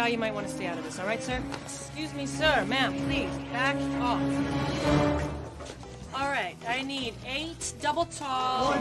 You might want to stay out of this, all right, sir? Excuse me, sir. Ma'am, please, back off. All right, I need 8 double tall.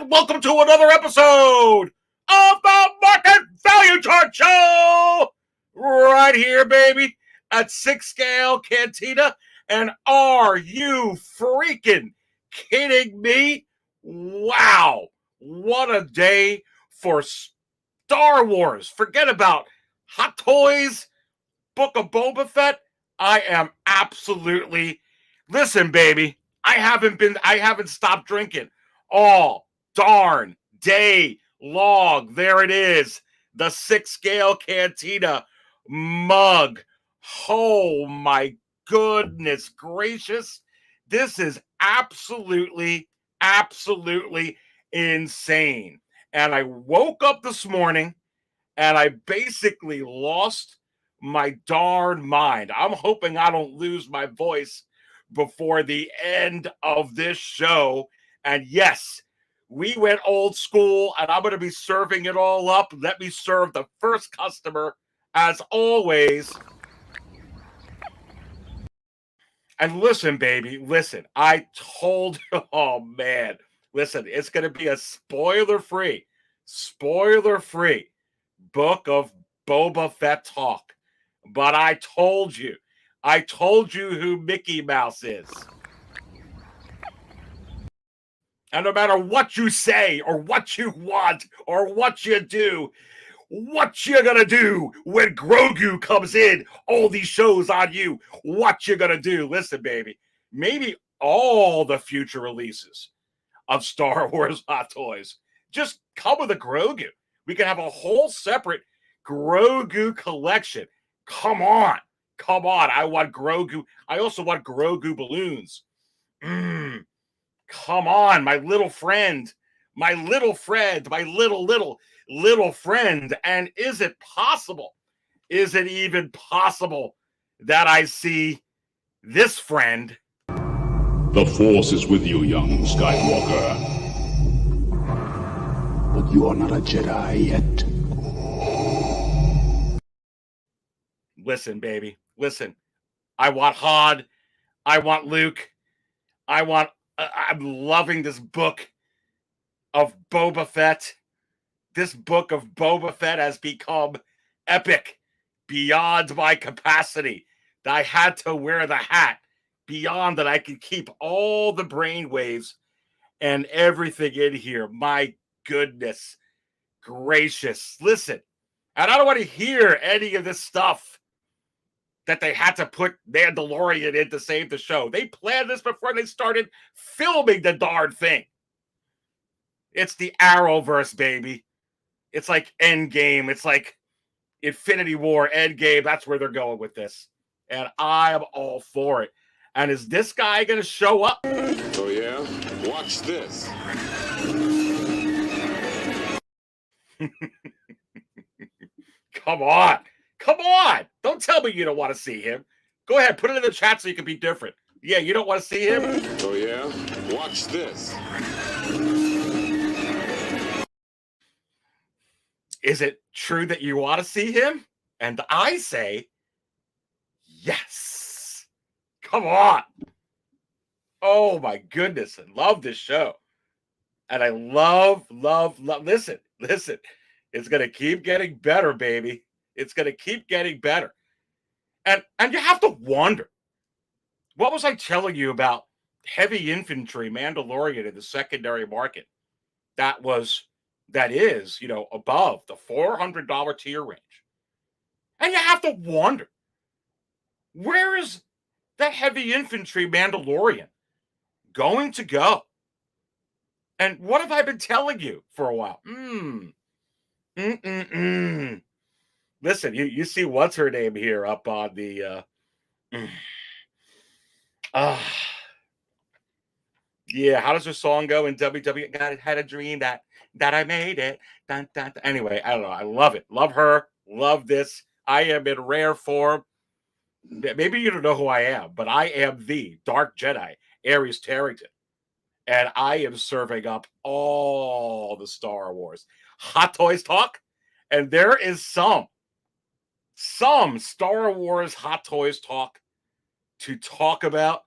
Welcome to another episode of the Market Value Chart Show! Right here, baby, at 6 Scale Cantina. And are you freaking kidding me? Wow. What a day for Star Wars. Forget about Hot Toys, Book of Boba Fett. I am absolutely... Listen, baby, I haven't stopped drinking all darn day long. There it is. The 6 Scale Cantina mug. Oh, my goodness gracious. This is absolutely insane. And I woke up this morning and I basically lost my darn mind. I'm hoping I don't lose my voice before the end of this show. And yes, we went old school and I'm going to be serving it all up. Let me serve the first customer as always. And listen, baby, listen, I told you, oh man, listen, it's going to be a spoiler-free Book of Boba Fett talk. But I told you who Mickey Mouse is. And no matter what you say or what you want or what you do, what you gonna do when Grogu comes in? All these shows on you. What you gonna do? Listen, baby. Maybe all the future releases of Star Wars Hot Toys just come with a Grogu. We can have a whole separate Grogu collection. Come on. I want Grogu. I also want Grogu balloons. Come on, my little friend. My little friend. And is it possible? Is it even possible that I see this friend? The Force is with you, young Skywalker. But you are not a Jedi yet. Listen, baby. Listen. I want Han. I want Luke. I'm loving this book of Boba Fett. This book of Boba Fett has become epic beyond my capacity. I had to wear the hat beyond that I could keep all the brainwaves and everything in here. My goodness gracious. Listen, and I don't want to hear any of this stuff that they had to put Mandalorian in to save the show. They planned this before they started filming the darn thing. It's the Arrowverse, baby. It's like Endgame. It's like Infinity War, Endgame. That's where they're going with this. And I am all for it. And is this guy going to show up? Oh, yeah? Watch this. Come on. Don't tell me you don't want to see him. Go ahead. Put it in the chat so you can be different. Yeah, you don't want to see him? Oh, yeah? Watch this. Is it true that you want to see him? And I say, yes. Come on. Oh, my goodness. I love this show. And I love. Listen. It's going to keep getting better, baby. It's going to keep getting better. And you have to wonder, what was I telling you about heavy infantry Mandalorian in the secondary market that is, above the $400 tier range. And you have to wonder, where is that heavy infantry Mandalorian going to go? And what have I been telling you for a while? Listen, you see what's her name here up on the yeah, how does her song go in WWE? God, had a dream that I made it. Dun, dun, dun. Anyway, I don't know. I love it. Love her. Love this. I am in rare form. Maybe you don't know who I am, but I am the Dark Jedi, Aries Terrington. And I am serving up all the Star Wars Hot Toys talk. And there is some Star Wars Hot Toys talk to talk about.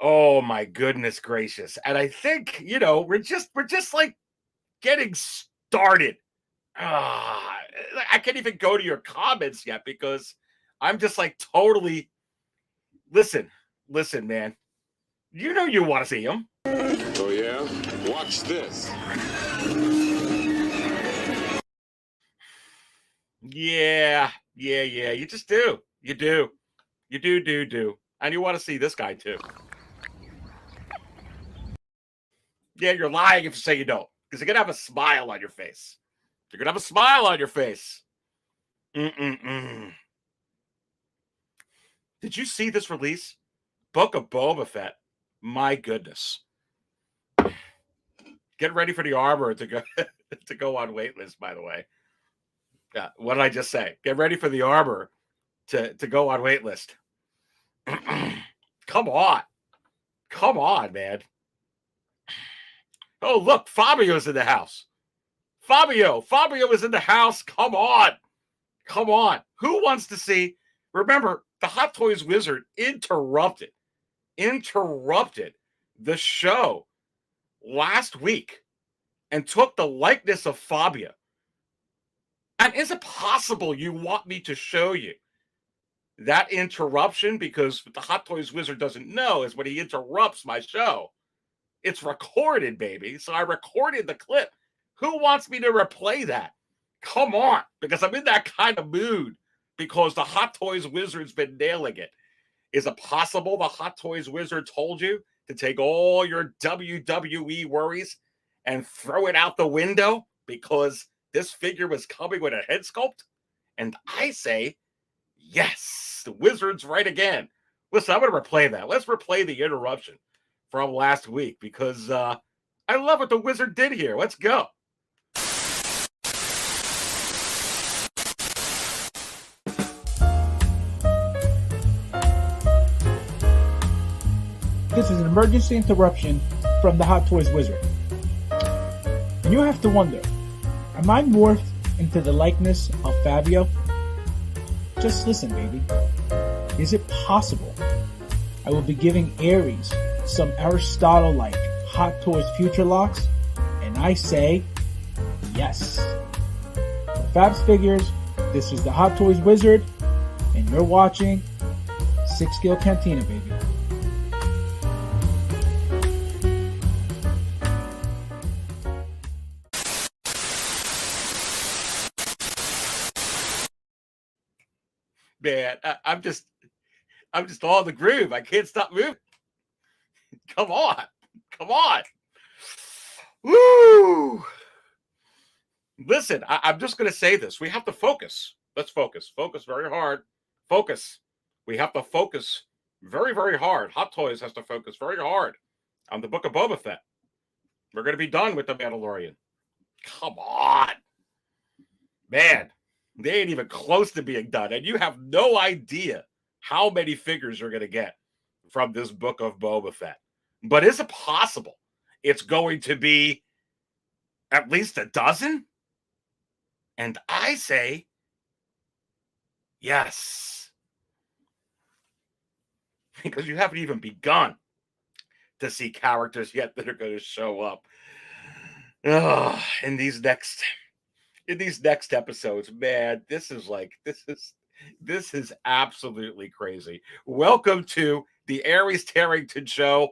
Oh my goodness gracious. And I think, we're just like getting started. I can't even go to your comments yet because I'm just like totally listen, man. You know you want to see them. Oh yeah? Watch this. Yeah. You just do. You do. And you want to see this guy too. Yeah, you're lying if you say you don't. Because you're going to have a smile on your face. You're going to have a smile on your face. Did you see this release? Book of Boba Fett. My goodness. Get ready for the armor to go to go on waitlist, by the way. Yeah, what did I just say? Get ready for the armor to go on waitlist. Come on, man. Oh, look, Fabio's in the house. Fabio is in the house. Come on. Who wants to see? Remember, the Hot Toys Wizard interrupted the show last week and took the likeness of Fabio. And is it possible you want me to show you that interruption? Because what the Hot Toys Wizard doesn't know is when he interrupts my show, it's recorded, baby. So I recorded the clip. Who wants me to replay that? Come on, because I'm in that kind of mood because the Hot Toys Wizard's been nailing it. Is it possible the Hot Toys Wizard told you to take all your WWE worries and throw it out the window because this figure was coming with a head sculpt? And I say, yes, the Wizard's right again. Listen, I'm going to replay that. Let's replay the interruption from last week because I love what the Wizard did here. Let's go. This is an emergency interruption from the Hot Toys Wizard. And you have to wonder, am I morphed into the likeness of Fabio? Just listen, baby. Is it possible I will be giving Aries some Aristotle-like Hot Toys future locks? And I say, yes. For Fabs Figures, this is the Hot Toys Wizard, and you're watching 6-Scale Cantina, baby. Man, I'm just all in the groove. I can't stop moving. Come on. Woo! Listen, I'm just going to say this. We have to focus. Let's focus. Focus very hard. Focus. We have to focus very, very hard. Hot Toys has to focus very hard on the Book of Boba Fett. We're going to be done with the Mandalorian. Come on. Man, they ain't even close to being done. And you have no idea how many figures you're going to get from this Book of Boba Fett. But is it possible it's going to be at least a dozen? And I say, yes. Because you haven't even begun to see characters yet that are going to show up in these next episodes. Man, this is absolutely crazy. Welcome to the Aries Terrington Show.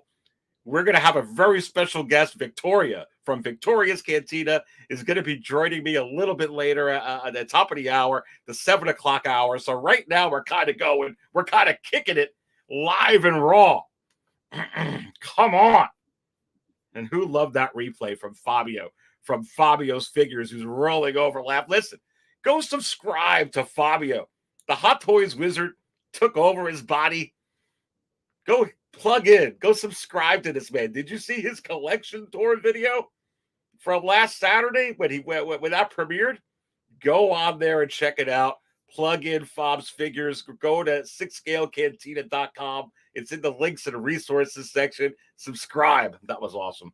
We're going to have a very special guest, Victoria from Victoria's Cantina, is going to be joining me a little bit later at the top of the hour, the 7 o'clock hour. So right now we're kind of going, we're kind of kicking it live and raw. Come on. And who loved that replay from Fabio's Figures, who's rolling over laugh. Listen, go subscribe to Fabio. The Hot Toys Wizard took over his body. Go plug in. Go subscribe to this man. Did you see his collection tour video from last Saturday when that premiered? Go on there and check it out. Plug in Fob's Figures. Go to 6scalecantina.com. It's in the links and resources section. Subscribe. That was awesome.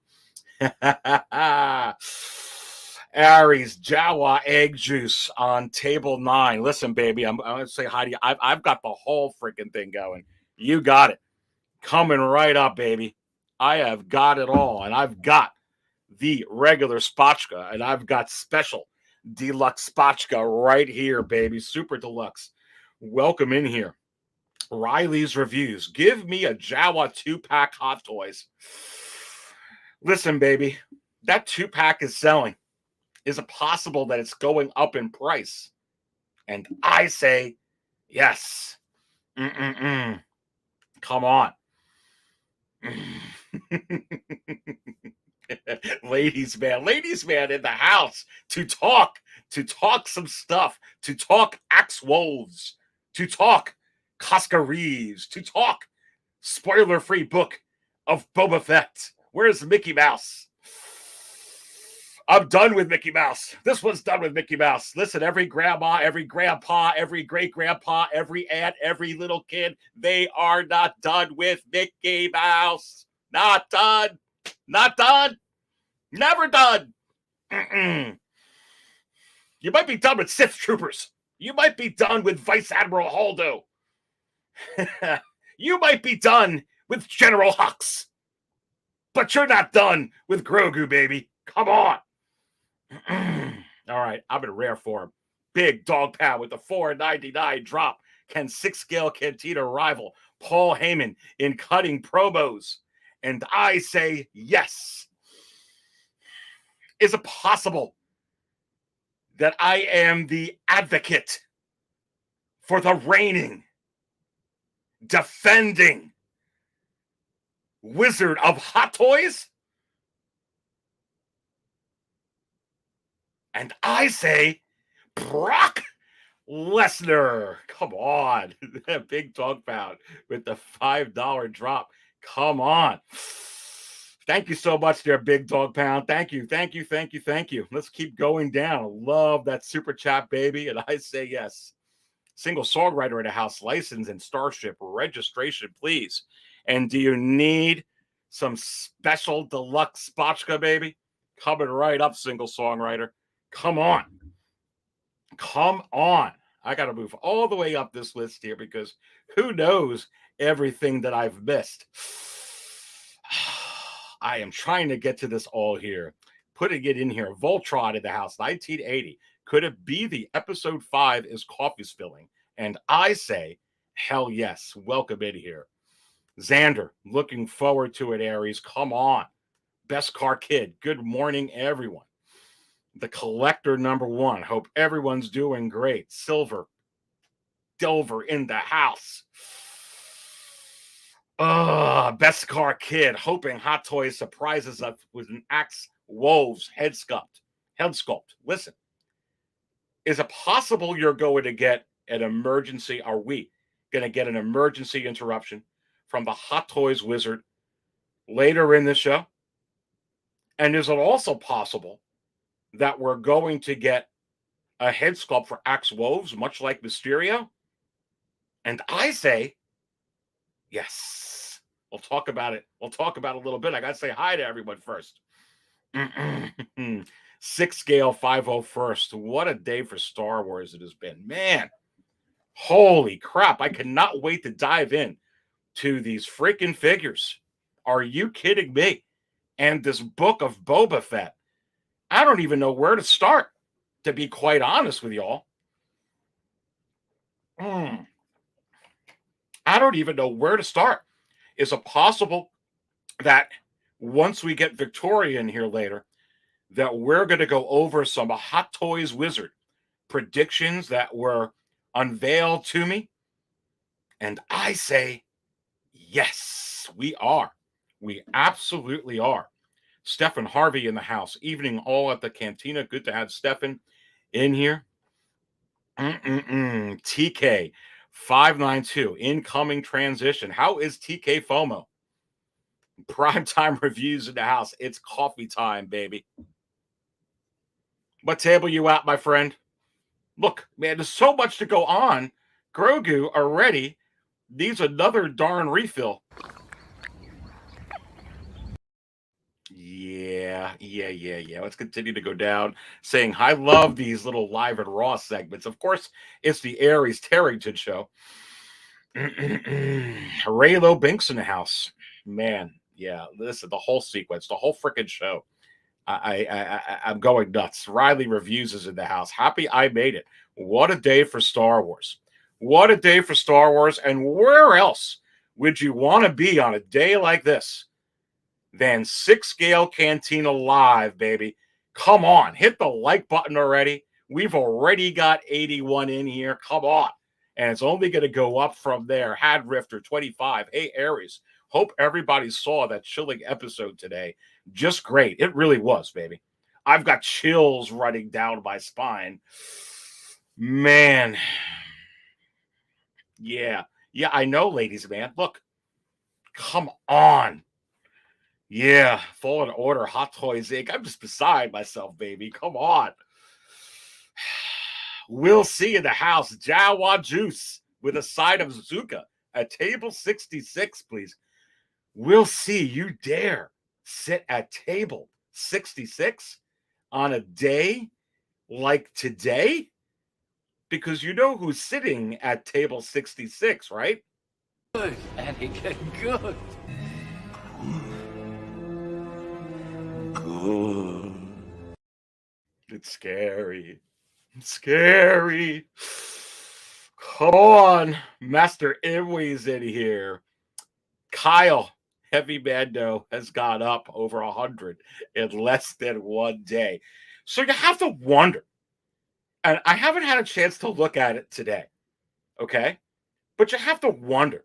Aries Jawa egg juice on table 9. Listen, baby, I'm going to say hi to you. I've got the whole freaking thing going. You got it. Coming right up, baby. I have got it all. And I've got the regular spotchka. And I've got special deluxe spotchka right here, baby. Super deluxe. Welcome in here. Riley's Reviews. Give me a Jawa 2-pack Hot Toys. Listen, baby. That 2-pack is selling. Is it possible that it's going up in price? And I say yes. Come on. Ladies man in the house to talk some stuff, to talk Axe Woves, to talk Koska Reeves, to talk spoiler-free book of Boba Fett. Where's Mickey Mouse? I'm done with Mickey Mouse. This one's done with Mickey Mouse. Listen, every grandma, every grandpa, every great-grandpa, every aunt, every little kid, they are not done with Mickey Mouse. Not done. Not done. Never done. You might be done with Sith Troopers. You might be done with Vice Admiral Holdo. You might be done with General Hux. But you're not done with Grogu, baby. Come on. All right, I'm in rare form. Big dog pound with the $4.99 drop. Can 6-scale Cantina rival Paul Heyman in cutting promos? And I say yes. Is it possible that I am the advocate for the reigning, defending Wizard of Hot Toys? And I say Brock Lesnar. Come on. Big dog pound with the $5 drop. Come on. Thank you so much there, Big Dog Pound. Thank you. Let's keep going down. Love that super chat, baby. And I say yes. Single songwriter in a house, license and Starship registration, please. And do you need some special deluxe spotchka, baby? Coming right up, single songwriter. Come on. I got to move all the way up this list here because who knows everything that I've missed. I am trying to get to this all here. Putting it in here. Voltron in the house, 1980. Could it be the episode 5 is coffee spilling? And I say, hell yes. Welcome in here. Xander, looking forward to it, Aries. Come on. Best Car Kid. Good morning, everyone. The Collector #1. Hope everyone's doing great. Silver Delver in the house. Best Car Kid. Hoping Hot Toys surprises us with an Axe Woves head sculpt. Listen, is it possible you're going to get an emergency? Are we going to get an emergency interruption from the Hot Toys Wizard later in the show? And is it also possible that we're going to get a head sculpt for Axe Woves, much like Mysterio? And I say, yes. We'll talk about it. We'll talk about it a little bit. I got to say hi to everyone first. 6-scale 501st. What a day for Star Wars it has been. Man, holy crap. I cannot wait to dive in to these freaking figures. Are you kidding me? And this book of Boba Fett. I don't even know where to start, to be quite honest with y'all. I don't even know where to start. Is it possible that once we get Victoria in here later, that we're going to go over some Hot Toys Wizard predictions that were unveiled to me? And I say, yes, we are. We absolutely are. Stefan Harvey in the house. Evening all at the Cantina. Good to have Stefan in here. TK 592. Incoming transition. How is TK FOMO? Primetime reviews in the house. It's coffee time, baby. What table you at, my friend? Look, man, there's so much to go on. Grogu already needs another darn refill. Yeah. Let's continue to go down. Saying, I love these little live and raw segments. Of course, it's the Aries Terrington Show. Raylo Binks in the house. Man, yeah, listen, the whole sequence, the whole freaking show. I'm going nuts. Riley Reviews is in the house. Happy I made it. What a day for Star Wars. What a day for Star Wars. And where else would you want to be on a day like this than 6-scale Cantina Live, baby? Come on. Hit the like button already. We've already got 81 in here. Come on. And it's only going to go up from there. Had Rifter 25. Hey, Aries. Hope everybody saw that chilling episode today. Just great. It really was, baby. I've got chills running down my spine. Man. Yeah, I know, ladies, man. Look. Come on. Yeah, Fallen Order, Hot Toys Inc. I'm just beside myself, baby. Come on. We'll see in the house. Jawa Juice with a side of Zuka at table 66, please. We'll see you dare sit at table 66 on a day like today? Because you know who's sitting at table 66, right? Good, and he get good. Good. It's scary. It's scary. Come on. Master Imwee's in here. Kyle, Heavy Mando has gone up over 100 in less than one day. So you have to wonder. And I haven't had a chance to look at it today. Okay? But you have to wonder,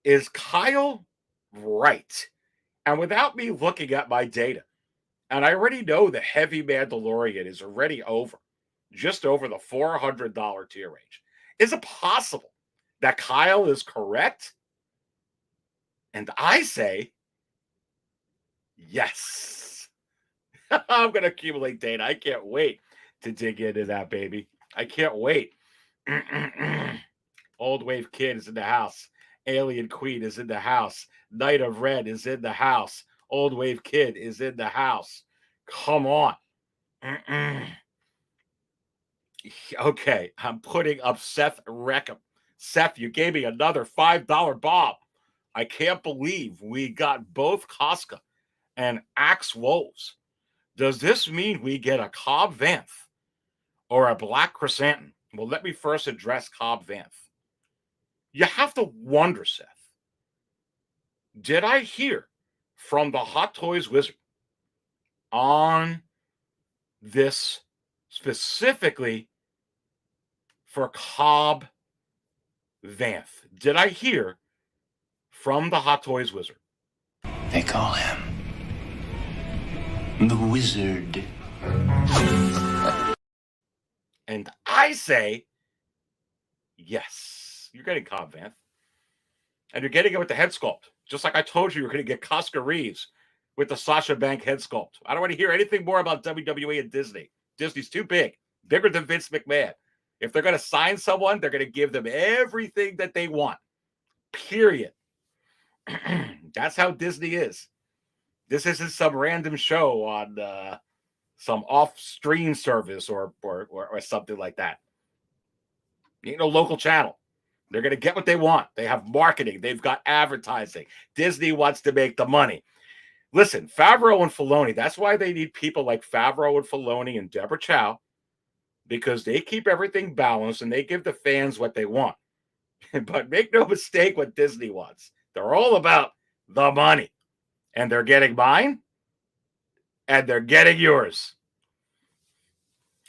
is Kyle right? And without me looking at my data, and I already know the Heavy Mandalorian is already over, just over the $400 tier range. Is it possible that Kyle is correct? And I say, yes. I'm going to accumulate data. I can't wait to dig into that, baby. I can't wait. Old Wave Kid is in the house. Alien Queen is in the house. Knight of Red is in the house. Old Wave Kid is in the house. Come on. Okay, I'm putting up Seth Reckham. Seth, you gave me another $5 bomb. I can't believe we got both Koska and Axe Woves. Does this mean we get a Cobb Vanth or a Black Chrysanthemum? Well, let me first address Cobb Vanth. You have to wonder, Seth, did I hear from the Hot Toys Wizard on this specifically for Cobb Vanth? Did I hear from the Hot Toys Wizard? They call him the Wizard. And I say, yes, you're getting Cobb Vanth. And you're getting it with the head sculpt. Just like I told you, you're going to get Koska Reeves with the Sasha Banks head sculpt. I don't want to hear anything more about WWE and Disney. Disney's too big, bigger than Vince McMahon. If they're going to sign someone, they're going to give them everything that they want. Period. That's how Disney is. This isn't some random show on some off-stream service or something like that. Ain't no local channel. They're going to get what they want. They have marketing. They've got advertising. Disney wants to make the money. Listen, Favreau and Filoni, that's why they need people like Favreau and Filoni and Deborah Chow, because they keep everything balanced and they give the fans what they want. But make no mistake what Disney wants. They're all about the money. And they're getting mine, and they're getting yours.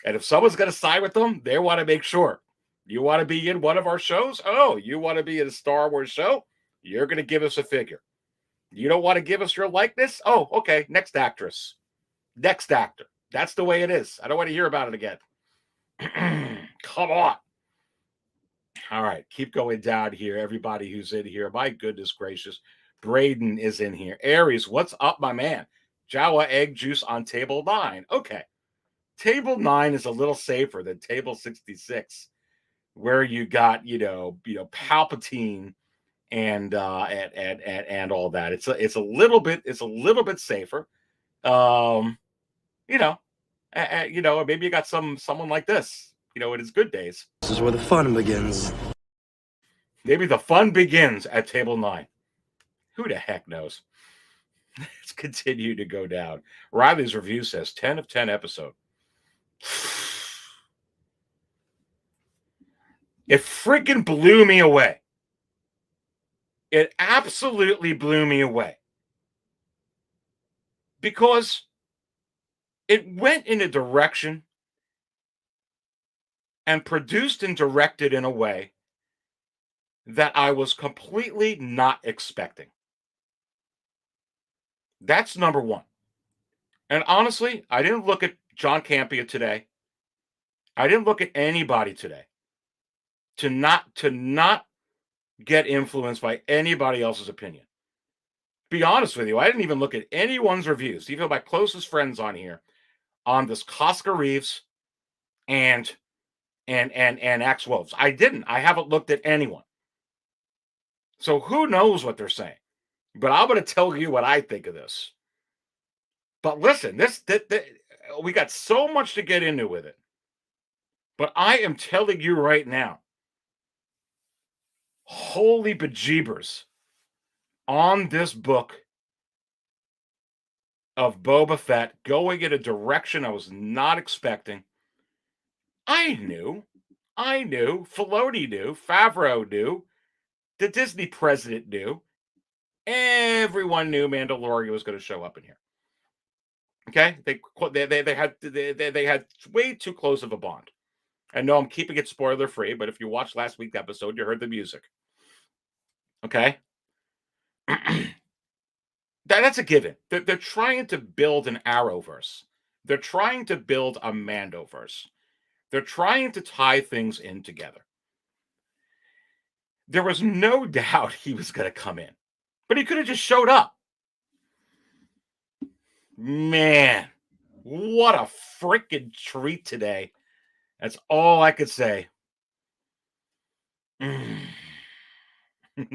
And if someone's going to side with them, they want to make sure. You want to be in one of our shows? Oh, you want to be in a Star Wars show? You're going to give us a figure. You don't want to give us your likeness? Oh, okay. Next actress. Next actor. That's the way it is. I don't want to hear about it again. Come on. All right. Keep going down here. Everybody who's in here. My goodness gracious. Braden is in here. Aries, what's up, my man? Jawa egg juice on table 9. Okay. Table 9 is a little safer than table 66, where you got, Palpatine and all that. It's a little bit safer. Maybe you got someone like this, in his good days. This is where the fun begins. Maybe the fun begins at table 9. Who the heck knows? Let's continue to go down. Riley's review says 10 of 10 episode. It freaking blew me away. It absolutely blew me away. Because it went in a direction and produced and directed in a way that I was completely not expecting. That's number one. And honestly, I didn't look at John Campea today. I didn't look at anybody today to not get influenced by anybody else's opinion. Be honest with you, I didn't even look at anyone's reviews, even my closest friends on here, on this Koska Reeves and Axe Woves. I didn't. I haven't looked at anyone. So who knows what they're saying? But I'm going to tell you what I think of this. But listen, we got so much to get into with it. But I am telling you right now, holy bejeebers, on this book of Boba Fett going in a direction I was not expecting. I knew, Filoni knew, Favreau knew, the Disney president knew, everyone knew Mandalorian was going to show up in here. Okay, they had way too close of a bond. I know I'm keeping it spoiler free, but if you watched last week's episode, you heard the music. Okay, that's a given. They're trying to build an Arrowverse. They're trying to build a Mando-verse. They're trying to tie things in together. There was no doubt he was going to come in, but he could have just showed up. Man, what a freaking treat today. That's all I could say.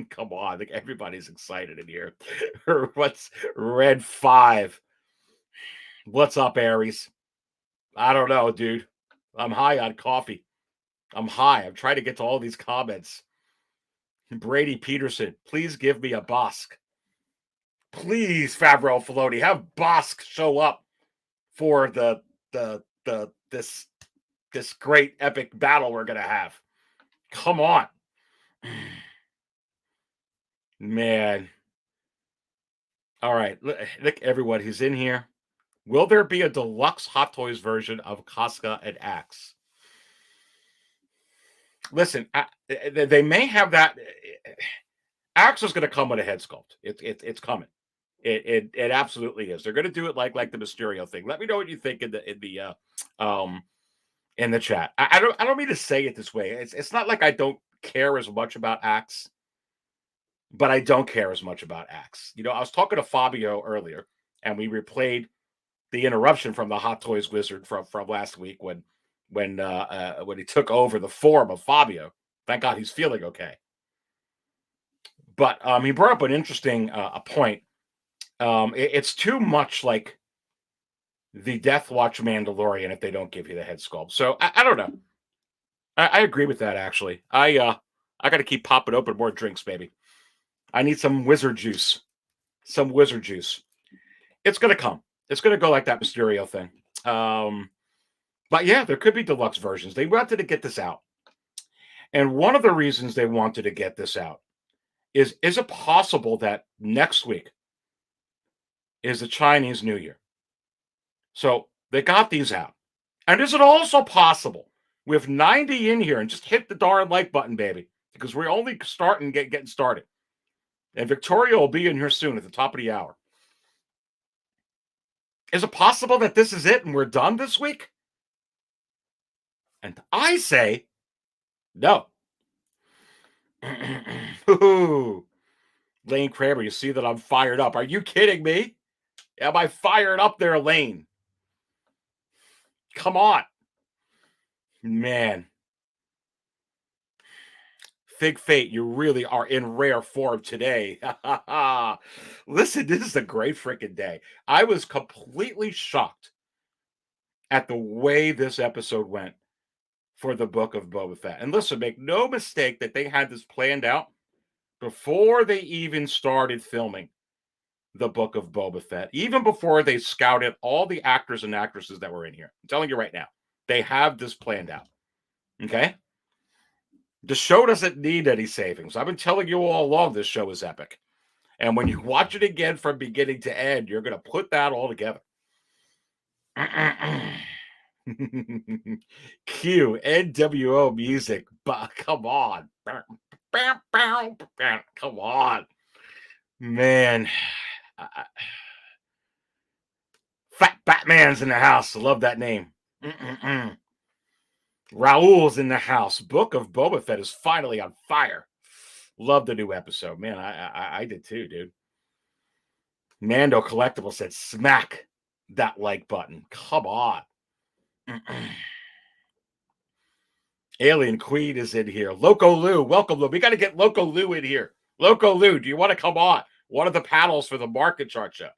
Come on, I think everybody's excited in here. What's Red 5? What's up, Aries? I don't know, dude. I'm high on coffee. I'm high. I'm trying to get to all these comments. Brady Peterson, please give me a Bosk. Please, Favreau Filoni, have Bosk show up for this great epic battle we're gonna have. Come on. Man. All right. Look, everyone who's in here. Will there be a deluxe Hot Toys version of Koska and Axe? Listen, they may have that. Axe is going to come with a head sculpt. It's coming. It absolutely is. They're going to do it like the Mysterio thing. Let me know what you think in the chat. I don't mean to say it this way. It's not like I don't care as much about Axe, but I don't care as much about Axe. I was talking to Fabio earlier, and we replayed the interruption from the Hot Toys Wizard from last week when he took over the form of Fabio. Thank God he's feeling okay. But he brought up an interesting point. It's too much like the Death Watch Mandalorian if they don't give you the head sculpt. So I don't know. I agree with that, actually. I got to keep popping open more drinks, baby. I need some wizard juice. Some wizard juice. It's going to come. It's going to go like that Mysterio thing. But yeah, there could be deluxe versions. They wanted to get this out. And one of the reasons they wanted to get this out is it possible that next week is the Chinese New Year? So they got these out. And is it also possible with 90 in here, and just hit the darn like button, baby, because we're only getting started. And Victoria will be in here soon at the top of the hour. Is it possible that this is it and we're done this week? And I say no. Lane Kramer, you see that I'm fired up. Are you kidding me? Am I fired up there, Lane? Come on. Man. Fig Fate, you really are in rare form today. Listen, this is a great freaking day. I was completely shocked at the way this episode went for the book of Boba Fett. And listen, make no mistake that they had this planned out before they even started filming the book of Boba Fett, even before they scouted all the actors and actresses that were in here. I'm telling you right now, they have this planned out. Okay? The show doesn't need any savings. I've been telling you all along this show is epic. And when you watch it again from beginning to end, you're going to put that all together. Cue NWO music. Come on. Come on. Man. Fat Batman's in the house. I love that name. Raul's in the house. Book of Boba Fett is finally on fire. Love the new episode. Man, I did too, dude. Mando Collectible said, smack that like button. Come on. Alien Queen is in here. Loco Lou, welcome, Lou. We got to get Loco Lou in here. Loco Lou, do you want to come on one of the panels for the market chart show?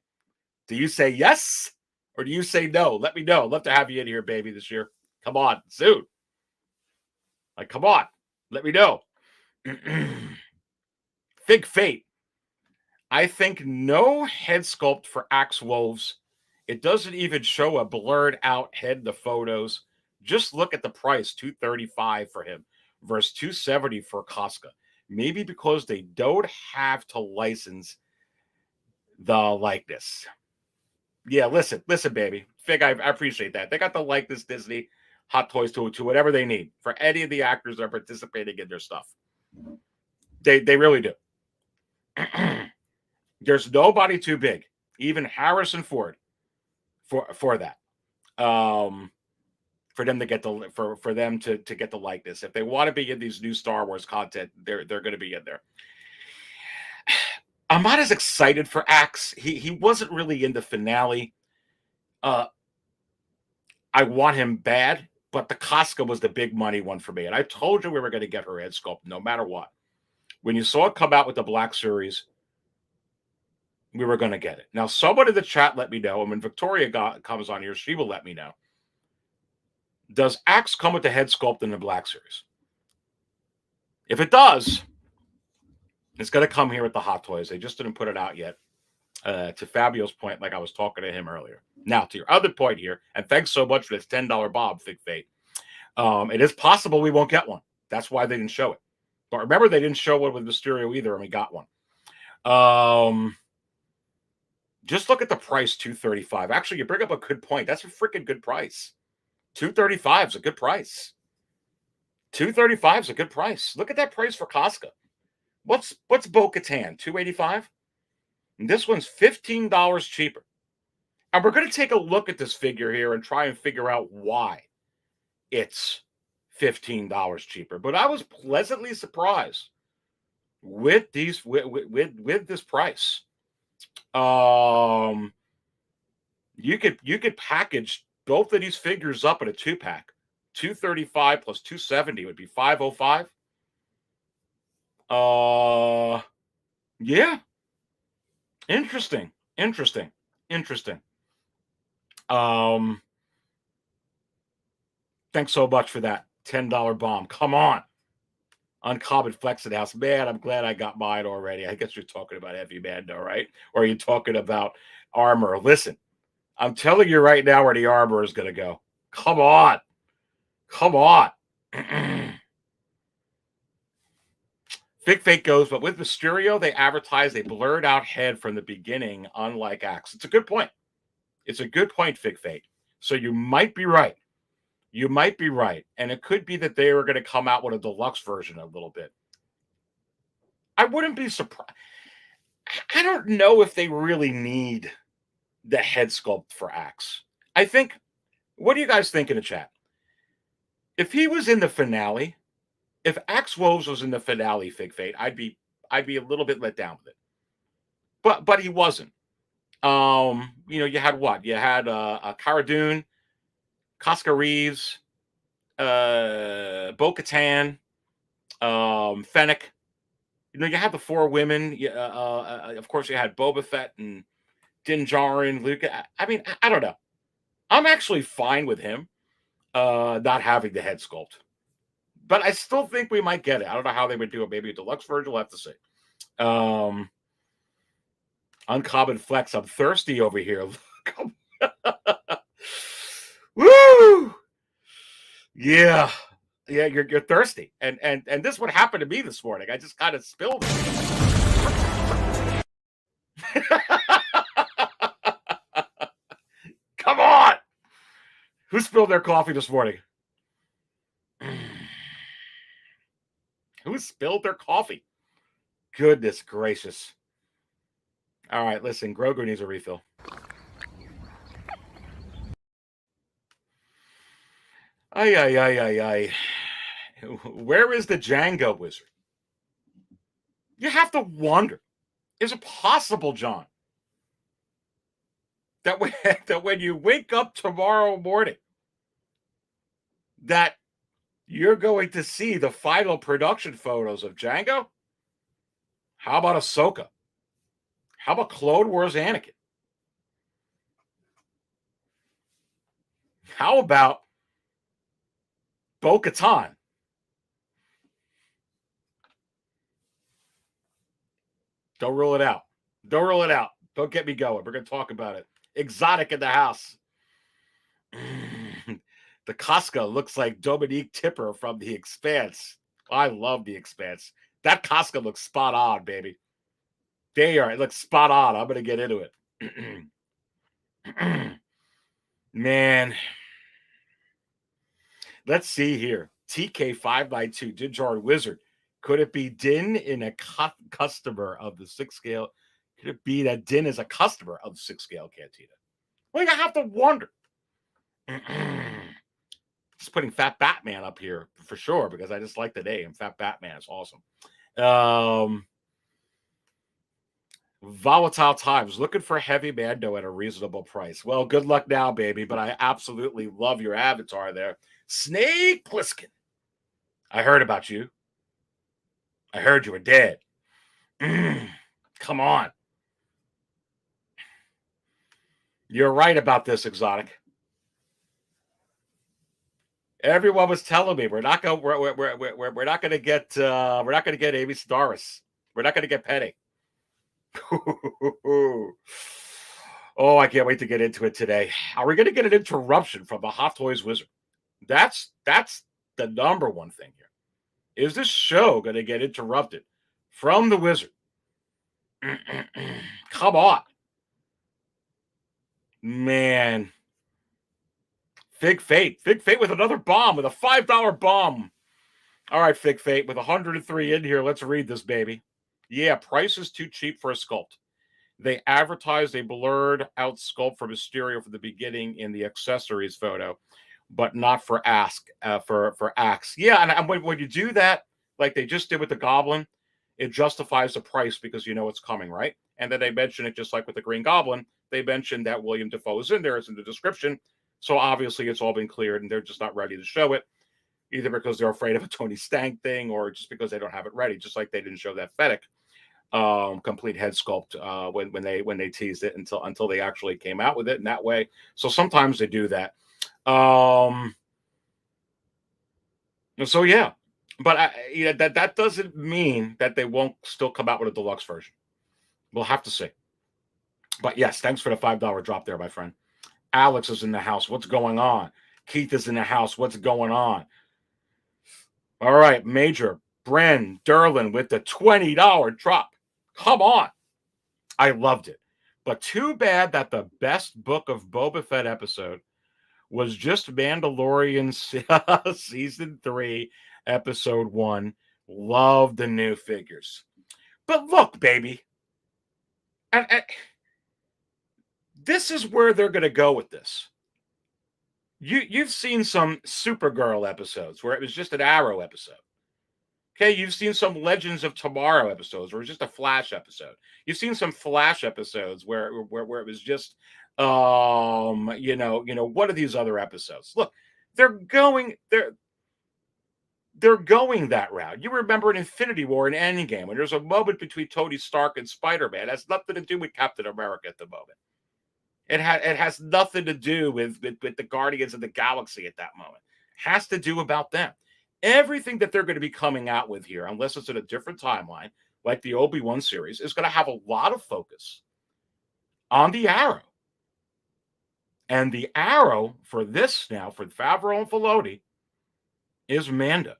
Do you say yes or do you say no? Let me know. Love to have you in here, baby, this year. Come on, soon. Like, come on. Let me know. Fig Fate. I think no head sculpt for Axe Woves. It doesn't even show a blurred out head in the photos. Just look at the price, $235 for him versus $270 for Koska. Maybe because they don't have to license the likeness. Yeah, listen, baby. Fig, I appreciate that. They got the likeness, Disney, Hot Toys to whatever they need for any of the actors that are participating in their stuff. They really do. There's nobody too big, even Harrison Ford, for that. For them to get to get the likeness. If they want to be in these new Star Wars content, they're going to be in there. I'm not as excited for Axe. He wasn't really in the finale. I want him bad, but the Koska was the big money one for me. And I told you we were going to get her head sculpt no matter what. When you saw it come out with the Black Series, we were going to get it. Now, someone in the chat let me know, and when Victoria comes on here, she will let me know. Does Axe come with the head sculpt in the Black Series? If it does, it's going to come here with the Hot Toys. They just didn't put it out yet. To Fabio's point, like I was talking to him earlier. Now, to your other point here, and thanks so much for this $10 Bob, Fig Fate. It is possible we won't get one. That's why they didn't show it. But remember, they didn't show one with Mysterio either, and we got one. Just look at the price, $235. Actually, you bring up a good point. That's a freaking good price. $235 is a good price. $235 is a good price. Look at that price for Koska. What's Bo-Katan? $285? And this one's $15 cheaper. And we're going to take a look at this figure here and try and figure out why it's $15 cheaper. But I was pleasantly surprised with these with this price. You could package both of these figures up in a 2-pack. $235 plus $270 would be $505. Yeah. Interesting. Thanks so much for that $10 bomb. Come on. Uncommon Flex in the house. Man, I'm glad I got mine already. I guess you're talking about Heavy Mando, right? Or are you talking about armor? Listen, I'm telling you right now where the armor is going to go. Come on. Fig Fate goes, but with Mysterio, they advertised a blurred out head from the beginning, unlike Axe. It's a good point. It's a good point, Fig Fate. So you might be right. You might be right. And it could be that they were going to come out with a deluxe version a little bit. I wouldn't be surprised. I don't know if they really need the head sculpt for Axe. I think, what do you guys think in the chat? If he was in the finale, if Axe Woves was in the finale, Fig Fate, I'd be a little bit let down with it. But he wasn't. You had what? You had Cara Dune, Koska Reeves, Bo-Katan, Fennec. You had the 4 women. Of course, you had Boba Fett and Din Djarin, Luke. I mean, I don't know. I'm actually fine with him not having the head sculpt. But I still think we might get it. I don't know how they would do it. Maybe a deluxe version. We'll have to see. Uncommon Flex. I'm thirsty over here. Woo! Yeah. Yeah, you're thirsty. And this would happen to me this morning. I just kind of spilled it. Come on. Who spilled their coffee this morning? Who spilled their coffee? Goodness gracious. All right, listen, Grogu needs a refill. Ay. Where is the Django wizard? You have to wonder. Is it possible, John, that when you wake up tomorrow morning, that you're going to see the final production photos of Django? How about Ahsoka? How about Clone Wars Anakin? How about Bo-Katan? Don't rule it out. Don't rule it out. Don't get me going. We're going to talk about it. Exotic in the house. The Koska looks like Dominique Tipper from The Expanse. I love The Expanse. That Koska looks spot on, baby. They are. It looks spot on. I'm going to get into it. Man. Let's see here. TK592, Din Djarin Wizard. Could it be Din in a customer of the 6 scale? Could it be that Din is a customer of the 6 scale Cantina? Well, you have to wonder. Just putting Fat Batman up here for sure because I just like the name. Fat Batman is awesome. Volatile Times, looking for heavy Mando at a reasonable price. Well, good luck now, baby, but I absolutely love your avatar there. Snake Plissken. I heard about you. I heard you were dead. Come on. You're right about this, Exotic. Everyone was telling me we're not going to get Amy Sedaris. We're not going to get Penny. Oh, I can't wait to get into it today. Are we going to get an interruption from the Hot Toys Wizard? That's the number one thing here. Is this show going to get interrupted from the Wizard? Come on. Man. Fig Fate with another bomb, with a $5 bomb. All right, Fig Fate, with 103 in here. Let's read this, baby. Yeah, price is too cheap for a sculpt. They advertised a blurred out sculpt for Mysterio from the beginning in the accessories photo, but not for Axe. Yeah, and when you do that, like they just did with the Goblin, it justifies the price because you know it's coming, right? And then they mention it just like with the Green Goblin. They mentioned that William Dafoe is in there. It's in the description. So obviously it's all been cleared and they're just not ready to show it, either because they're afraid of a Tony Stank thing or just because they don't have it ready, just like they didn't show that Fennec complete head sculpt when they teased it until they actually came out with it in that way. So sometimes they do that. So yeah, but that doesn't mean that they won't still come out with a deluxe version. We'll have to see. But yes, thanks for the $5 drop there, my friend. Alex is in the house. What's going on? Keith is in the house. What's going on? All right, Major. Bren Derlin with the $20 drop. Come on. I loved it. But too bad that the best Book of Boba Fett episode was just Mandalorian Season 3, Episode 1. Love the new figures. But look, baby. And this is where they're going to go with this. You've seen some Supergirl episodes where it was just an Arrow episode. Okay, you've seen some Legends of Tomorrow episodes where it was just a Flash episode. You've seen some Flash episodes where it was just, what are these other episodes? Look, they're going that route. You remember in Infinity War and Endgame when there's a moment between Tony Stark and Spider-Man. It has nothing to do with Captain America at the moment. It has nothing to do with the Guardians of the Galaxy at that moment. It has to do about them. Everything that they're going to be coming out with here, unless it's in a different timeline, like the Obi-Wan series, is going to have a lot of focus on the Arrow. And the Arrow for this now, for Favreau and Filoni, is Mando.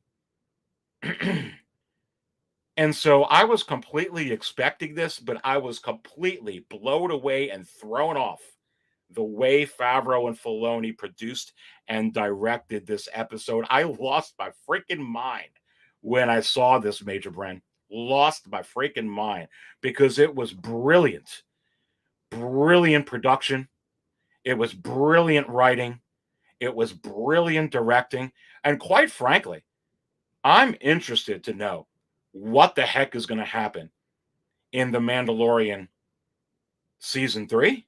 And so I was completely expecting this, but I was completely blown away and thrown off the way Favreau and Filoni produced and directed this episode. I lost my freaking mind when I saw this, Major Bren. Lost my freaking mind because it was brilliant. Brilliant production. It was brilliant writing. It was brilliant directing. And quite frankly, I'm interested to know what the heck is going to happen in The Mandalorian Season 3.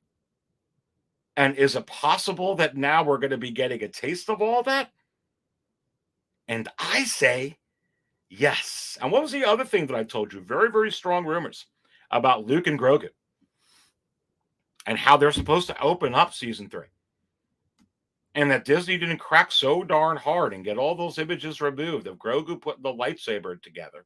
And is it possible that now we're going to be getting a taste of all that? And I say yes. And what was the other thing that I told you? Very, very strong rumors about Luke and Grogu and how they're supposed to open up Season 3. And that Disney didn't crack so darn hard and get all those images removed of Grogu putting the lightsaber together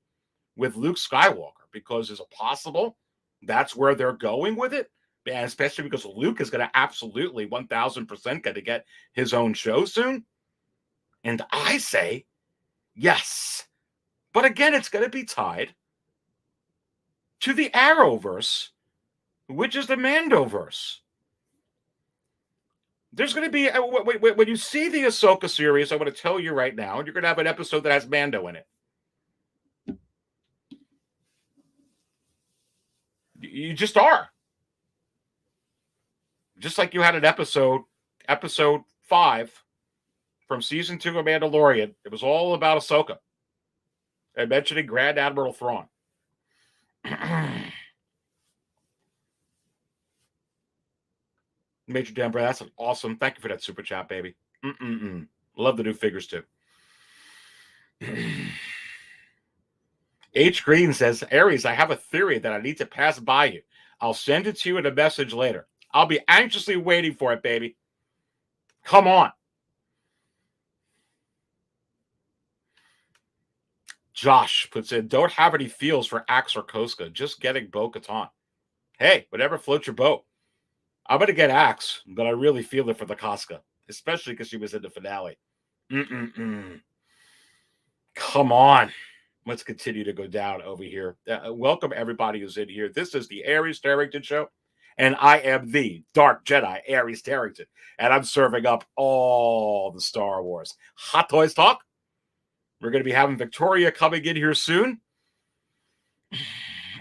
with Luke Skywalker. Because is it possible that's where they're going with it? And especially because Luke is going to absolutely 1,000% going to get his own show soon. And I say, yes. But again, it's going to be tied to the Arrowverse, which is the Mando-verse. There's going to be, when you see the Ahsoka series, I'm going to tell you right now, you're going to have an episode that has Mando in it. You just are. Just like you had an episode 5 from Season 2 of Mandalorian. It was all about Ahsoka. And mentioning Grand Admiral Thrawn. Major Denver, that's an awesome. Thank you for that super chat, baby. Love the new figures, too. H. Green says, Aries, I have a theory that I need to pass by you. I'll send it to you in a message later. I'll be anxiously waiting for it, baby. Come on. Josh puts in, don't have any feels for Axe or Koska. Just getting Bo-Katan. Hey, whatever floats your boat. I'm going to get Axe, but I really feel it for the Koska, especially because she was in the finale. Come on. Let's continue to go down over here. Welcome, everybody who's in here. This is the Aries Terrington Show. And I am the Dark Jedi, Aries Terrington. And I'm serving up all the Star Wars Hot Toys talk. We're going to be having Victoria coming in here soon.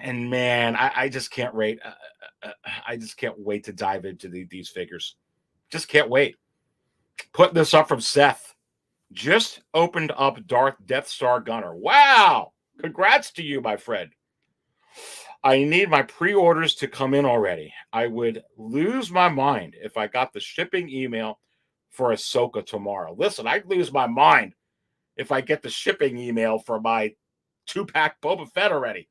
And man, I just can't wait. I just can't wait to dive into these figures. Just can't wait. Putting this up from Seth. Just opened up Darth Death Star Gunner. Wow. Congrats to you, my friend. I need my pre-orders to come in already. I would lose my mind if I got the shipping email for Ahsoka tomorrow. Listen, I'd lose my mind if I get the shipping email for my 2-pack Boba Fett already.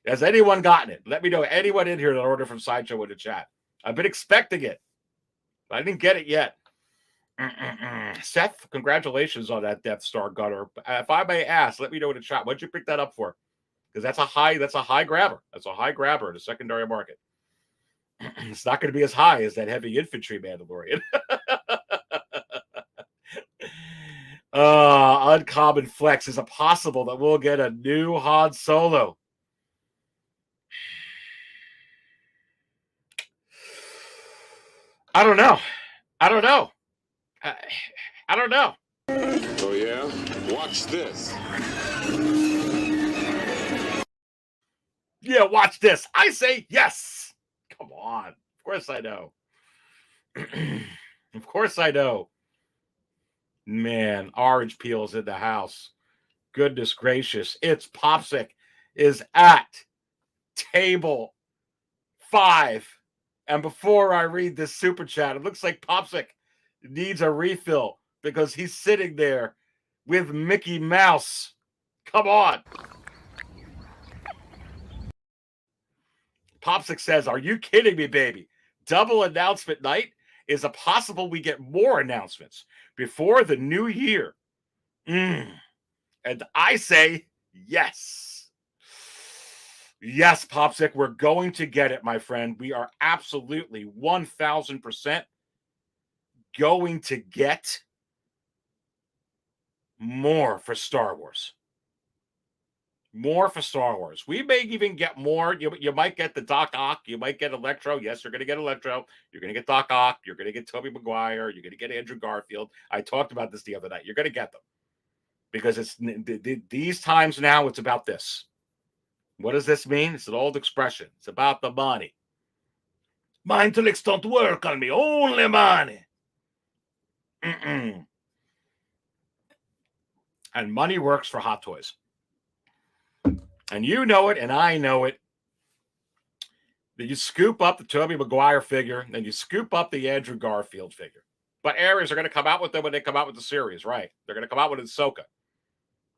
Has anyone gotten it? Let me know. Anyone in here that ordered from Sideshow in the chat. I've been expecting it. But I didn't get it yet. Seth, congratulations on that Death Star Gunner. If I may ask, let me know in the chat. What'd you pick that up for? Because that's a high grabber. That's a high grabber in the secondary market. It's not going to be as high as that heavy infantry Mandalorian. uncommon flex. Is it possible that we'll get a new Han Solo? I don't know. I don't know. I don't know. Oh, yeah? Watch this. Yeah, watch this. I say yes. Come on. Of course I know. Of course I know. Man, orange peel's in the house. Goodness gracious. It's Popsic is at table 5. And before I read this super chat, it looks like Popsic needs a refill because he's sitting there with Mickey Mouse. Come on. Popsic says, are you kidding me, baby? Double announcement night? Is it possible we get more announcements before the new year? And I say yes. Yes, Popsic, we're going to get it, my friend. We are absolutely 1,000% going to get more for Star Wars. More for Star Wars. We may even get more. You might get the Doc Ock. You might get Electro. Yes, you're going to get Electro. You're going to get Doc Ock. You're going to get Tobey Maguire. You're going to get Andrew Garfield. I talked about this the other night. You're going to get them. Because it's these times now, it's about this. What does this mean? It's an old expression. It's about the money. My intellects don't work on me. Only money. And money works for Hot Toys. And you know it, and I know it. That you scoop up the Tobey Maguire figure, then you scoop up the Andrew Garfield figure. But Aries are going to come out with them when they come out with the series, right? They're going to come out with Ahsoka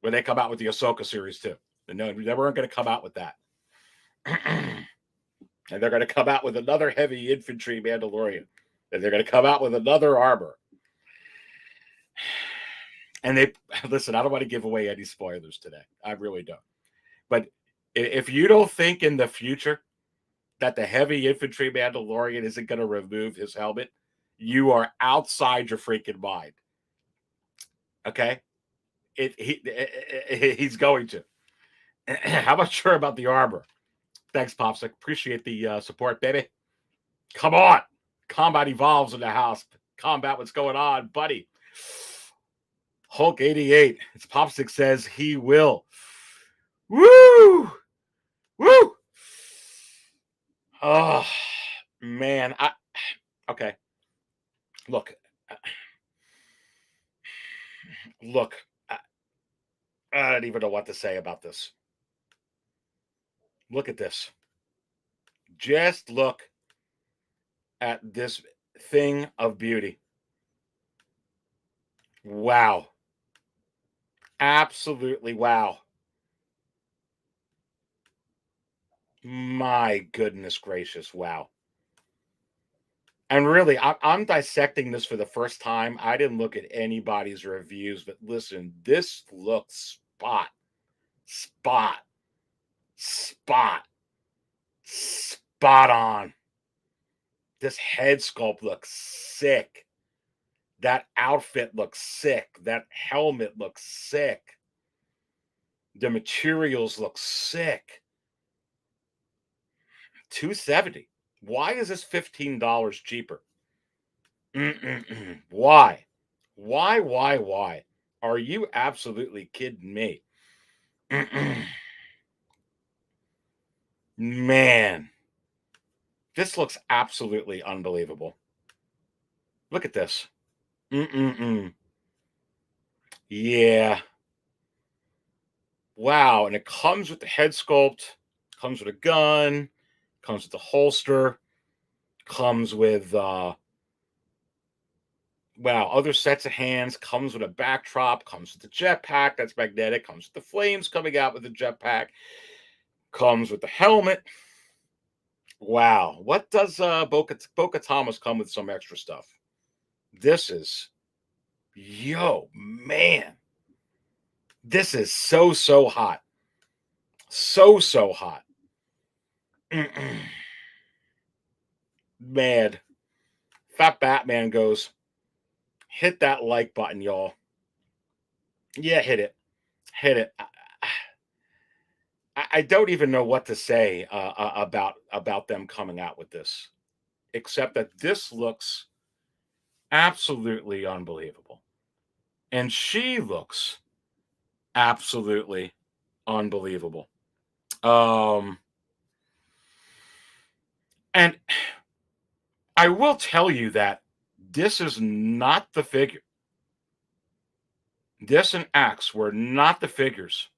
when they come out with the Ahsoka series too. No, they weren't going to come out with that. And they're going to come out with another heavy infantry Mandalorian. And they're going to come out with another armor. And they, listen, I don't want to give away any spoilers today. I really don't. But if you don't think in the future that the heavy infantry Mandalorian isn't going to remove his helmet, you are outside your freaking mind. Okay? He's going to. How much sure about the armor? Thanks, Popsic. Appreciate the support, baby. Come on. Combat Evolves in the house. Combat, what's going on, buddy? Hulk 88. It's Popsic says he will. Woo! Woo! Oh, man. Okay. Look. I don't even know what to say about this. Look at this. Just look at this thing of beauty. Wow. Absolutely wow. My goodness gracious, wow. And really, I'm dissecting this for the first time. I didn't look at anybody's reviews, but listen, this looks spot on. This head sculpt looks sick. That outfit looks sick. That helmet looks sick. The materials look sick. $270. Why is this $15 cheaper? Why? Why? Are you absolutely kidding me? Man, this looks absolutely unbelievable. Look at this. Yeah. Wow, and it comes with the head sculpt, comes with a gun, comes with the holster, comes with other sets of hands, comes with a backdrop, comes with the jetpack that's magnetic, comes with the flames coming out with the jetpack, comes with the helmet. Wow. What does Boca Thomas come with some extra stuff? This is, man. This is so hot. So hot. Man. Fat Batman goes, hit that like button, y'all. Yeah, hit it. Hit it. I don't even know what to say about them coming out with this, except that this looks absolutely unbelievable. And she looks absolutely unbelievable. And I will tell you that this is not the figure. This and Axe were not the figures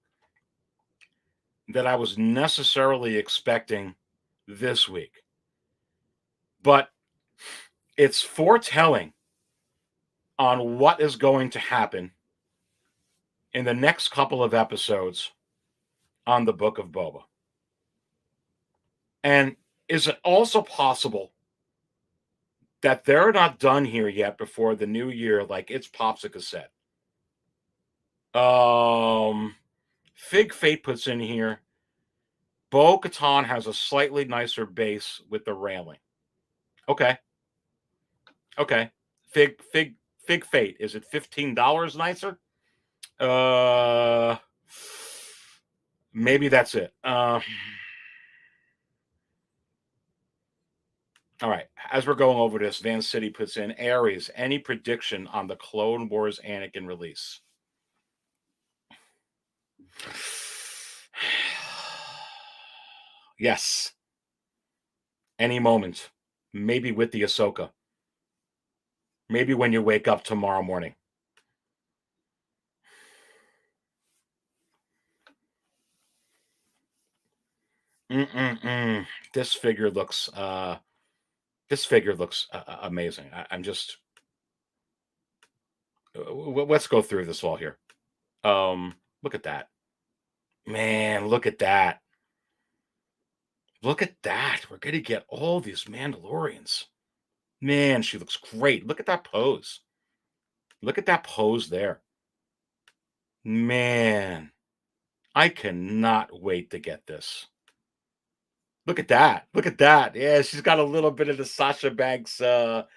that I was necessarily expecting this week. But it's foretelling on what is going to happen in the next couple of episodes on the Book of Boba. And is it also possible that they're not done here yet before the new year, like it's Popsicle said? Fig Fate puts in here, Bo-Katan has a slightly nicer base with the railing. Okay. Fig Fate, is it $15 nicer? Maybe that's it. All right. As we're going over this, Van City puts in, Aries, any prediction on the Clone Wars Anakin release? Yes. Any moment. Maybe with the Ahsoka. Maybe when you wake up tomorrow morning. This figure looks amazing. I'm just let's go through this all here. Look at that. Man, look at that. Look at that. We're going to get all these Mandalorians. Man, she looks great. Look at that pose. Look at that pose there. Man, I cannot wait to get this. Look at that. Look at that. Yeah, she's got a little bit of the Sasha Banks. Got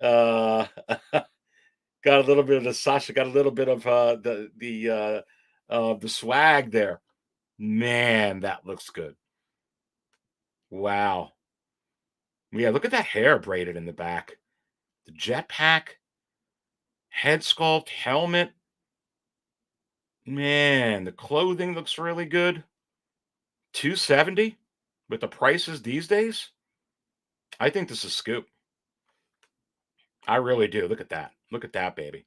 a little bit of the Sasha. Got a little bit of the swag there. Man, that looks good. Wow. Yeah, look at that hair braided in the back. The jetpack, head sculpt, helmet. Man, the clothing looks really good. $270 with the prices these days. I think this is scoop. I really do. Look at that. Look at that, baby.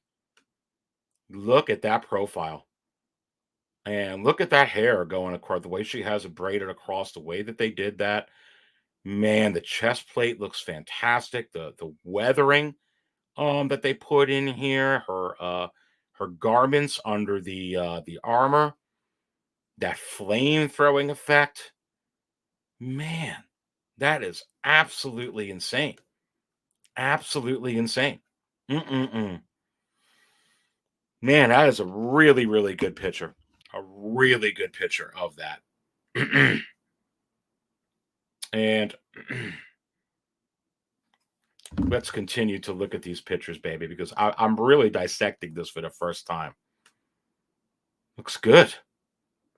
Look at that profile. And look at that hair going across, the way she has it braided across, the way that they did that. Man, the chest plate looks fantastic. The weathering that they put in here, her garments under the armor, that flame throwing effect. Man, that is absolutely insane. Absolutely insane. Man, that is a really, really good picture. A really good picture of that. And let's continue to look at these pictures, baby, because I'm really dissecting this for the first time. Looks good.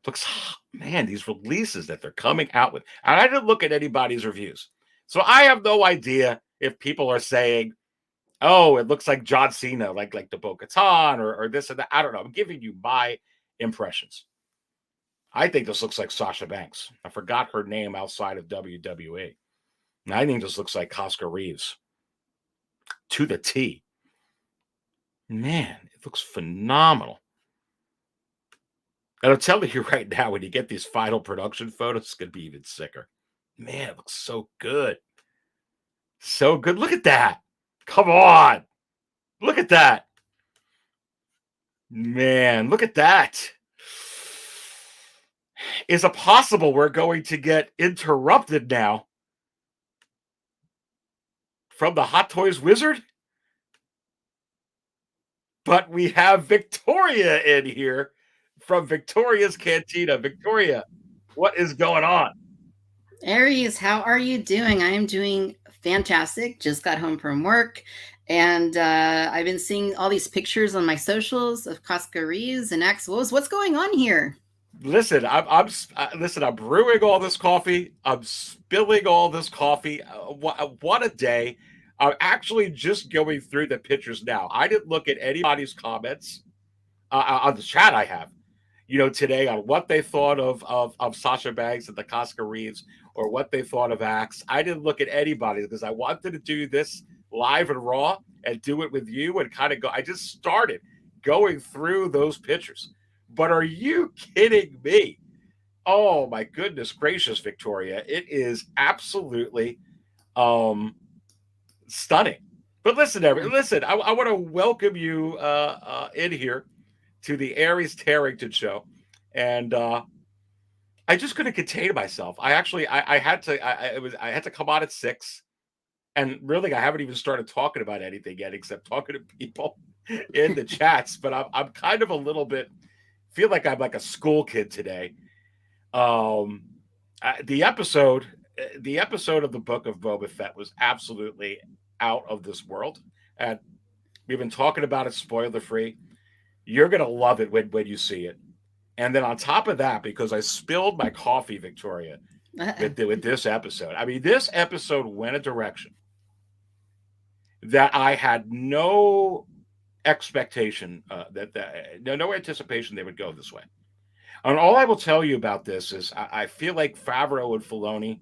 Looks, man, these releases that they're coming out with. And I didn't look at anybody's reviews, so I have no idea if people are saying, oh, it looks like John Cena, like the Bo-Katan or this and that. I don't know. I'm giving you my impressions. I think this looks like Sasha Banks. I forgot her name outside of WWE. And I think this looks like Koska Reeves. To the T. Man, it looks phenomenal. And I'm telling you right now, when you get these final production photos, it's going to be even sicker. Man, it looks so good. So good. Look at that. Come on. Look at that. Man, look at that. Is it possible we're going to get interrupted now from the Hot Toys Wizard? But we have Victoria in here from Victoria's Cantina. Victoria, what is going on? Aries, how are you doing? I am doing fantastic. Just got home from work. And I've been seeing all these pictures on my socials of Koska Reeves and Axe Woves. What's going on here? Listen, listen. I'm brewing all this coffee. I'm spilling all this coffee. What a day! I'm actually just going through the pictures now. I didn't look at anybody's comments on the chat. I have, today on what they thought of Sasha Banks and the Koska Reeves, or what they thought of Axe. I didn't look at anybody because I wanted to do this live and raw and do it with you and kind of go. I just started going through those pictures. But are you kidding me? Oh my goodness gracious, Victoria. It is absolutely stunning. But listen, I want to welcome you in here to the Aries Terrington Show. And I just couldn't contain myself. I had to come on at 6. And really, I haven't even started talking about anything yet, except talking to people in the chats. But I'm kind of a little bit, feel like I'm like a school kid today. The episode of the Book of Boba Fett was absolutely out of this world, and we've been talking about it spoiler free. You're gonna love it when you see it. And then on top of that, because I spilled my coffee, Victoria, with this episode. I mean, this episode went a direction that I had no expectation, no anticipation they would go this way. And all I will tell you about this is I feel like Favreau and Filoni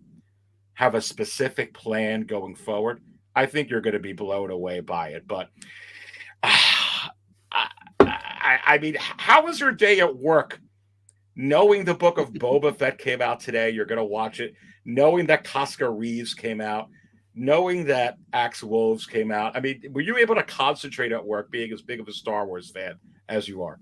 have a specific plan going forward. I think you're going to be blown away by it. But I mean, how was your day at work? Knowing the Book of Boba Fett came out today, you're going to watch it. Knowing that Koska Reeves came out. Knowing that Axe Woves came out. I mean, were you able to concentrate at work being as big of a Star Wars fan as you are?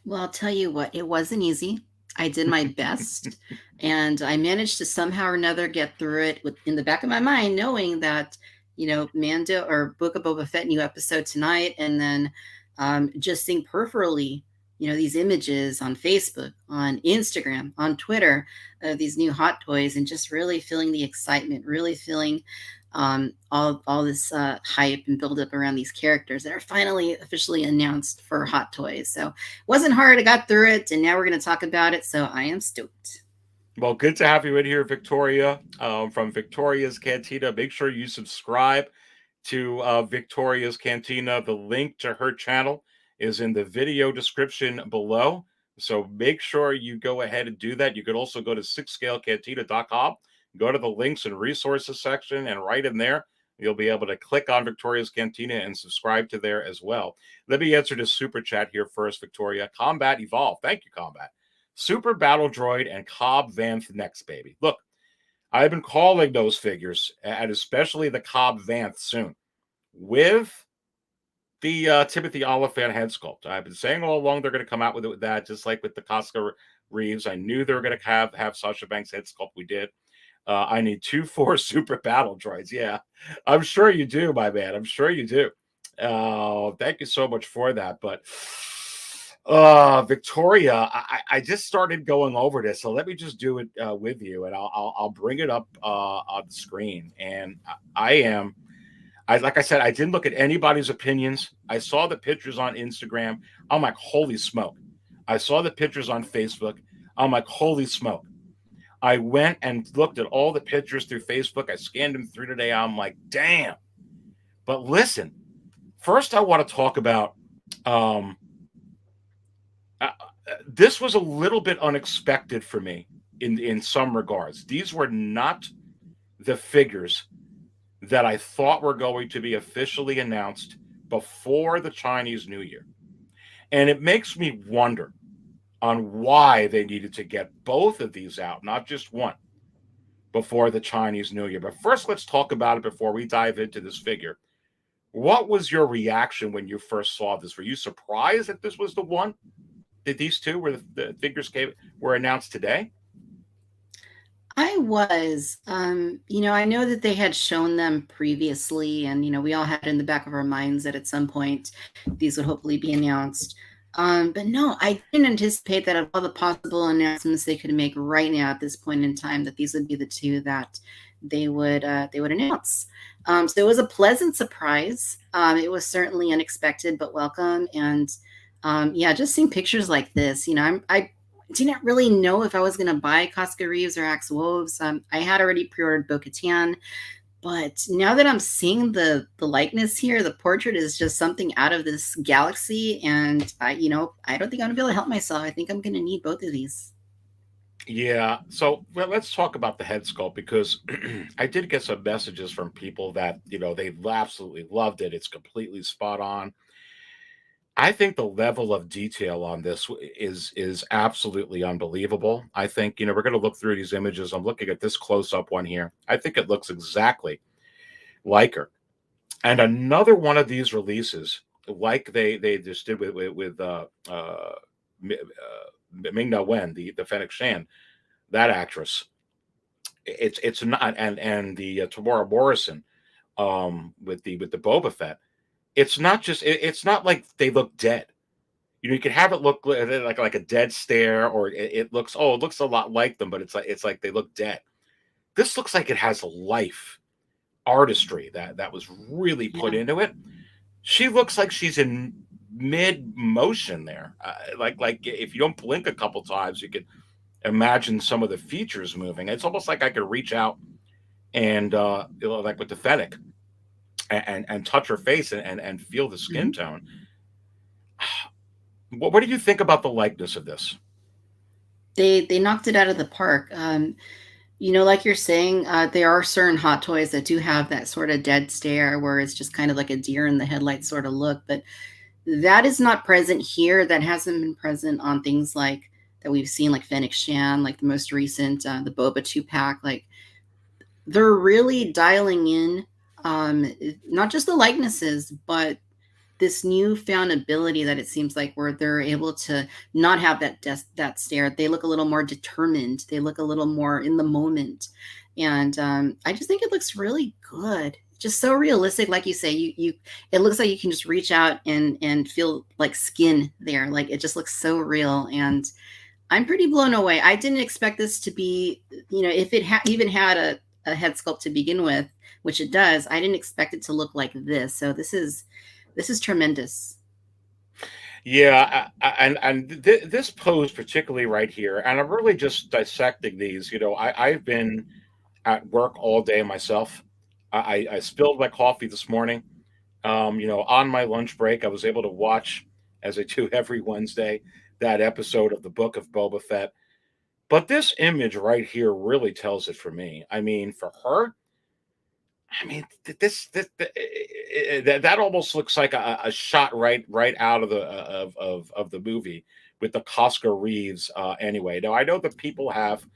Well, I'll tell you what, it wasn't easy. I did my best, and I managed to somehow or another get through it in the back of my mind, knowing that, Mando or Book of Boba Fett new episode tonight, and then just seeing peripherally, these images on Facebook, on Instagram, on Twitter, these new hot toys, and just really feeling the excitement, really feeling all this hype and build up around these characters that are finally officially announced for Hot Toys. So it wasn't hard. I got through it, and now we're going to talk about it. So I am stoked. Well, good to have you in here, Victoria, from Victoria's Cantina. Make sure you subscribe to Victoria's Cantina. The link to her channel is in the video description below. So make sure you go ahead and do that. You could also go to sixscalecantina.com. Go to the links and resources section, and right in there, you'll be able to click on Victoria's Cantina and subscribe to there as well. Let me answer this super chat here first, Victoria. Combat Evolve. Thank you, Combat. Super Battle Droid and Cobb Vanth next, baby. Look, I've been calling those figures, and especially the Cobb Vanth soon, with the Timothy Oliphant head sculpt. I've been saying all along they're going to come out with that, just like with the Koska Reeves. I knew they were going to have Sasha Banks head sculpt. We did. I need 2-4 super battle droids. Yeah, I'm sure you do, my man. I'm sure you do. Thank you so much for that. But Victoria, I just started going over this, so let me just do it with you, and I'll bring it up on the screen. And like I said, I didn't look at anybody's opinions. I saw the pictures on Instagram. I'm like, holy smoke. I saw the pictures on Facebook. I'm like, holy smoke. I went and looked at all the pictures through Facebook. I scanned them through today. I'm like, damn. But listen, first I want to talk about this was a little bit unexpected for me in some regards. These were not the figures that I thought were going to be officially announced before the Chinese New Year. And it makes me wonder on why they needed to get both of these out, not just one, before the Chinese New Year. But first, let's talk about it before we dive into this figure. What was your reaction when you first saw this? Were you surprised that this was the one? That these two were the figures were announced today? I was. I know that they had shown them previously, and, we all had it in the back of our minds that at some point these would hopefully be announced. But no, I didn't anticipate that of all the possible announcements they could make right now at this point in time, that these would be the two that they would announce. So it was a pleasant surprise. It was certainly unexpected but welcome. And yeah, just seeing pictures like this, I didn't really know if I was going to buy Koska Reeves or Axe Woves. I had already pre-ordered Bo-Katan, but now that I'm seeing the likeness here, the portrait is just something out of this galaxy. And I don't think I'm going to be able to help myself. I think I'm going to need both of these. Yeah. So let's talk about the head sculpt, because I did get some messages from people that, they absolutely loved it. It's completely spot on. I think the level of detail on this is absolutely unbelievable. I think, we're going to look through these images. I'm looking at this close-up one here. I think it looks exactly like her. And another one of these releases, like they just did with Ming-Na Wen, the Fennec Shan, that actress. It's not, and the Tamora Morrison with the Boba Fett. It's not just, it's not like they look dead. You can have it look like a dead stare, or it looks, it looks a lot like them, but it's like they look dead. This looks like it has life, artistry that was really put into it. She looks like she's in mid motion there. Like if you don't blink a couple times, you could imagine some of the features moving. It's almost like I could reach out and like with the Fennec, and touch her face and feel the skin tone. What do you think about the likeness of this? They knocked it out of the park. Like you're saying, there are certain Hot Toys that do have that sort of dead stare where it's just kind of like a deer in the headlights sort of look, but that is not present here. That hasn't been present on things like that we've seen, like Fennec Shan, like the most recent, the Boba 2-pack. Like, they're really dialing in not just the likenesses, but this newfound ability that it seems like where they're able to not have that stare. They look a little more determined. They look a little more in the moment. And I just think it looks really good. Just so realistic. Like you say, it looks like you can just reach out and feel like skin there. Like, it just looks so real. And I'm pretty blown away. I didn't expect this to be, if it even had a head sculpt to begin with, which it does, I didn't expect it to look like this. So this is tremendous. Yeah, this pose particularly right here, and I'm really just dissecting these. I've been at work all day myself. I spilled my coffee this morning. On my lunch break, I was able to watch, as I do every Wednesday, that episode of the Book of Boba Fett. But this image right here really tells it for me. I mean, for her, that almost looks like a shot right out of the movie with the Koska Reeves. Anyway, now I know that people have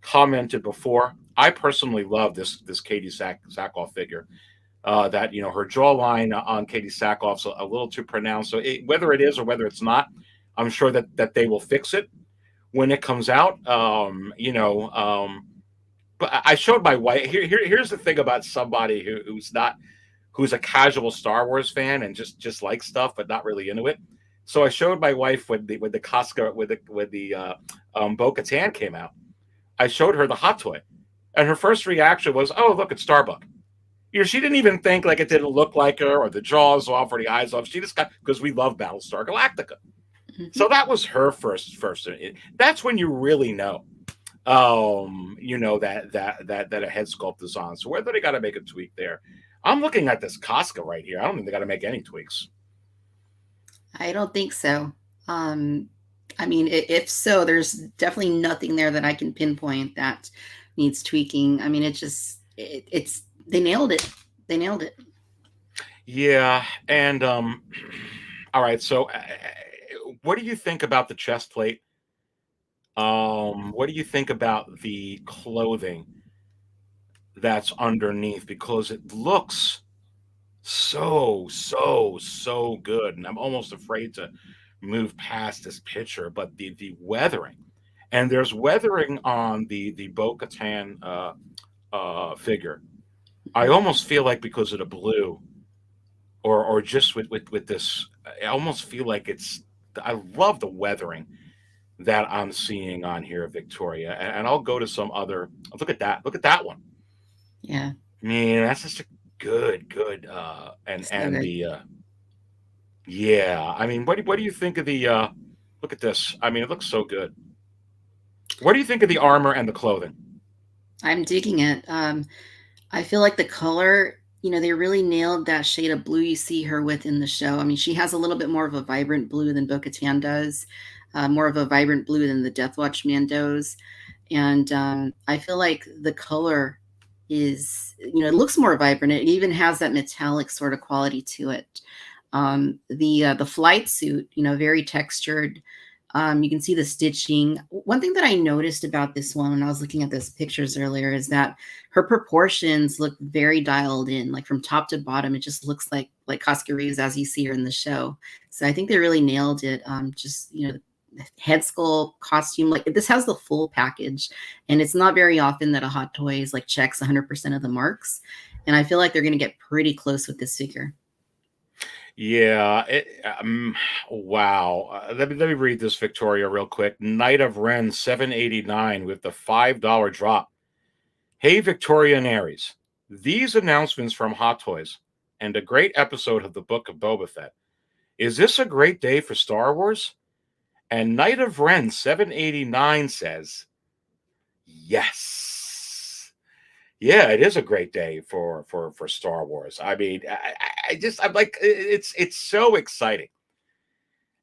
commented before. I personally love this Katie Sackhoff figure. That her jawline on Katie Sackhoff's a little too pronounced. So whether it is or whether it's not, I'm sure that they will fix it when it comes out. But I showed my wife. Here's the thing about somebody who's a casual Star Wars fan and just likes stuff but not really into it. So I showed my wife when the Koska with the Bo-Katan came out. I showed her the Hot Toy, and her first reaction was, "Oh, look, it's Starbuck." She didn't even think like it didn't look like her or the jaws off or the eyes off. She just got, because we love Battlestar Galactica. So that was her first. That's when you really know. That a head sculpt is on. So whether they got to make a tweak there, I'm looking at this Koska right here. I don't think they got to make any tweaks. I don't think so. If so, there's definitely nothing there that I can pinpoint that needs tweaking. I mean, it's they nailed it. They nailed it. Yeah, and all right. So, what do you think about the chest plate? What do you think about the clothing that's underneath? Because it looks so good, and I'm almost afraid to move past this picture. But the weathering, and there's weathering on the Bo-Katan figure. I almost feel like because of the blue, or just with this, I almost feel like I love the weathering that I'm seeing on here, Victoria. And I'll go to some other. Look at that. Look at that one. Yeah, Man, that's just a good, and so good. the yeah. I mean, what do you think of the look at this? I mean, it looks so good. What do you think of the armor and the clothing? I'm digging it. I feel like the color, they really nailed that shade of blue you see her with in the show. I mean, she has a little bit more of a vibrant blue than Bo-Katan does, more of a vibrant blue than the Death Watch Mandos. And I feel like the color is, it looks more vibrant. It even has that metallic sort of quality to it. The flight suit, very textured. You can see the stitching. One thing that I noticed about this one when I was looking at those pictures earlier is that her proportions look very dialed in, like from top to bottom. It just looks like Koska Reeves as you see her in the show. So I think they really nailed it. Just the head sculpt, costume, like this has the full package, and it's not very often that a Hot Toys like checks 100% of the marks. And I feel like they're going to get pretty close with this figure. Yeah, wow. Let me read this, Victoria, real quick. Knight of Ren 789 with the $5 drop. Hey, Victoria and Aries. These announcements from Hot Toys and a great episode of the Book of Boba Fett. Is this a great day for Star Wars? And Knight of Ren 789 says, yes. Yeah, it is a great day for Star Wars. I mean, I'm like, it's so exciting.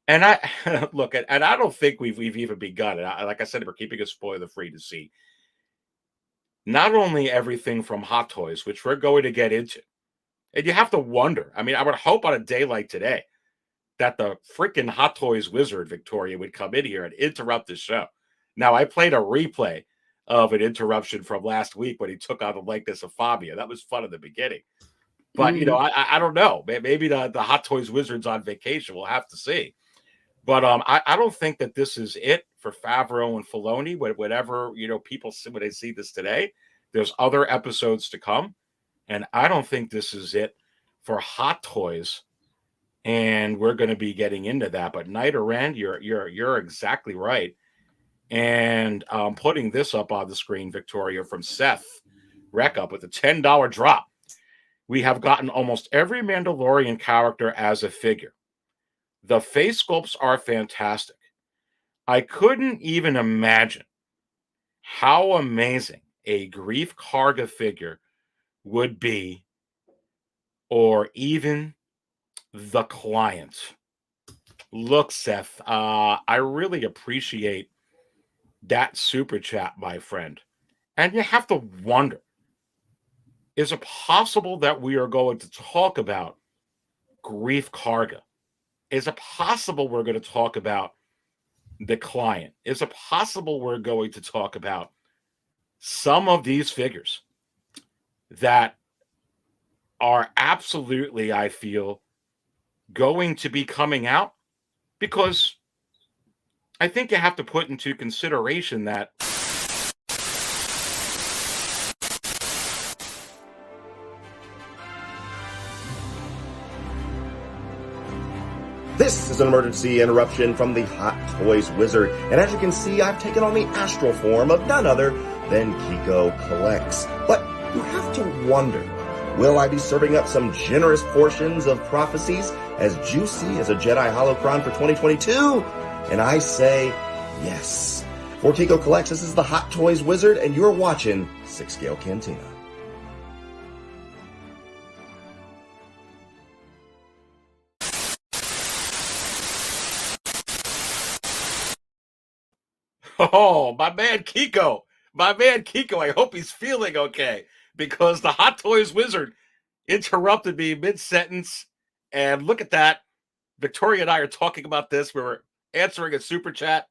And I look at, and I don't think we've even begun. And like I said, we're keeping it spoiler free to see not only everything from Hot Toys, which we're going to get into, and you have to wonder. I mean, I would hope on a day like today that the freaking Hot Toys wizard Victoria would come in here and interrupt the show. Now, I played a replay of an interruption from last week when he took on the likeness of Fabio. That was fun in the beginning. But, I don't know. Maybe the Hot Toys wizard's on vacation. We'll have to see. But I don't think that this is it for Favreau and Filoni. Whatever, people see when they see this today, there's other episodes to come. And I don't think this is it for Hot Toys. And we're going to be getting into that. But Knight of Ren, you're exactly right. And putting this up on the screen, Victoria, from Seth Reckup with a $10 drop. We have gotten almost every Mandalorian character as a figure. The face sculpts are fantastic. I couldn't even imagine how amazing a Greef Karga figure would be, or even the client. Look, Seth, I really appreciate that super chat, my friend. And you have to wonder, is it possible that we are going to talk about Greef Karga? Is it possible we're going to talk about the client? Is it possible we're going to talk about some of these figures that are absolutely, I feel, going to be coming out? Because I think you have to put into consideration that This is an emergency interruption from the Hot Toys Wizard, and as you can see, I've taken on the astral form of none other than Kiko Collects. But you have to wonder, will I be serving up some generous portions of prophecies as juicy as a Jedi holocron for 2022? And I say yes. For Kiko Collects, this is the Hot Toys Wizard, and you're watching 6 Scale Cantina. oh, my man Kiko. I hope he's feeling okay, because the Hot Toys Wizard interrupted me mid-sentence. And look at that. Victoria and I are talking about this. We were answering a super chat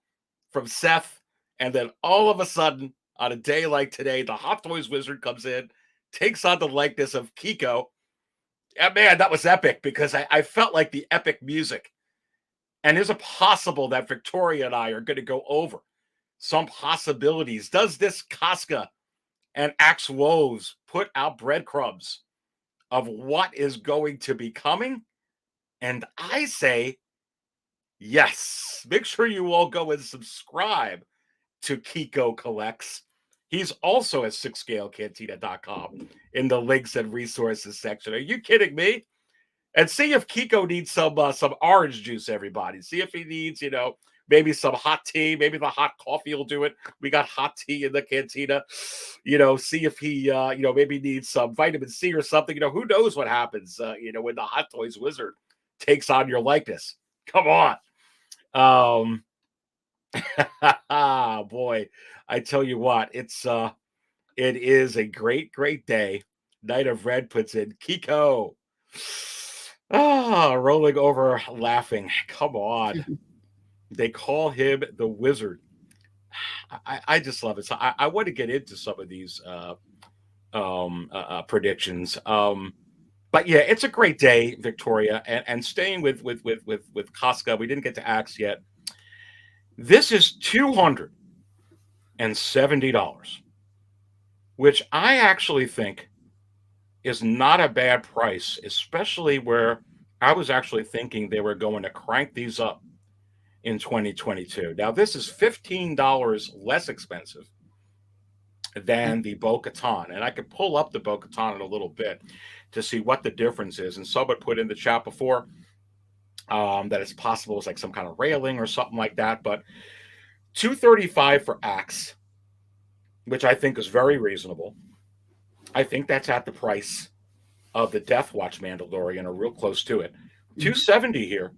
from Seth. And then all of a sudden, on a day like today, the Hot Toys Wizard comes in, takes on the likeness of Kiko. And man, that was epic, because I felt like the epic music. And is it possible that Victoria and I are going to go over some possibilities? Does this Koska and Axe Woves put out breadcrumbs of what is going to be coming? And I say yes. Make sure you all go and subscribe to Kiko Collects He's also at sixscalecantina.com in the links and resources section. Are you kidding me? And see if Kiko needs some orange juice, everybody. See if he needs, maybe some hot tea. Maybe the hot coffee will do it. We got hot tea in the cantina. See if he, maybe needs some vitamin C or something. Who knows what happens, when the Hot Toys Wizard takes on your likeness. Come on. Boy, I tell you what, it is a great, great day. Night of Red puts in Kiko. Rolling over, laughing. Come on. They call him the Wizard. I just love it. So I want to get into some of these predictions. But yeah, it's a great day, Victoria. And staying with Koska, we didn't get to Axe yet. This is $270, which I actually think is not a bad price, especially where I was actually thinking they were going to crank these up in 2022. Now, this is $15 less expensive than the Bo-Katan. And I could pull up the Bo-Katan in a little bit to see what the difference is. And someone put in the chat before that it's possible it's like some kind of railing or something like that. But $235 for Axe, which I think is very reasonable. I think that's at the price of the Death Watch Mandalorian, or real close to it. $270 here.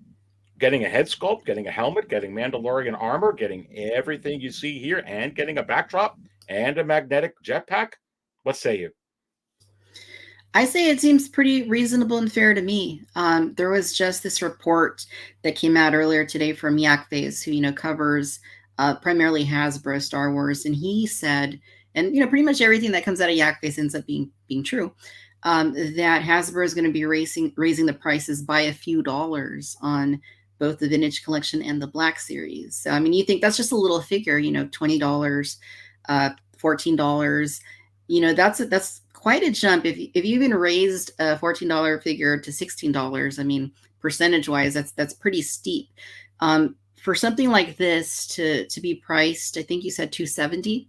Getting a head sculpt, getting a helmet, getting Mandalorian armor, getting everything you see here, and getting a backdrop and a magnetic jetpack. What say you? I say it seems pretty reasonable and fair to me. There was just this report that came out earlier today from Yak Phase, who covers primarily Hasbro Star Wars, and he said, and pretty much everything that comes out of Yak Phase ends up being true, that Hasbro is going to be raising the prices by a few dollars on both the Vintage Collection and the Black Series. So I mean, you think that's just a little figure, $20, $14. That's quite a jump. If you even raised a $14 figure to $16, I mean, percentage-wise, that's pretty steep. For something like this to be priced, I think you said $270.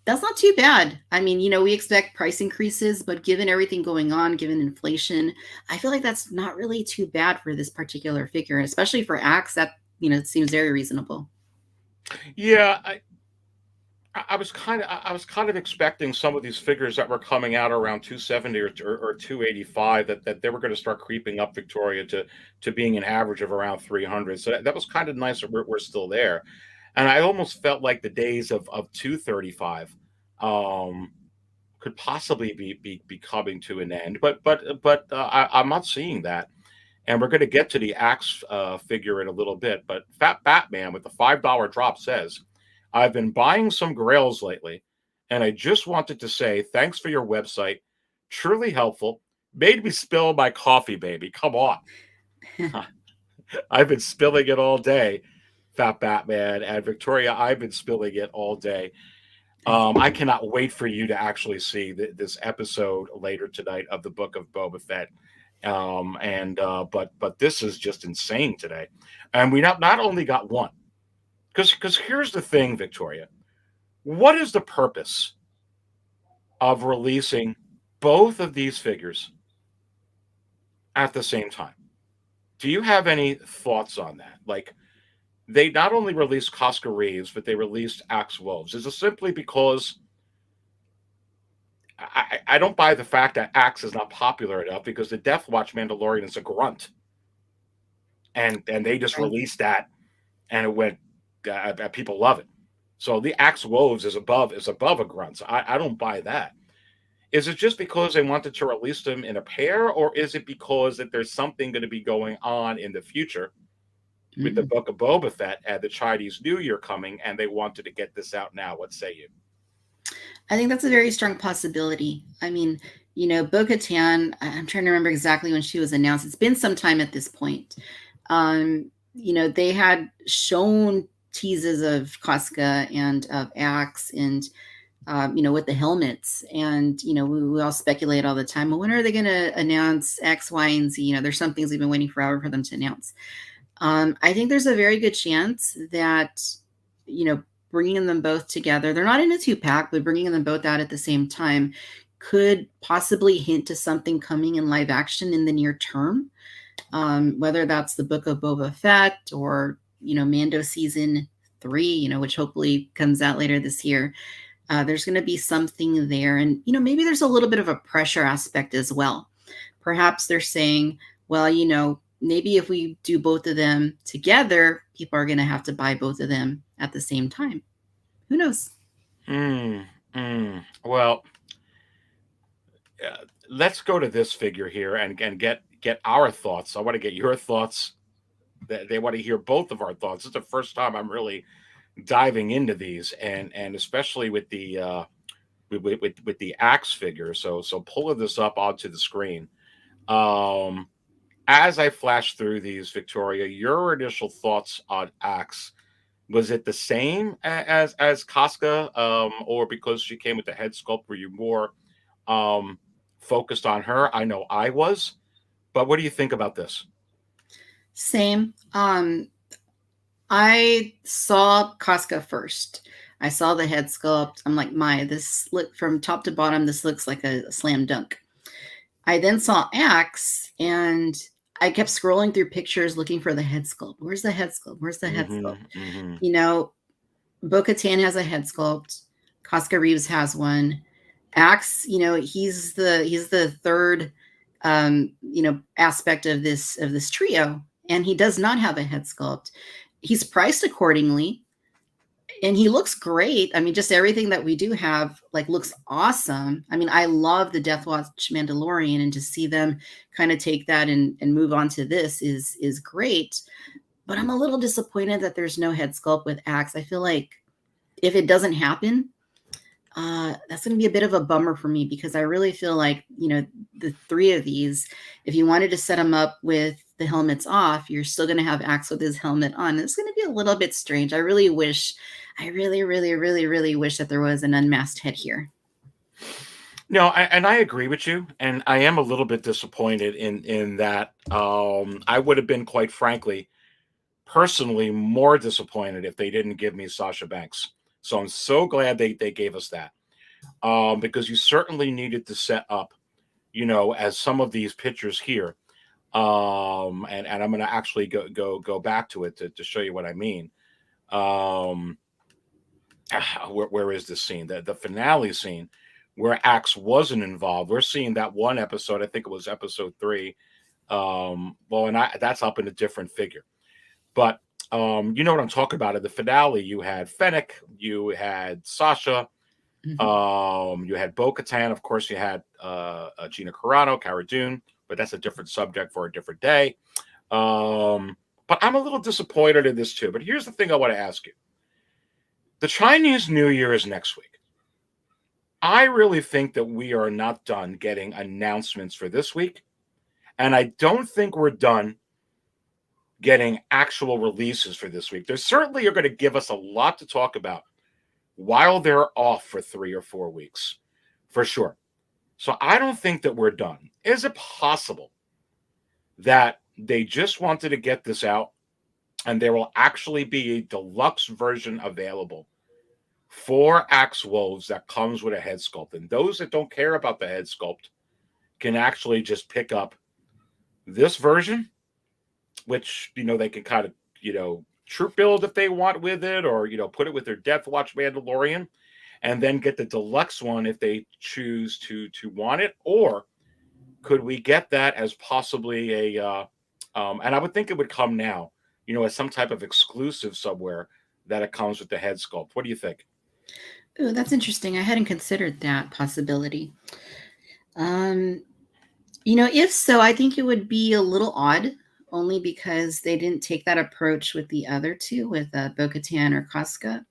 That's not too bad. I mean, we expect price increases, but given everything going on, given inflation, I feel like that's not really too bad for this particular figure, especially for Axe. That it seems very reasonable. Yeah, I was kind of expecting some of these figures that were coming out around 270 or 285 that they were going to start creeping up, Victoria, to being an average of around 300. So that was kind of nice that we're still there. And I almost felt like the days of 235 could possibly be coming to an end, but I'm not seeing that. And we're going to get to the Axe figure in a little bit. But Fat Batman with the $5 drop says, I've been buying some grails lately, and I just wanted to say thanks for your website. Truly helpful. Made me spill my coffee, baby. Come on. I've been spilling it all day, Fat Batman. And Victoria, I've been spilling it all day. I cannot wait for you to actually see this episode later tonight of the Book of Boba Fett. But this is just insane today. And we not only got one. Because here's the thing, Victoria. What is the purpose of releasing both of these figures at the same time? Do you have any thoughts on that? Like, they not only released Koska Reeves, but they released Axe Woves. Is it simply because I don't buy the fact that Axe is not popular enough, because the Death Watch Mandalorian is a grunt. And they just released that, and it went, people love it. So the Axe Woves is above a grunt. So I don't buy that. Is it just because they wanted to release them in a pair, or is it because that there's something going to be going on in the future with the Book of Boba Fett and the Chinese New Year coming, and they wanted to get this out now? What say you? I think that's a very strong possibility. I mean, Bo-Katan, I'm trying to remember exactly when she was announced. It's been some time at this point. They had shown teases of Koska and of Axe and, with the helmets. And, we all speculate all the time, well, when are they going to announce X, Y, and Z? There's some things we've been waiting forever for them to announce. I think there's a very good chance that, bringing them both together, they're not in a 2-pack, but bringing them both out at the same time could possibly hint to something coming in live action in the near term. Whether that's the Book of Boba Fett or, Mando season 3, which hopefully comes out later this year. There's going to be something there. And, maybe there's a little bit of a pressure aspect as well. Perhaps they're saying, well, maybe if we do both of them together, people are going to have to buy both of them at the same time. Who knows? Well, let's go to this figure here and get our thoughts. I want to get your thoughts. They want to hear both of our thoughts. It's the first time I'm really diving into these, and especially with the with the Axe figure. So pulling this up onto the screen. As I flash through these, Victoria, your initial thoughts on Axe, was it the same as Koska, or because she came with the head sculpt, were you more focused on her? I know I was, but what do you think about this? Same. I saw Koska first. I saw the head sculpt. I'm like, this look from top to bottom, this looks like a slam dunk. I then saw Axe, and I kept scrolling through pictures looking for the head sculpt. Where's the head sculpt? Where's the head sculpt? Bo-Katan has a head sculpt. Koska Reeves has one. Axe, he's the third, aspect of this trio, and he does not have a head sculpt. He's priced accordingly, and he looks great. I mean, just everything that we do have looks awesome. I mean, I love the Death Watch Mandalorian, and to see them kind of take that and move on to this is great. But I'm a little disappointed that there's no head sculpt with Axe. I feel like if it doesn't happen, that's going to be a bit of a bummer for me, because I really feel like, the three of these, if you wanted to set them up with the helmets off, you're still going to have Axe with his helmet on. It's going to be a little bit strange. I really, really, really wish that there was an unmasked head here. No, I agree with you, and I am a little bit disappointed in that. I would have been, quite frankly, personally more disappointed if they didn't give me Sasha Banks. So I'm so glad they gave us that, because you certainly needed to set up, as some of these pictures here. And I'm going to actually go back to it to show you what I mean. Where is this scene? The finale scene where Axe wasn't involved. We're seeing that one episode. I think it was episode 3. That's up in a different figure. But you know what I'm talking about. In the finale, you had Fennec, you had Sasha, you had Bo-Katan. Of course, you had Gina Carano, Cara Dune, but that's a different subject for a different day. But I'm a little disappointed in this too. But here's the thing I want to ask you. The Chinese New Year is next week. I really think that we are not done getting announcements for this week. And I don't think we're done getting actual releases for this week. They certainly are going to give us a lot to talk about while they're off for 3 or 4 weeks, for sure. So I don't think that we're done. Is it possible that they just wanted to get this out and there will actually be a deluxe version available for Axe Woves that comes with a head sculpt? And those that don't care about the head sculpt can actually just pick up this version, which, they can kind of, troop build if they want with it, or, put it with their Death Watch Mandalorian, and then get the deluxe one if they choose to want it. Or could we get that as possibly a, and I would think it would come now, as some type of exclusive somewhere that it comes with the head sculpt. What do you think? Oh, that's interesting. I hadn't considered that possibility. If so, I think it would be a little odd, only because they didn't take that approach with the other two, with Bo-Katan or Koska.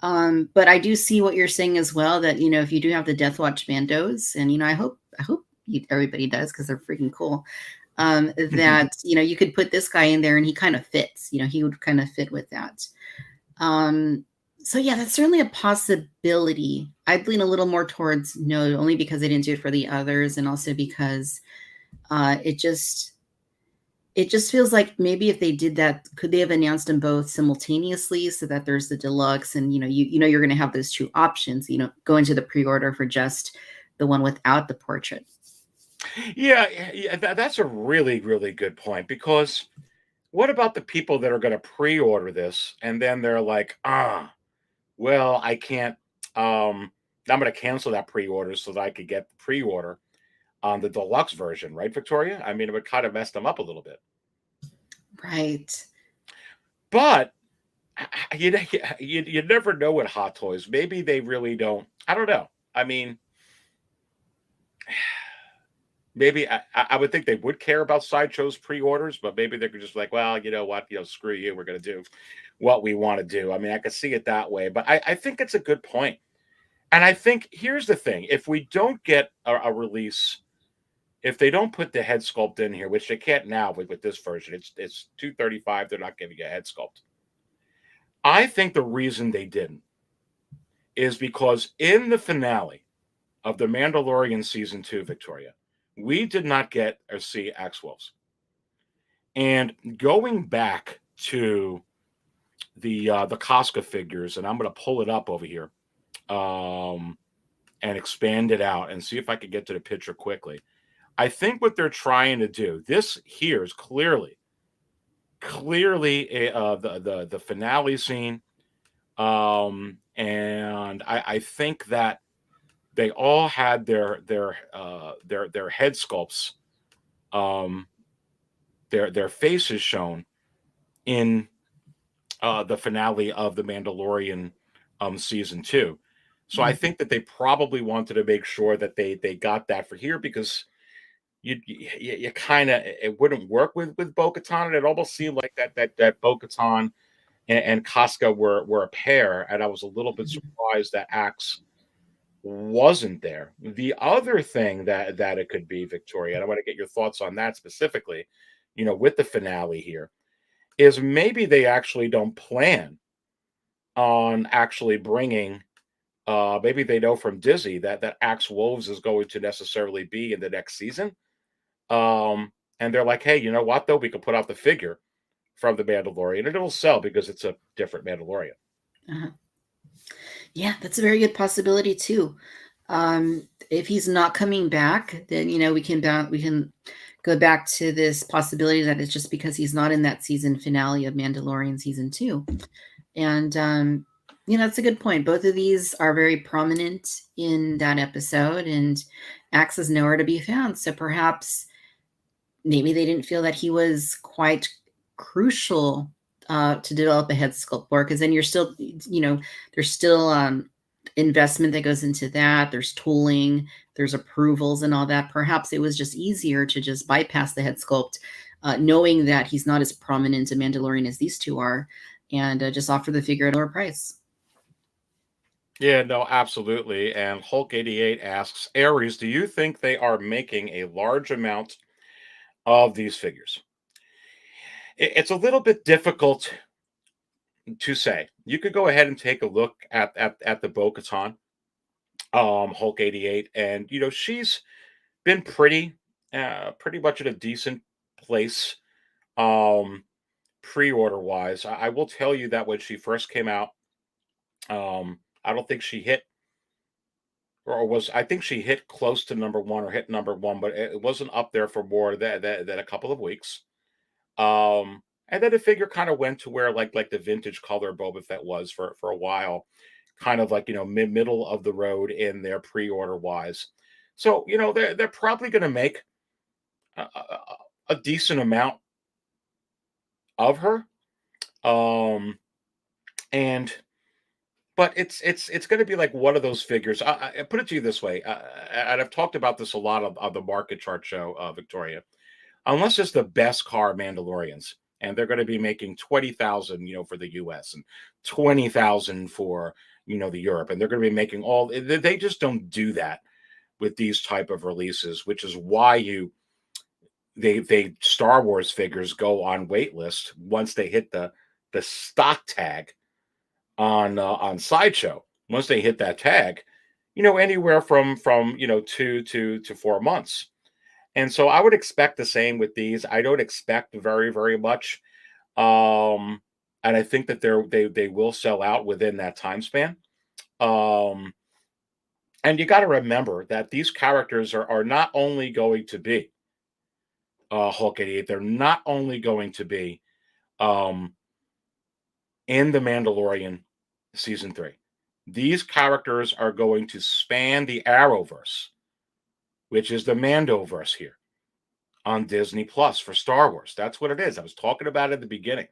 But I do see what you're saying as well, that, if you do have the Death Watch Mandos, and, I hope everybody does, because they're freaking cool, that, you could put this guy in there and he kind of fits, he would kind of fit with that. So yeah, that's certainly a possibility. I'd lean a little more towards no, only because they didn't do it for the others, and also because it just feels like maybe if they did that, could they have announced them both simultaneously so that there's the deluxe and you're going to have those two options, go into the pre-order for just the one without the portrait. Yeah, that's a really, really good point, because what about the people that are going to pre-order this and then they're like, well, I can't, I'm going to cancel that pre-order so that I could get the pre-order on the deluxe version, right, Victoria? I mean, it would kind of mess them up a little bit. Right. But you never know with Hot Toys. Maybe they really don't. I don't know. I mean, maybe I would think they would care about Sideshow's pre-orders, but maybe they're just like, well, you know what, screw you. We're going to do what we want to do. I mean, I could see it that way, but I think it's a good point. And I think here's the thing: if we don't get a release, if they don't put the head sculpt in here, which they can't now with this version, it's $235. They're not giving you a head sculpt. I think the reason they didn't is because in the finale of The Mandalorian Season 2, Victoria, we did not get or see Axe Wolves. And going back to the Koska figures, and I'm going to pull it up over here and expand it out and see if I can get to the picture quickly. I think what they're trying to do, this here is clearly the finale scene, and I think that they all had their head sculpts, their faces shown in the finale of The Mandalorian Season 2. So I think that they probably wanted to make sure that they got that for here, because you kind of, it wouldn't work with Bo-Katan, and it almost seemed like that Bo-Katan and Koska were a pair, and I was a little bit surprised that Axe wasn't there. The other thing that it could be, Victoria, and I want to get your thoughts on that specifically, with the finale here, is maybe they actually don't plan on actually bringing, maybe they know from Disney that Axe Wolves is going to necessarily be in the next season. And they're like, hey, you know what, though? We can put out the figure from the Mandalorian and it'll sell because it's a different Mandalorian. Uh-huh. Yeah, that's a very good possibility too. If he's not coming back, then we can go back to this possibility that it's just because he's not in that season finale of Mandalorian Season 2. And that's a good point. Both of these are very prominent in that episode, and Axe is nowhere to be found. So perhaps maybe they didn't feel that he was quite crucial to develop a head sculpt for, because then you're still, there's still investment that goes into that. There's tooling, there's approvals and all that. Perhaps it was just easier to just bypass the head sculpt, knowing that he's not as prominent a Mandalorian as these two are, and just offer the figure at a lower price. Yeah, no, absolutely. And Hulk88 asks, Aries, do you think they are making a large amount of these figures? It's a little bit difficult to say. You could go ahead and take a look at the Bo-Katan, Hulk88, and she's been pretty much at a decent place pre-order wise. I will tell you that when she first came out, I don't think she hit, I think she hit close to number one or hit number one, but it wasn't up there for more than a couple of weeks. And then the figure kind of went to where like the vintage color Boba Fett was for a while, kind of like, middle of the road in their pre-order wise. So, they're probably going to make a decent amount of her. But it's going to be like one of those figures. I put it to you this way, and I've talked about this a lot on the market chart show, Victoria. Unless it's the best car Mandalorians, and they're going to be making 20,000, for the U.S. and 20,000 for the Europe, and they're going to be making all. They just don't do that with these type of releases, which is why they Star Wars figures go on wait list once they hit the stock tag on Sideshow. Once they hit that tag, anywhere from 2 to 4 months. And so I would expect the same with these. I don't expect very, very much. And I think that they will sell out within that time span. And you got to remember that these characters are not only going to be Hulk 88, they're not only going to be in The Mandalorian season 3. These characters are going to span the Arrowverse, which is the Mando-verse here on Disney Plus for Star Wars. That's what it is. I was talking about it at the beginning.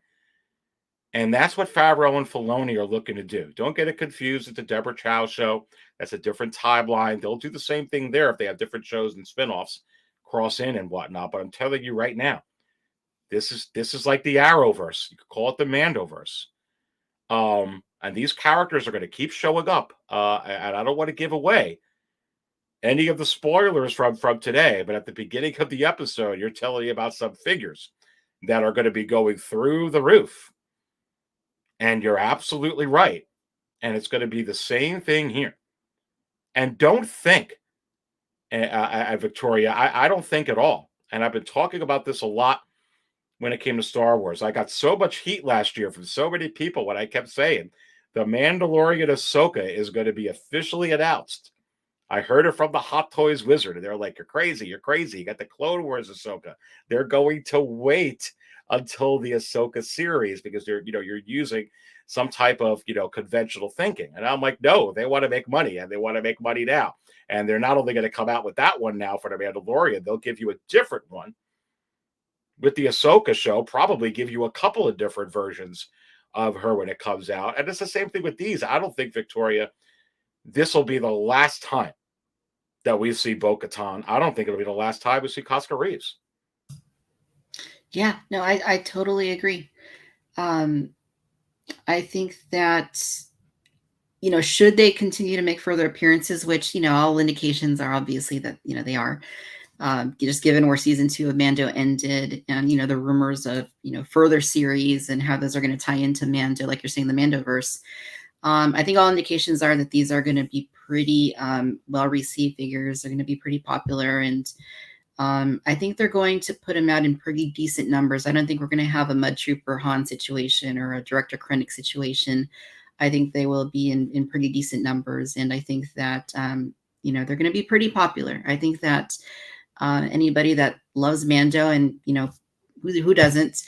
And that's what Favreau and Filoni are looking to do. Don't get it confused with the Deborah Chow show. That's a different timeline. They'll do the same thing there if they have different shows and spinoffs cross in and whatnot. But I'm telling you right now, this is like the Arrowverse. You could call it the Mando-verse. And these characters are going to keep showing up. And I don't want to give away any of the spoilers from today, but at the beginning of the episode, you're telling you about some figures that are going to be going through the roof. And you're absolutely right. And it's going to be the same thing here. And don't think, Victoria, I don't think at all. And I've been talking about this a lot when it came to Star Wars. I got so much heat last year from so many people when I kept saying the Mandalorian Ahsoka is going to be officially announced. I heard it from the Hot Toys Wizard, and they're like, you're crazy. You got the Clone Wars Ahsoka. They're going to wait until the Ahsoka series because you're using some type of, conventional thinking. And I'm like, no, they want to make money, and they want to make money now. And they're not only going to come out with that one now for the Mandalorian, they'll give you a different one with the Ahsoka show, probably give you a couple of different versions of her when it comes out. And it's the same thing with these. I don't think, Victoria, this will be the last time that we see Bo-Katan. I don't think it'll be the last time we see Koska Reeves. Yeah, no, I totally agree. I think that, should they continue to make further appearances, which, all indications are obviously that, they are, just given where season 2 of Mando ended and, the rumors of, further series and how those are going to tie into Mando, like you're saying, the Mando-verse. I think all indications are that these are going to be pretty well-received figures. They're going to be pretty popular. And I think they're going to put them out in pretty decent numbers. I don't think we're going to have a Mud Trooper Han situation or a Director Krennic situation. I think they will be in pretty decent numbers. And I think that, they're going to be pretty popular. I think that anybody that loves Mando and, who doesn't,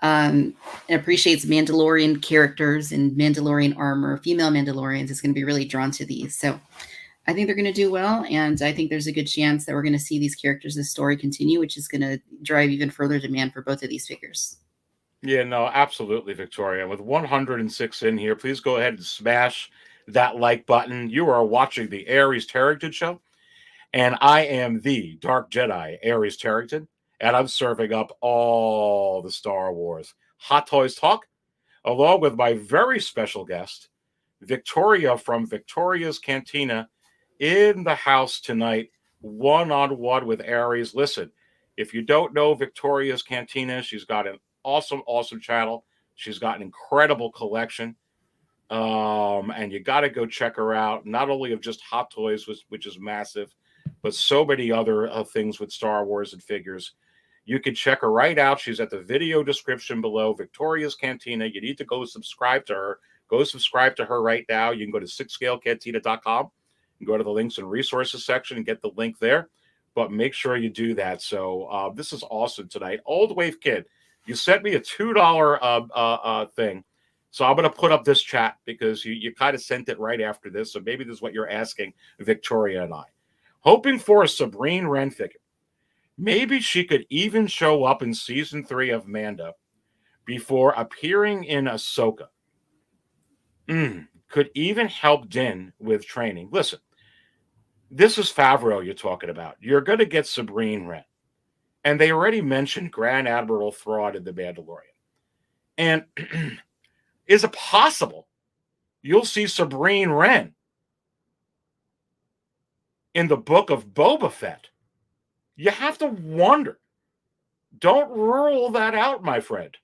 appreciates Mandalorian characters and Mandalorian armor, female Mandalorians, is going to be really drawn to these. So I think they're going to do well. And I think there's a good chance that we're going to see these characters, this story continue, which is going to drive even further demand for both of these figures. Yeah, no, absolutely, Victoria. With 106 in here, please go ahead and smash that like button. You are watching the Aries Terrington Show, and I am the Dark Jedi, Aries Terrington, and I'm serving up all the Star Wars Hot Toys talk, along with my very special guest, Victoria from Victoria's Cantina, in the house tonight, one-on-one with Aries. Listen, if you don't know Victoria's Cantina, she's got an awesome channel. She's got an incredible collection. And you got to go check her out, not only of just Hot Toys, which is massive, but so many other things with Star Wars and figures. You can check her right out. She's at the video description below, Victoria's Cantina. You need to go subscribe to her. Go subscribe to her right now. You can go to sixscalecantina.com and go to the links and resources section and get the link there. But make sure you do that. So this is awesome tonight. Old Wave Kid, you sent me a $2 thing. So I'm going to put up this chat because you kind of sent it right after this. So maybe this is what you're asking Victoria and I. Hoping for a Sabine Wren figure. Maybe she could even show up in season 3 of Mando before appearing in Ahsoka. Could even help Din with training. Listen, this is Favreau you're talking about. You're going to get Sabine Wren. And they already mentioned Grand Admiral Thrawn in The Mandalorian. And is it possible you'll see Sabine Wren in the book of Boba Fett? You have to wonder. Don't rule that out, my friend.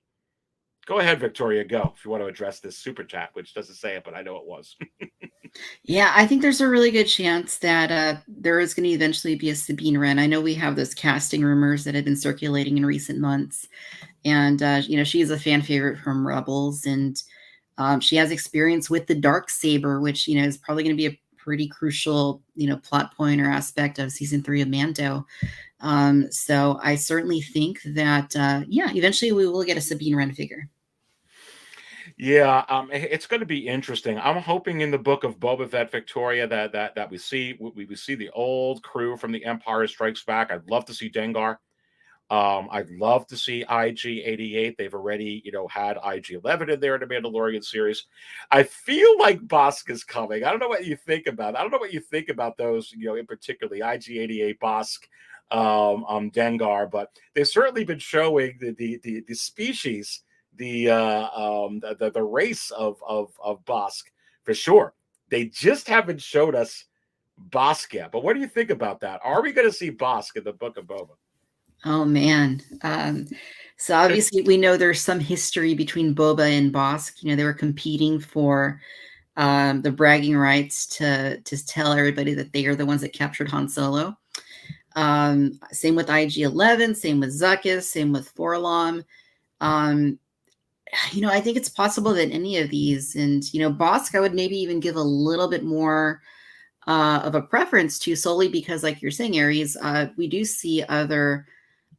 Go ahead, Victoria, go, if you want to address this super chat, which doesn't say it, but I know it was. Yeah, I think there's a really good chance that there is going to eventually be a Sabine Wren. I know we have those casting rumors that have been circulating in recent months, and she is a fan favorite from Rebels, and she has experience with the dark saber, which is probably going to be a pretty crucial plot point or aspect of season 3 of Mando. So I certainly think that eventually we will get a Sabine Wren figure. Yeah, it's going to be interesting. I'm hoping in the book of Boba Fett, Victoria, that we see the old crew from the Empire Strikes Back. I'd love to see Dengar. I'd love to see IG-88. They've already, had IG-11 in there in the Mandalorian series. I feel like Bosk is coming. I don't know what you think about it. I don't know what you think about those, in particularly IG-88, Bosk, Dengar, but they've certainly been showing the species, the race of Bosk for sure. They just haven't showed us Bosk yet. But what do you think about that? Are we going to see Bosk in the Book of Boba? Oh man. So obviously we know there's some history between Boba and Bosk. They were competing for the bragging rights to tell everybody that they are the ones that captured Han Solo. Same with IG-11, same with Zuckuss, same with Forlom. I think it's possible that any of these, and Bosk, I would maybe even give a little bit more of a preference to, solely because, like you're saying, Aries, we do see other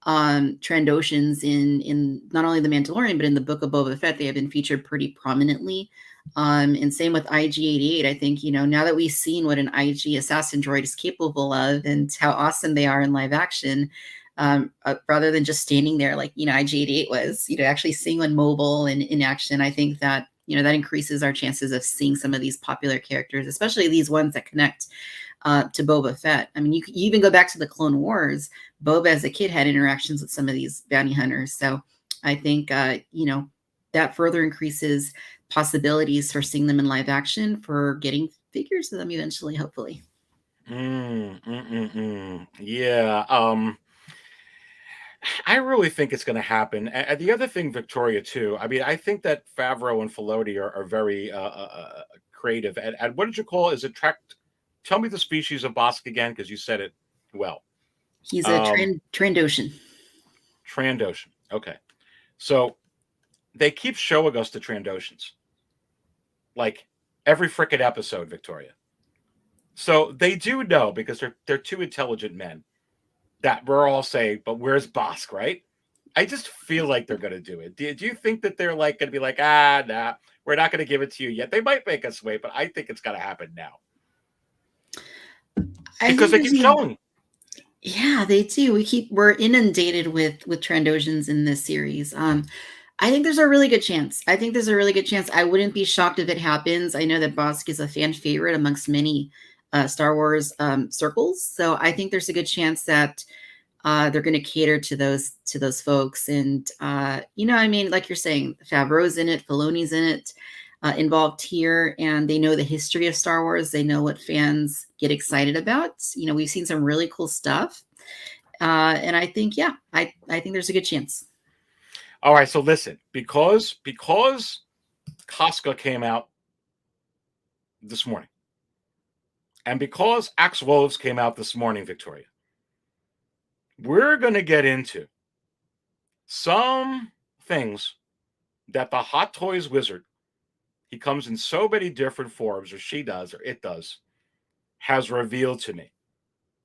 Trandoshans in not only the Mandalorian but in the Book of Boba Fett. They have been featured pretty prominently. And same with IG-88. I think now that we've seen what an IG assassin droid is capable of and how awesome they are in live action, rather than just standing there like IG-88 was, actually seeing one mobile and in action, I think that that increases our chances of seeing some of these popular characters, especially these ones that connect to Boba Fett. I mean, you even go back to the Clone Wars. Boba as a kid had interactions with some of these bounty hunters, so I think that further increases possibilities for seeing them in live action, for getting figures of them eventually, hopefully. Yeah. I really think it's going to happen. And the other thing, Victoria, too, I mean, I think that Favreau and Filoni are very creative. And what did you call it? Is it tell me the species of Bosk again, because you said it well. He's a Trandoshan. Trandoshan. Okay. So they keep showing us the Trandoshans, like every frickin' episode, Victoria. So they do know, because they're two intelligent men, that we're all saying, but where's Bosk, right? I just feel like they're going to do it. Do you think that they're going to be like, nah, we're not going to give it to you yet? They might make us wait, but I think it's got to happen now. Because they keep showing. Yeah, they do. We're inundated with Trandoshans in this series. I think there's a really good chance. I wouldn't be shocked if it happens. I know that Bosk is a fan favorite amongst many Star Wars circles, so I think there's a good chance that they're going to cater to those folks. And I mean, like you're saying, Favreau's in it, Filoni's in it, involved here, and they know the history of Star Wars. They know what fans get excited about. We've seen some really cool stuff, and I think I think there's a good chance. All right, so listen, because Koska came out this morning, and because Axe Woves came out this morning, Victoria, we're going to get into some things that the Hot Toys wizard, he comes in so many different forms, or she does, or it does, has revealed to me.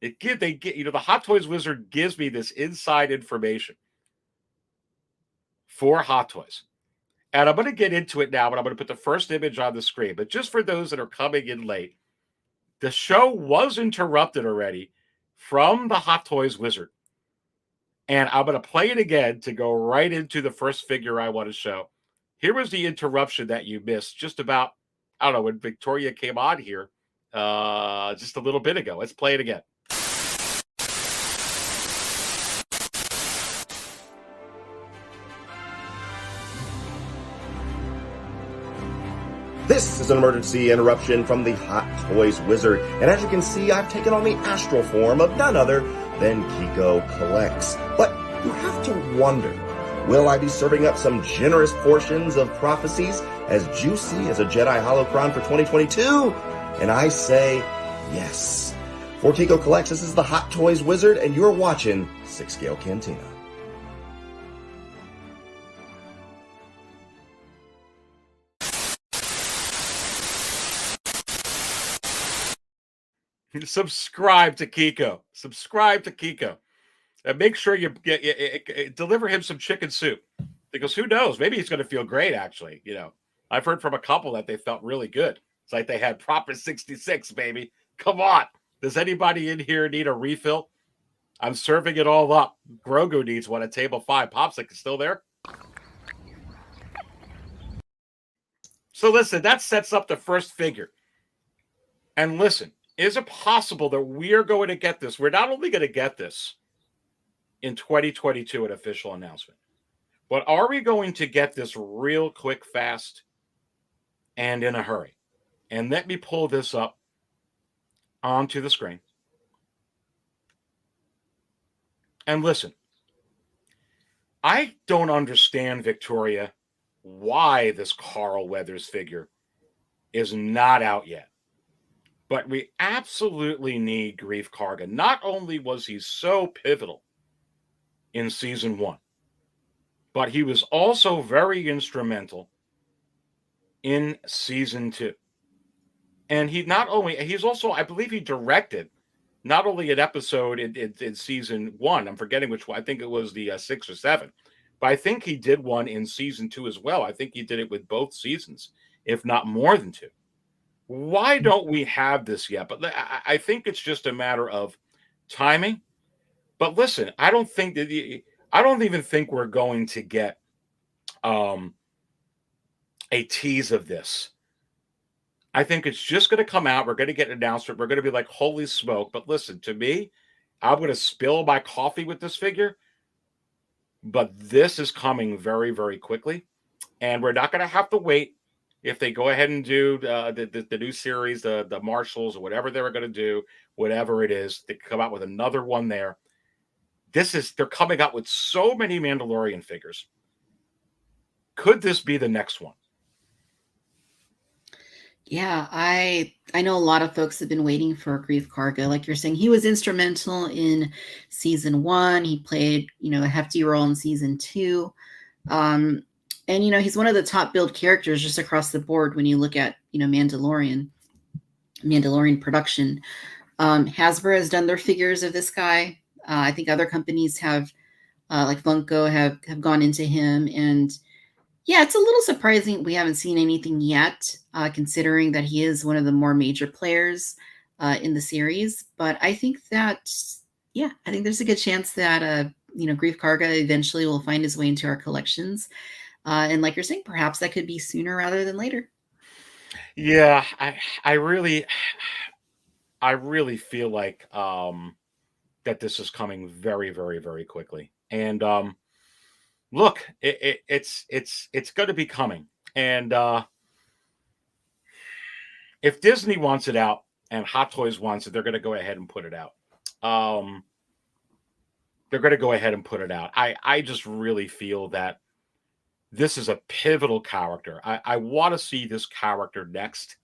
The Hot Toys wizard gives me this inside information for Hot Toys. And I'm going to get into it now, but I'm going to put the first image on the screen. But just for those that are coming in late, the show was interrupted already from the Hot Toys wizard. And I'm going to play it again to go right into the first figure I want to show. Here was the interruption that you missed just about, I don't know, when Victoria came on here just a little bit ago. Let's play it again. This is an emergency interruption from the Hot Toys Wizard, and as you can see, I've taken on the astral form of none other than Kiko Collects. But you have to wonder, will I be serving up some generous portions of prophecies as juicy as a Jedi holocron for 2022? And I say yes. For Kiko Collects, this is the Hot Toys Wizard, and you're watching 6-Scale Cantina. Subscribe to Kiko. Subscribe to Kiko. And make sure you deliver him some chicken soup. Because who knows? Maybe he's going to feel great, actually. You know, I've heard from a couple that they felt really good. It's like they had proper 66, baby. Come on. Does anybody in here need a refill? I'm serving it all up. Grogu needs one at table 5. Popsicle is still there. So listen, that sets up the first figure. And listen, is it possible that we are going to get this? We're not only going to get this in 2022, an official announcement, but are we going to get this real quick, fast, and in a hurry? And let me pull this up onto the screen. And listen, I don't understand, Victoria, why this Carl Weathers figure is not out yet. But we absolutely need Greef Karga. Not only was he so pivotal in season 1, but he was also very instrumental in season 2. And he's also, I believe he directed not only an episode in season 1, I'm forgetting which one, I think it was the 6 or 7, but I think he did one in season 2 as well. I think he did it with both seasons, if not more than 2. Why don't we have this yet? But I think it's just a matter of timing. But listen, I don't even think we're going to get a tease of this. I think it's just going to come out. We're going to get an announcement. We're going to be like, holy smoke. But listen, to me, I'm going to spill my coffee with this figure. But this is coming very, very quickly. And we're not going to have to wait. If they go ahead and do the new series, the Marshals, or whatever they're going to do, whatever it is, they come out with another one there. They're coming out with so many Mandalorian figures. Could this be the next one? Yeah, I know a lot of folks have been waiting for Greef Karga. Like you're saying, he was instrumental in season 1. He played, a hefty role in season 2. And, he's one of the top billed characters just across the board when you look at, Mandalorian production. Hasbro has done their figures of this guy. I think other companies have, like Funko, have gone into him. And yeah, it's a little surprising we haven't seen anything yet, considering that he is one of the more major players in the series. But I think that, I think there's a good chance that, Greef Karga eventually will find his way into our collections. And like you're saying, perhaps that could be sooner rather than later. Yeah, I really feel like that this is coming very, very, very quickly. And look, it's going to be coming. And if Disney wants it out and Hot Toys wants it, they're going to go ahead and put it out. They're going to go ahead and put it out. I just really feel that this is a pivotal character. I want to see this character next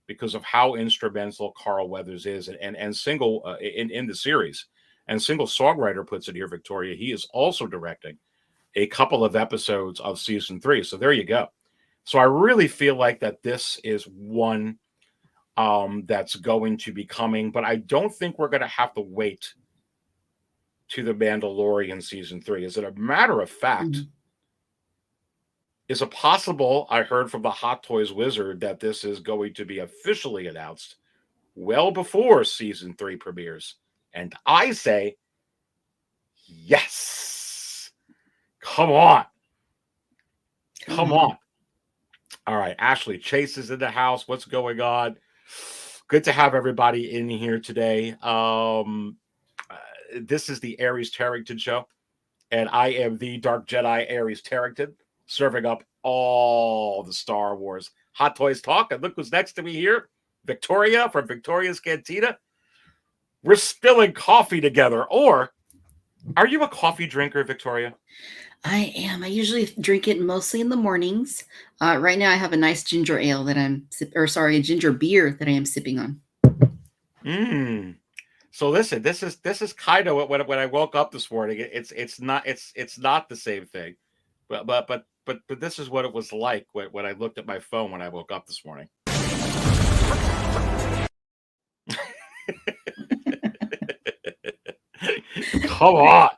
because of how instrumental Carl Weathers is and single in the series. And Single Songwriter puts it here, Victoria. He is also directing a couple of episodes of season 3. So there you go. So I really feel like that this is one that's going to be coming, but I don't think we're going to have to wait to The Mandalorian season 3. As a matter of fact, is it possible, I heard from the Hot Toys Wizard, that this is going to be officially announced well before season 3 premieres? And I say, yes. Come on. Come on. All right. Ashley Chase is in the house. What's going on? Good to have everybody in here today. This is the Aries Terrington Show. And I am the Dark Jedi Aries Terrington, serving up all the Star Wars Hot Toys talk. And look who's next to me here. Victoria from Victoria's Cantina. We're spilling coffee together. Or are you a coffee drinker, Victoria? I am. I usually drink it mostly in the mornings. Right now, I have a nice ginger ale that a ginger beer that I am sipping on. So listen, this is kind of when I woke up this morning. It's not the same thing, but this is what it was like when I looked at my phone when I woke up this morning. Come on.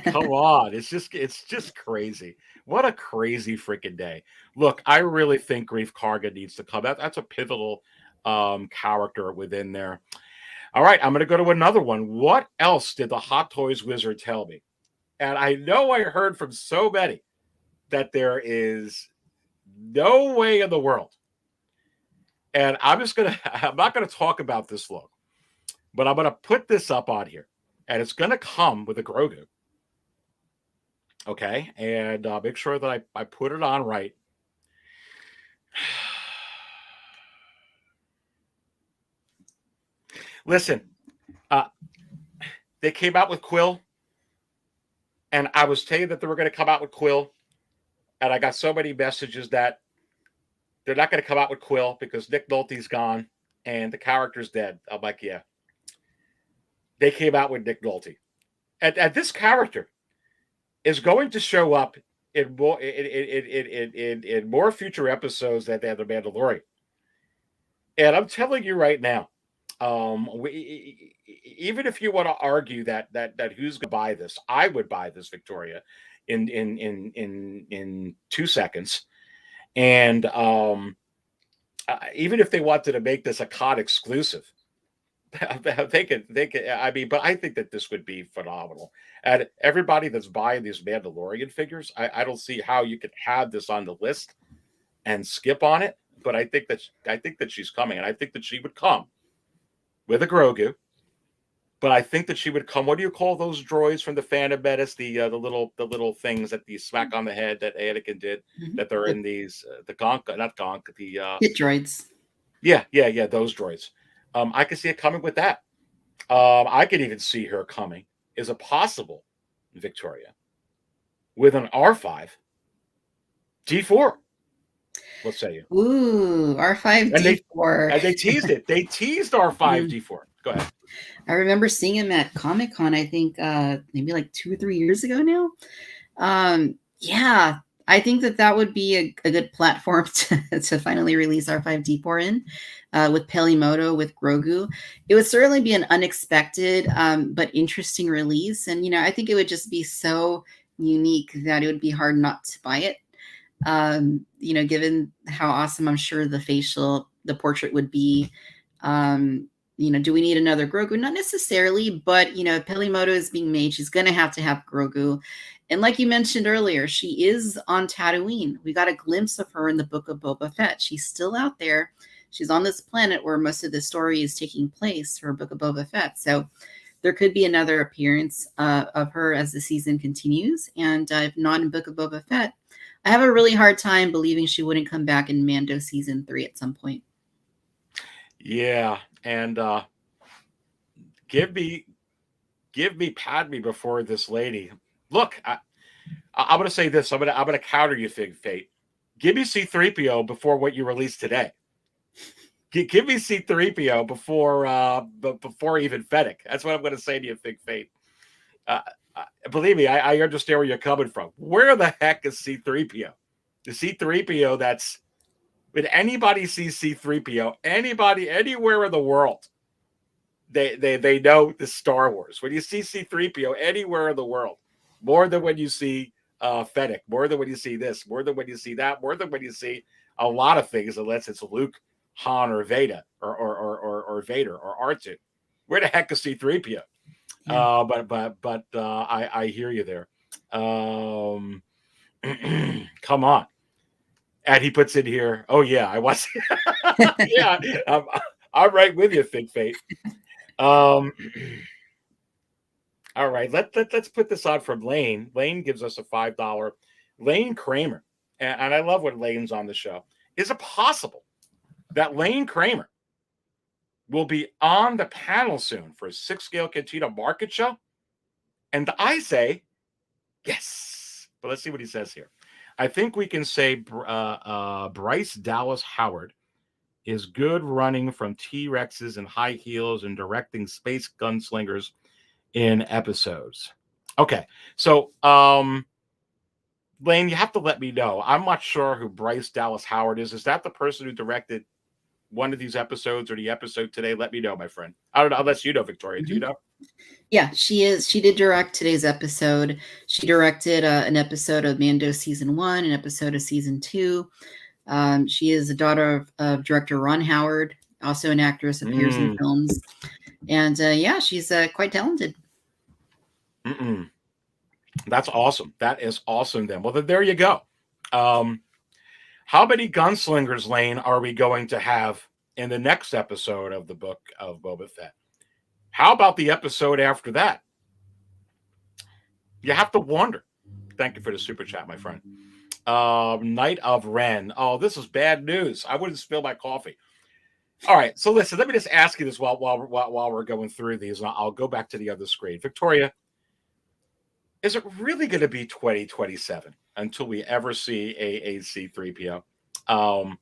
Come on. It's just crazy. What a crazy freaking day. Look, I really think Greef Karga needs to come out. That's a pivotal character within there. All right, I'm going to go to another one. What else did the Hot Toys Wizard tell me? And I know I heard from so many that there is no way in the world. And I'm not going to talk about this long, but I'm going to put this up on here. And it's going to come with a Grogu. Okay, and make sure that I put it on right. Listen, they came out with Quill, and I was telling you that they were going to come out with Quill, and I got so many messages that they're not going to come out with Quill because Nick Nolte's gone and the character's dead. I'm like, yeah. They came out with Nick Nolte, and this character is going to show up in more future episodes than The Mandalorian. And I'm telling you right now, even if you want to argue that who's going to buy this, I would buy this, Victoria, in 2 seconds. And even if they wanted to make this a COD exclusive, they could. I mean, but I think that this would be phenomenal. And everybody that's buying these Mandalorian figures, I don't see how you could have this on the list and skip on it. But I think that she's coming, and I think that she would come with a Grogu. But I think that she would come. What do you call those droids from the Phantom Menace? The little things that the smack on the head that Anakin did. Mm-hmm. That they're in these the Gonk, not Gonk, the hit droids. Yeah, those droids. I could see it coming with that. I could even see her coming. Is it possible, Victoria, with an R5 D4? What say you? Ooh, R5 D4. And they teased it. They teased R5 D4. Go ahead. I remember seeing him at Comic-Con, I think maybe like 2 or 3 years ago now. Yeah, I think that would be a good platform to finally release R5 D4 in. With Peli Motto, with Grogu. It would certainly be an unexpected but interesting release. And, I think it would just be so unique that it would be hard not to buy it. Given how awesome I'm sure the portrait would be. Do we need another Grogu? Not necessarily, but, Peli Motto is being made. She's going to have Grogu. And like you mentioned earlier, she is on Tatooine. We got a glimpse of her in the book of Boba Fett. She's still out there. She's on this planet where most of the story is taking place for Book of Boba Fett. So there could be another appearance of her as the season continues. And if not in Book of Boba Fett, I have a really hard time believing she wouldn't come back in Mando season 3 at some point. Yeah, and give me Padme before this lady. Look, I'm going to say this. I'm going to counter you, Fate. Give me C-3PO before what you released today. Give me C-3PO before even Fennec. That's what I'm going to say to you, Fate. Believe me, I understand where you're coming from. Where the heck is C-3PO? The C-3PO that's when anybody sees C-3PO, anybody anywhere in the world, they know the Star Wars. When you see C-3PO anywhere in the world, more than when you see Fennec, more than when you see this, more than when you see that, more than when you see a lot of things, unless it's Luke, Han, or Vader, or Vader, or R2. Where the heck is C-3PO? Yeah. But I hear you there. Come on. And he puts in here, oh yeah, I was. Yeah, I'm right with you, Fate. All right, let's put this on from Lane. Lane gives us a $5. Lane Kramer, and I love when Lane's on the show. Is it possible that Lane Kramer will be on the panel soon for a 6-scale Cantina market show? And I say, yes. But let's see what he says here. I think we can say Bryce Dallas Howard is good running from T-Rexes and high heels and directing space gunslingers in episodes. Okay, so Lane, you have to let me know. I'm not sure who Bryce Dallas Howard is. Is that the person who directed one of these episodes or the episode today? Let me know, my friend. I don't know, unless you know, Victoria. Do you know? Yeah, she is. She did direct today's episode. She directed an episode of Mando season 1, an episode of season 2. She is the daughter of director Ron Howard, also an actress, appears in films. And yeah, she's quite talented. That's awesome. That is awesome then. Well, then there you go. How many gunslingers, Lane, are we going to have in the next episode of the book of Boba Fett? How about the episode after that? You have to wonder. Thank you for the super chat, my friend. Night of Ren. Oh, this is bad news. I wouldn't spill my coffee. All right, so listen, let me just ask you this while we're going through these, and I'll go back to the other screen. Victoria, is it really going to be 2027 until we ever see a C-3PO? I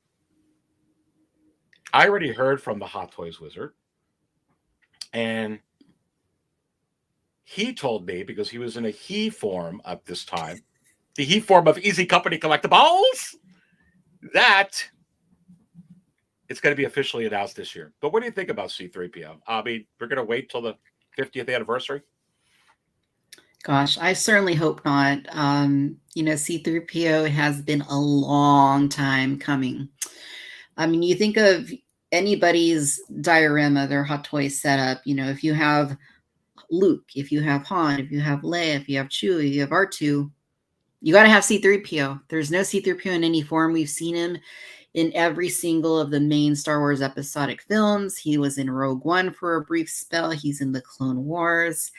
already heard from the Hot Toys Wizard, and he told me, because he was in a he form at this time, the he form of Easy Company Collectibles, that it's going to be officially announced this year. But what do you think about C-3PO? I mean, we're going to wait till the 50th anniversary? Gosh, I certainly hope not. C-3PO has been a long time coming. I mean, you think of anybody's diorama, their Hot Toys setup, if you have Luke, if you have Han, if you have Leia, if you have Chewie, if you have R2, you got to have C-3PO. There's no C-3PO in any form. We've seen him in every single of the main Star Wars episodic films. He was in Rogue One for a brief spell. He's in the Clone Wars.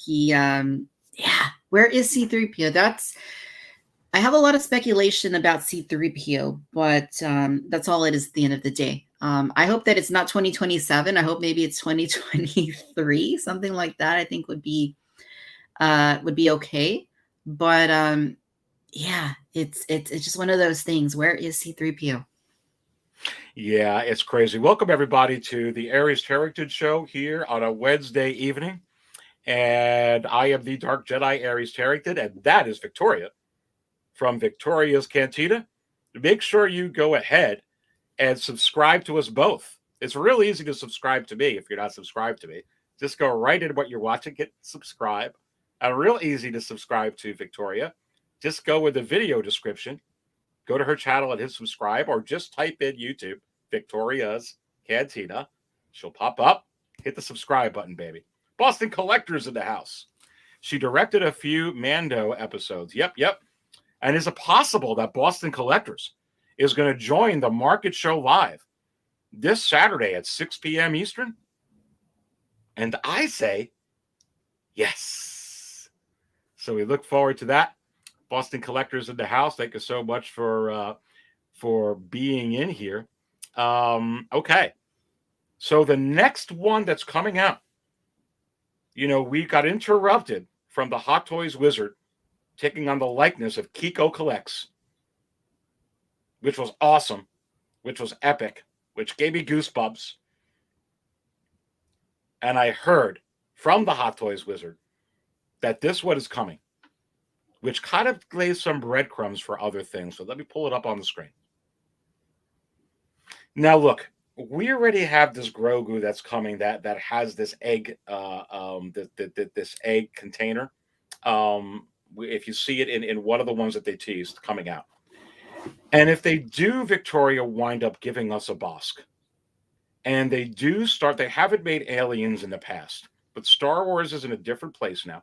Where is C-3PO? I have a lot of speculation about C-3PO, but that's all it is at the end of the day. I hope that it's not 2027. I hope maybe it's 2023, something like that. I think would be okay. But it's just one of those things. Where is C-3PO? Yeah, it's crazy. Welcome everybody to the Aries Terrington Show here on a Wednesday evening. And I am the Dark Jedi Aries Terrington, and that is Victoria from Victoria's Cantina. Make sure you go ahead and subscribe to us both. It's real easy to subscribe to me if you're not subscribed to me. Just go right into what you're watching, hit subscribe. And real easy to subscribe to Victoria. Just go with the video description, go to her channel and hit subscribe, or just type in YouTube, Victoria's Cantina. She'll pop up. Hit the subscribe button, baby. Boston Collector's in the house. She directed a few Mando episodes. Yep. And is it possible that Boston Collectors is going to join the Market Show Live this Saturday at 6 p.m. Eastern? And I say yes. So we look forward to that. Boston Collectors in the house. Thank you so much for being in here. Okay. So the next one that's coming out, we got interrupted from the Hot Toys Wizard taking on the likeness of Kiko Collects, which was awesome, which was epic, which gave me goosebumps. And I heard from the Hot Toys Wizard that this one is coming, which kind of lays some breadcrumbs for other things. So let me pull it up on the screen. Now, look, we already have this Grogu that's coming that has this egg, this egg container. If you see it in one of the ones that they teased coming out. And if they do, Victoria, wind up giving us a Bosk. And they haven't made aliens in the past, but Star Wars is in a different place now.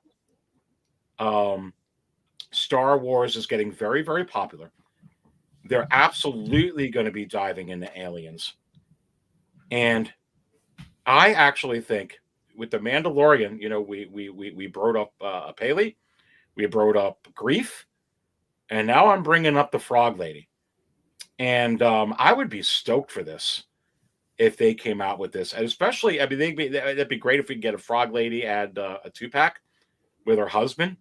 Star Wars is getting very, very popular. They're absolutely going to be diving into aliens. And I actually think with the Mandalorian, we brought up Peli, we brought up Greef, and now I'm bringing up the Frog Lady. And I would be stoked for this if they came out with this. And especially, that'd be great if we could get a Frog Lady and a 2-pack with her husband.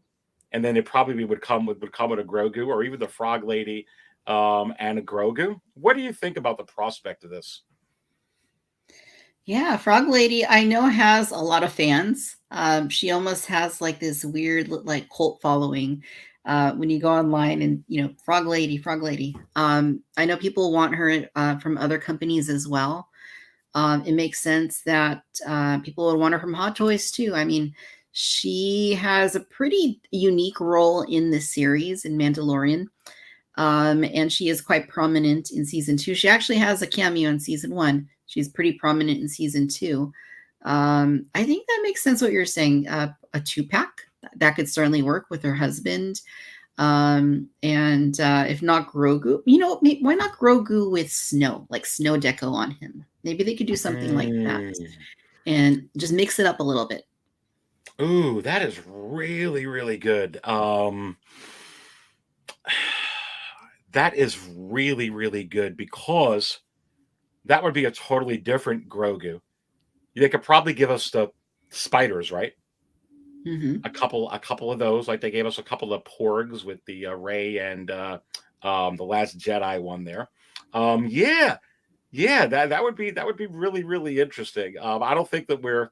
and then it probably would come with a Grogu, or even the Frog Lady and a Grogu. What do you think about the prospect of this? Yeah, Frog Lady, I know, has a lot of fans. She almost has like this weird like cult following. When you go online and Frog Lady, Frog Lady. I know people want her from other companies as well. It makes sense that people would want her from Hot Toys too. I mean, she has a pretty unique role in this series in Mandalorian. And she is quite prominent in season 2. She actually has a cameo in season 1. She's pretty prominent in season 2. I think that makes sense what you're saying. A 2-pack that could certainly work with her husband. And if not Grogu, why not Grogu with snow, like snow deco on him? Maybe they could do something like that and just mix it up a little bit. Ooh, that is really, really good. That is really, really good, because that would be a totally different Grogu. They could probably give us the spiders, right? Mm-hmm. A couple of those, like they gave us a couple of Porgs with the Rey and the Last Jedi one there. Yeah, that would be really, really interesting. I don't think that we're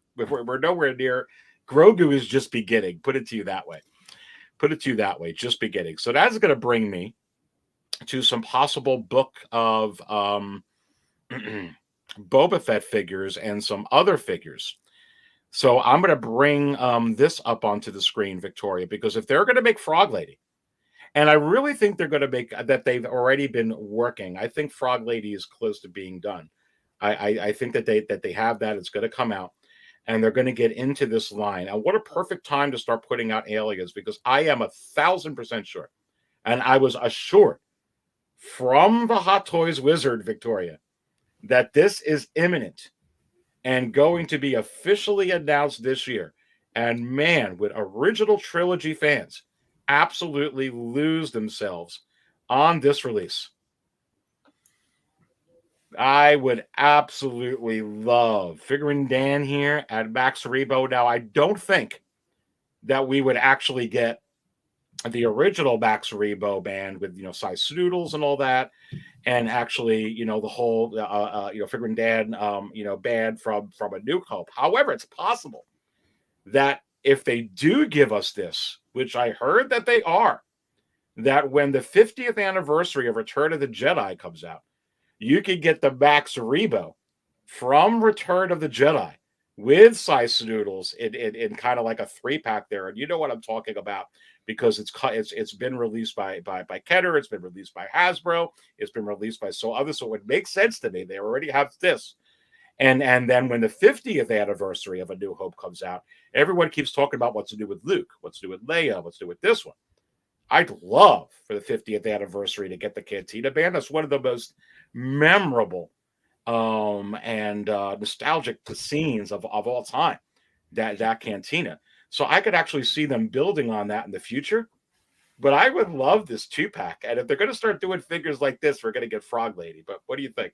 nowhere near. Grogu is just beginning. Put it to you that way. Just beginning. So that's going to bring me to some possible book of Boba Fett figures and some other figures. So I'm going to bring this up onto the screen, Victoria, because if they're going to make Frog Lady, and I really think they're going to make that, they've already been working. I think Frog Lady is close to being done. I think that they have that. It's going to come out, and they're going to get into this line. And what a perfect time to start putting out aliens, because I am 1,000% sure, and I was assured from the Hot Toys Wizard, Victoria, that this is imminent and going to be officially announced this year. And man, would original trilogy fans absolutely lose themselves on this release. I would absolutely love figuring Dan here at Max Rebo. Now, I don't think that we would actually get the original Max Rebo band with size Snoodles and all that, and actually the whole figuring Dan band from A New Hope. However, it's possible that if they do give us this, which I heard that they are, that when the 50th anniversary of Return of the Jedi comes out, you could get the Max Rebo from Return of the Jedi with size Snoodles in kind of like a 3-pack there. And you know what I'm talking about, because it's been released by Kenner, it's been released by Hasbro, it's been released by others. So it makes sense to me. They already have this. And then when the 50th anniversary of A New Hope comes out, everyone keeps talking about what's to do with Luke, what's to do with Leia, what's to do with this one. I'd love for the 50th anniversary to get the Cantina band. That's one of the most memorable and nostalgic scenes of all time, that Cantina. So I could actually see them building on that in the future. But I would love this 2-pack. And if they're going to start doing figures like this, we're going to get Frog Lady. But what do you think?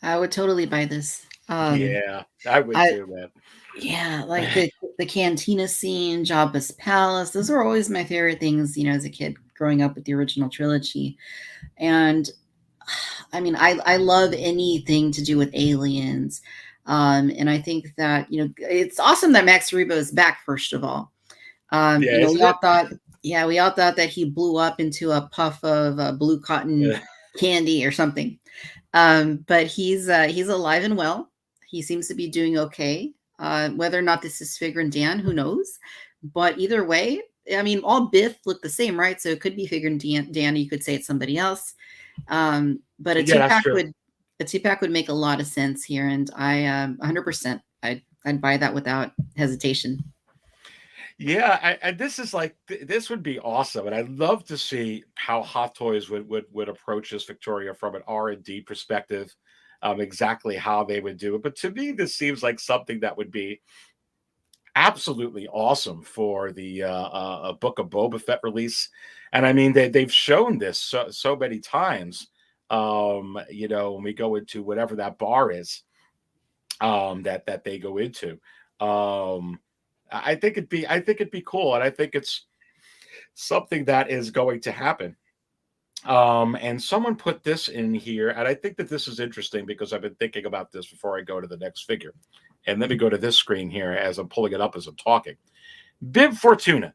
I would totally buy this. Yeah, I would too, man. Yeah, like the Cantina scene, Jabba's palace. Those were always my favorite things, as a kid growing up with the original trilogy. And I mean, I love anything to do with aliens. And I think that, it's awesome that Max Rebo is back, first of all. We all thought that he blew up into a puff of blue cotton candy or something. But he's alive and well. He seems to be doing okay. Whether or not this is Figure and Dan, who knows? But either way, I mean, all Biff look the same, right? So it could be Figure and Dan. You could say it's somebody else. But a 2-pack would make a lot of sense here, and I 100% I'd buy that without hesitation. Yeah, and this would be awesome, and I'd love to see how Hot Toys would approach this, Victoria, from an R&D perspective, exactly how they would do it. But to me, this seems like something that would be absolutely awesome for the a Book of Boba Fett release. And I mean, they've shown this so many times. When we go into whatever that bar is, that they go into. I think it'd be cool, and I think it's something that is going to happen. And someone put this in here, and I think that this is interesting because I've been thinking about this before I go to the next figure. And let me go to this screen here as I'm pulling it up as I'm talking. Bib Fortuna.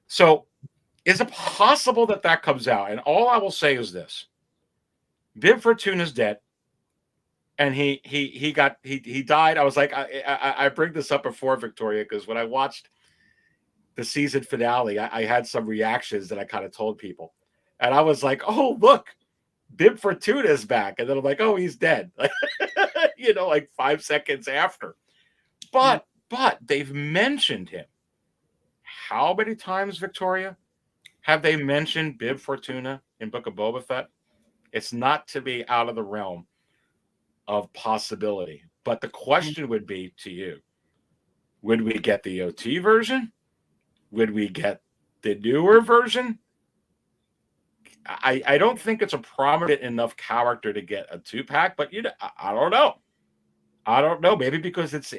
So is it possible that that comes out? And all I will say is this. Bib Fortuna's dead. And he died. I was like, I bring this up before, Victoria, because when I watched the season finale, I had some reactions that I kind of told people. And I was like, oh, look, Bib Fortuna is back. And then I'm like, oh, he's dead. You know, like 5 seconds after. But they've mentioned him. How many times, Victoria, have they mentioned Bib Fortuna in Book of Boba Fett? It's not to be out of the realm of possibility. But the question would be to you, would we get the OT version? Would we get the newer version? I don't think it's a prominent enough character to get a 2-pack, but I don't know. I don't know. Maybe because it's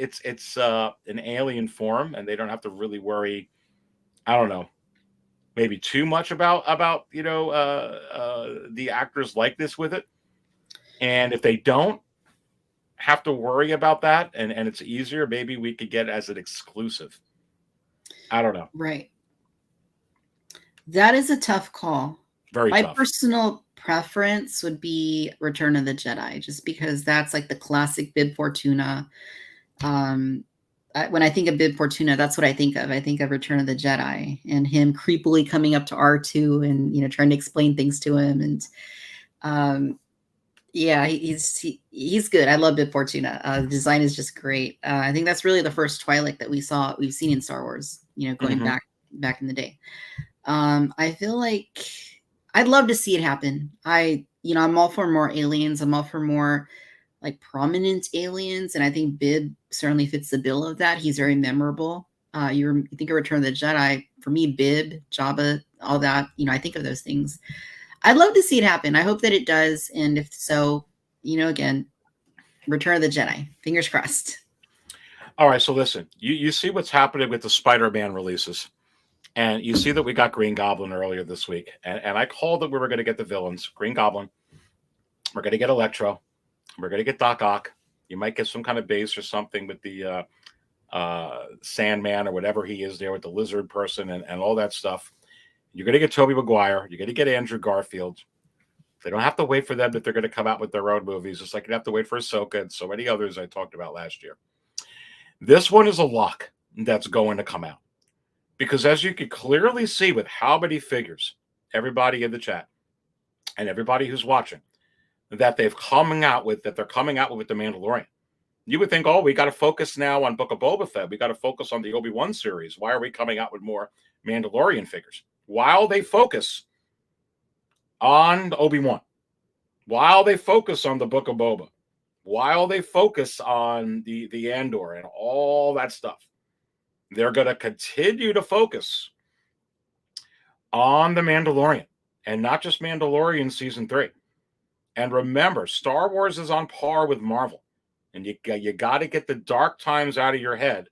an alien form and they don't have to really worry. I don't know. Maybe too much about the actor's likeness with it. And if they don't have to worry about that and it's easier, maybe we could get it as an exclusive. I don't know. Right. That is a tough call. Very My tough. personal preference would be Return of the Jedi, just because that's like the classic Bib Fortuna. When I think of Bib Fortuna, that's what I think of. I think of Return of the Jedi and him creepily coming up to R2 and trying to explain things to him. And yeah, he's good. I love Bib Fortuna. The design is just great. I think that's really the first Twi'lek that we've seen in Star Wars. Going back in the day. I feel like I'd love to see it happen. I'm all for more aliens. I'm all for more like prominent aliens. And I think Bib certainly fits the bill of that. He's very memorable. You think of Return of the Jedi, for me, Bib, Jabba, all that, I think of those things. I'd love to see it happen. I hope that it does. And if so, again, Return of the Jedi, fingers crossed. All right. So listen, you see what's happening with the Spider-Man releases. And you see that we got Green Goblin earlier this week. And I called that we were going to get the villains. Green Goblin. We're going to get Electro. We're going to get Doc Ock. You might get some kind of base or something with the Sandman or whatever he is there with the lizard person and all that stuff. You're going to get Tobey Maguire. You're going to get Andrew Garfield. They don't have to wait for them that they're going to come out with their own movies. Just like you have to wait for Ahsoka and so many others I talked about last year. This one is a lock that's going to come out. Because as you can clearly see with how many figures, everybody in the chat and everybody who's watching, that they're coming out with The Mandalorian. You would think, oh, we got to focus now on Book of Boba Fett. We got to focus on the Obi-Wan series. Why are we coming out with more Mandalorian figures? While they focus on Obi-Wan, while they focus on the Book of Boba, while they focus on the Andor and all that stuff, they're going to continue to focus on The Mandalorian, and not just Mandalorian Season 3. And remember, Star Wars is on par with Marvel. And you got to get the dark times out of your head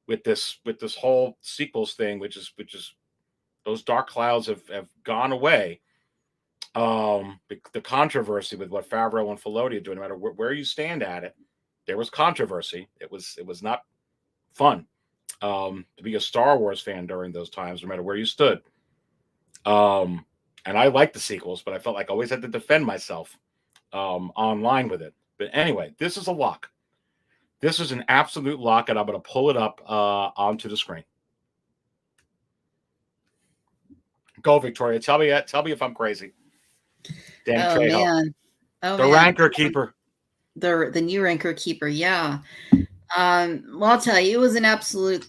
with this whole sequels thing, which is those dark clouds have gone away. The controversy with what Favreau and Filoni are doing, no matter where you stand at it, there was controversy. It was not fun. To be a Star Wars fan during those times, no matter where you stood. And I liked the sequels, but I felt like I always had to defend myself online with it. But anyway, this is a lock. This is an absolute lock, and I'm going to pull it up onto the screen. Go, Victoria. Tell me if I'm crazy. Dan Trejo. Man. The Rancor Keeper. The new Rancor Keeper, yeah. Well, I'll tell you, it was an absolute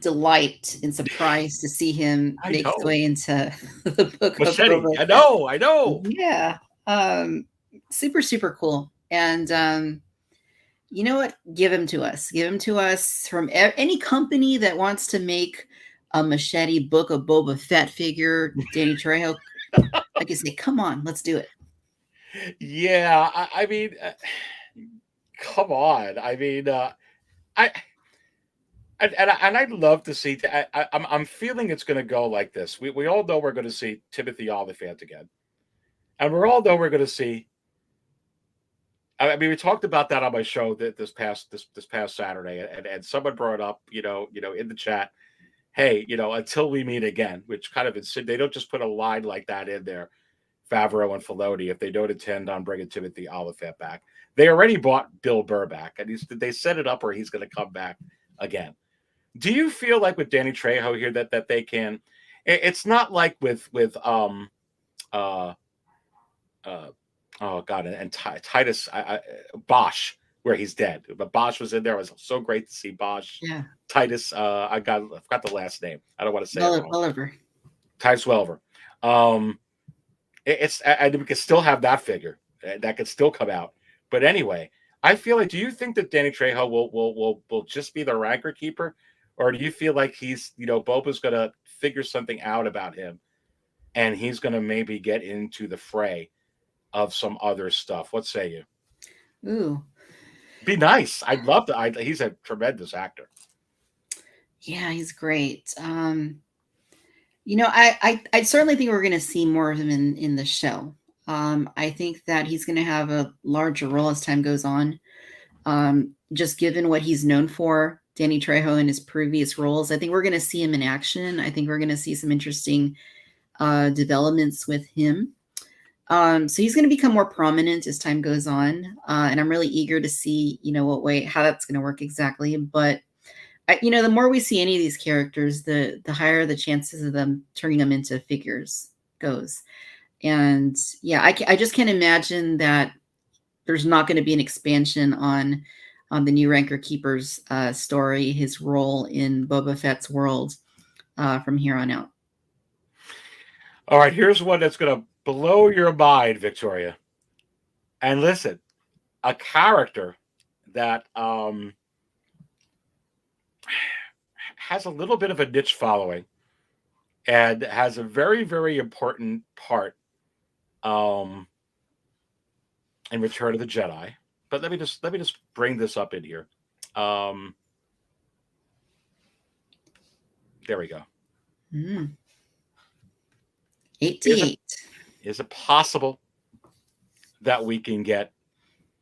delight and surprise to see him make his way into the Book of Boba Fett. I know. Yeah. Super, super cool. And you know what? Give him to us. Give him to us from any company that wants to make a Machete Book of Boba Fett figure. Danny Trejo, I can say, come on, let's do it. Yeah, I mean, come on. I mean, And I'd love to see. I'm feeling it's going to go like this. We all know we're going to see Timothy Oliphant again, and we all know we're going to see. I mean, we talked about that on my show this past Saturday, and someone brought up, in the chat, hey, until we meet again, which kind of they don't just put a line like that in there, Favreau and Filoni, if they don't intend on bringing Timothy Oliphant back. They already bought Bill Burr back, and they set it up where he's going to come back again. Do you feel like with Danny Trejo here that they can? It's not like with oh God, and Titus Bosch, where he's dead. But Bosch was in there. It was so great to see Bosch. Yeah. Titus, I forgot the last name. I don't want to say it wrong. Welliver. Titus Welliver. And we could still have that figure that could still come out. But anyway, I feel like. Do you think that Danny Trejo will just be the Rancor keeper, or do you feel like he's Boba's going to figure something out about him, and he's going to maybe get into the fray of some other stuff? What say you? Ooh, be nice. I'd love to. He's a tremendous actor. Yeah, he's great. I certainly think we're going to see more of him in the show. I think that he's going to have a larger role as time goes on. Just given what he's known for, Danny Trejo in his previous roles, I think we're going to see him in action. I think we're going to see some interesting developments with him. So he's going to become more prominent as time goes on. And I'm really eager to see, how that's going to work exactly. But, the more we see any of these characters, the higher the chances of them turning them into figures goes. And yeah, I just can't imagine that there's not going to be an expansion on the new Rancor Keeper's story, his role in Boba Fett's world from here on out. All right, here's one that's going to blow your mind, Victoria. And listen, a character that has a little bit of a niche following and has a very, very important part in Return of the Jedi. But let me just bring this up in here. There we go. 8D8. Is it possible that we can get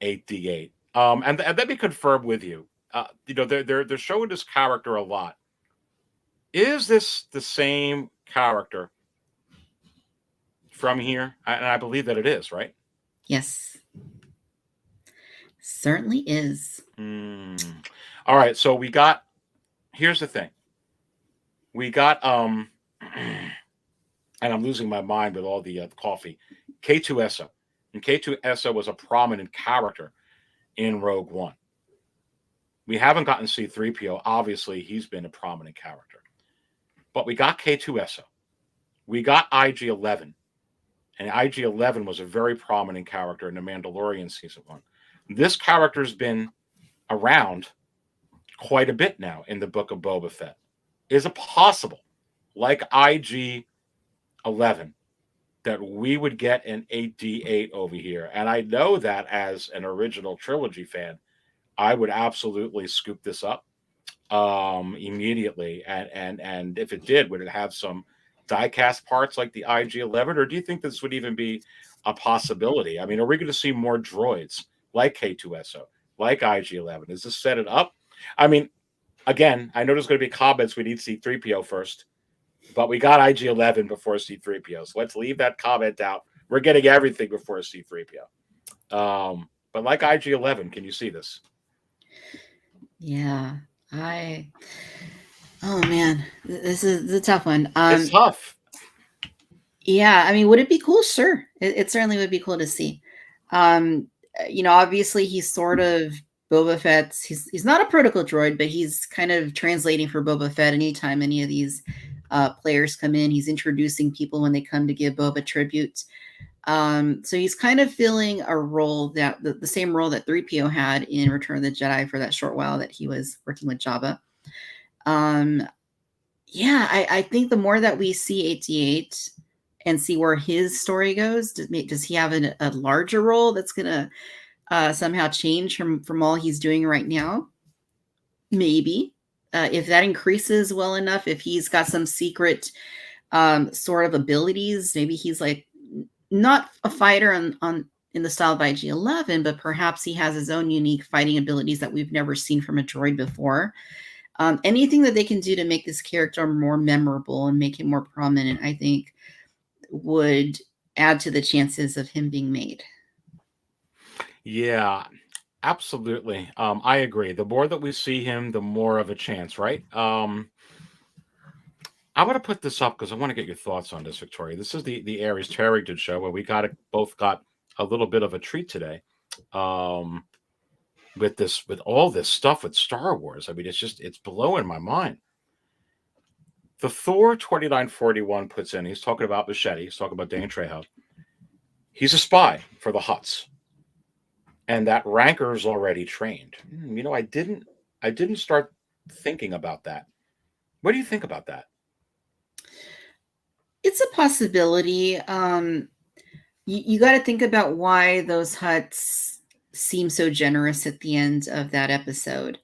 8D8? And let me confirm with you. They're showing this character a lot. Is this the same character from here? And I believe that it is, right? Yes. Certainly is. All right. So here's the thing. We got, and I'm losing my mind with all the coffee, K2SO. And K2SO was a prominent character in Rogue One. We haven't gotten C-3PO. Obviously, he's been a prominent character. But we got K2SO. We got IG-11. And IG-11 was a very prominent character in The Mandalorian Season 1. This character's been around quite a bit now in the Book of Boba Fett. Is it possible, like IG-11, that we would get an 8D8 over here? And I know that as an original trilogy fan, I would absolutely scoop this up immediately. And if it did, would it have some die-cast parts like the IG-11? Or do you think this would even be a possibility? I mean, are we going to see more droids like K2SO, like IG-11? Does this set it up? I mean, again, I know there's going to be comments we need C-3PO first, but we got IG-11 before C-3PO. So let's leave that comment out. We're getting everything before C-3PO. But like IG-11, can you see this? Yeah, oh man, this is a tough one. It's tough. Yeah, I mean, would it be cool? Sure. It certainly would be cool to see. Obviously he's sort of Boba Fett's, he's not a protocol droid, but he's kind of translating for Boba Fett anytime any of these players come in. He's introducing people when they come to give Boba tribute. So he's kind of filling a role that the same role that 3PO had in Return of the Jedi for that short while that he was working with Jabba. I think the more that we see 8D8 and see where his story goes, does he have a larger role that's going to somehow change from all he's doing right now? Maybe. if that increases well enough, if he's got some secret sort of abilities, maybe he's like not a fighter on in the style of IG-11, but perhaps he has his own unique fighting abilities that we've never seen from a droid before. Anything that they can do to make this character more memorable and make him more prominent, I think, would add to the chances of him being made. Yeah, absolutely. I agree. The more that we see him, the more of a chance, right? I want to put this up because I want to get your thoughts on this, Victoria. This is the Aries Terrington Show, where we both got a little bit of a treat today. With all this stuff with Star Wars. I mean, it's blowing my mind. The Thor 2941 puts in, he's talking about Machete, he's talking about Dane Trejo. He's a spy for the Hutts. And that Rancor's already trained. You know, I didn't start thinking about that. What do you think about that? It's a possibility. You got to think about why those Hutts seem so generous at the end of that episode.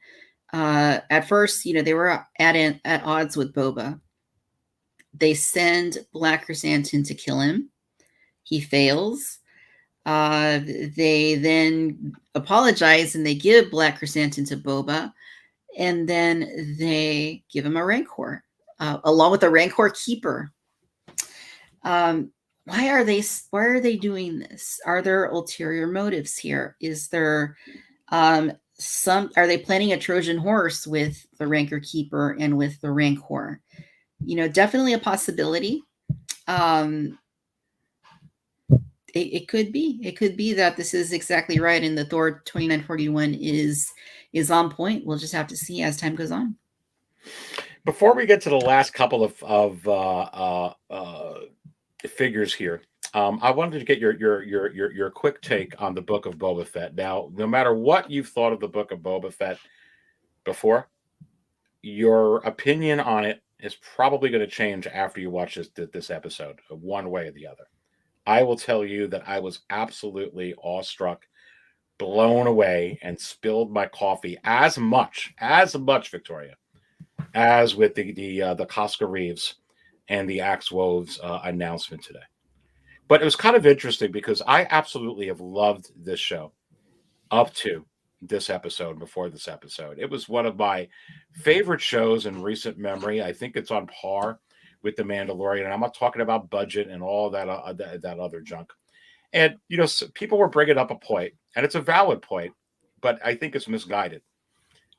At first, you know, they were at odds with Boba. They send Black Chrysanthemum to kill him. He fails. They then apologize and they give Black Chrysanthemum to Boba, and then they give him a Rancor, along with a Rancor keeper. Why are they doing this? Are there ulterior motives here? Is there are they planning a Trojan horse with the Rancor keeper and with the Rancor? You know, definitely a possibility. It could be. It could be that this is exactly right, and the Thor 2941 is on point. We'll just have to see as time goes on. Before we get to the last couple of figures here, I wanted to get your quick take on the Book of Boba Fett. Now, no matter what you've thought of the Book of Boba Fett before, your opinion on it is probably going to change after you watch this episode, one way or the other. I will tell you that I was absolutely awestruck, blown away, and spilled my coffee as much, Victoria, as with the Koska Reeves and the Axe Woves announcement today. But it was kind of interesting because I absolutely have loved this show up to this episode, before this episode. It was one of my favorite shows in recent memory. I think it's on par with The Mandalorian, and I'm not talking about budget and all that other junk. And, you know, people were bringing up a point, and it's a valid point, but I think it's misguided,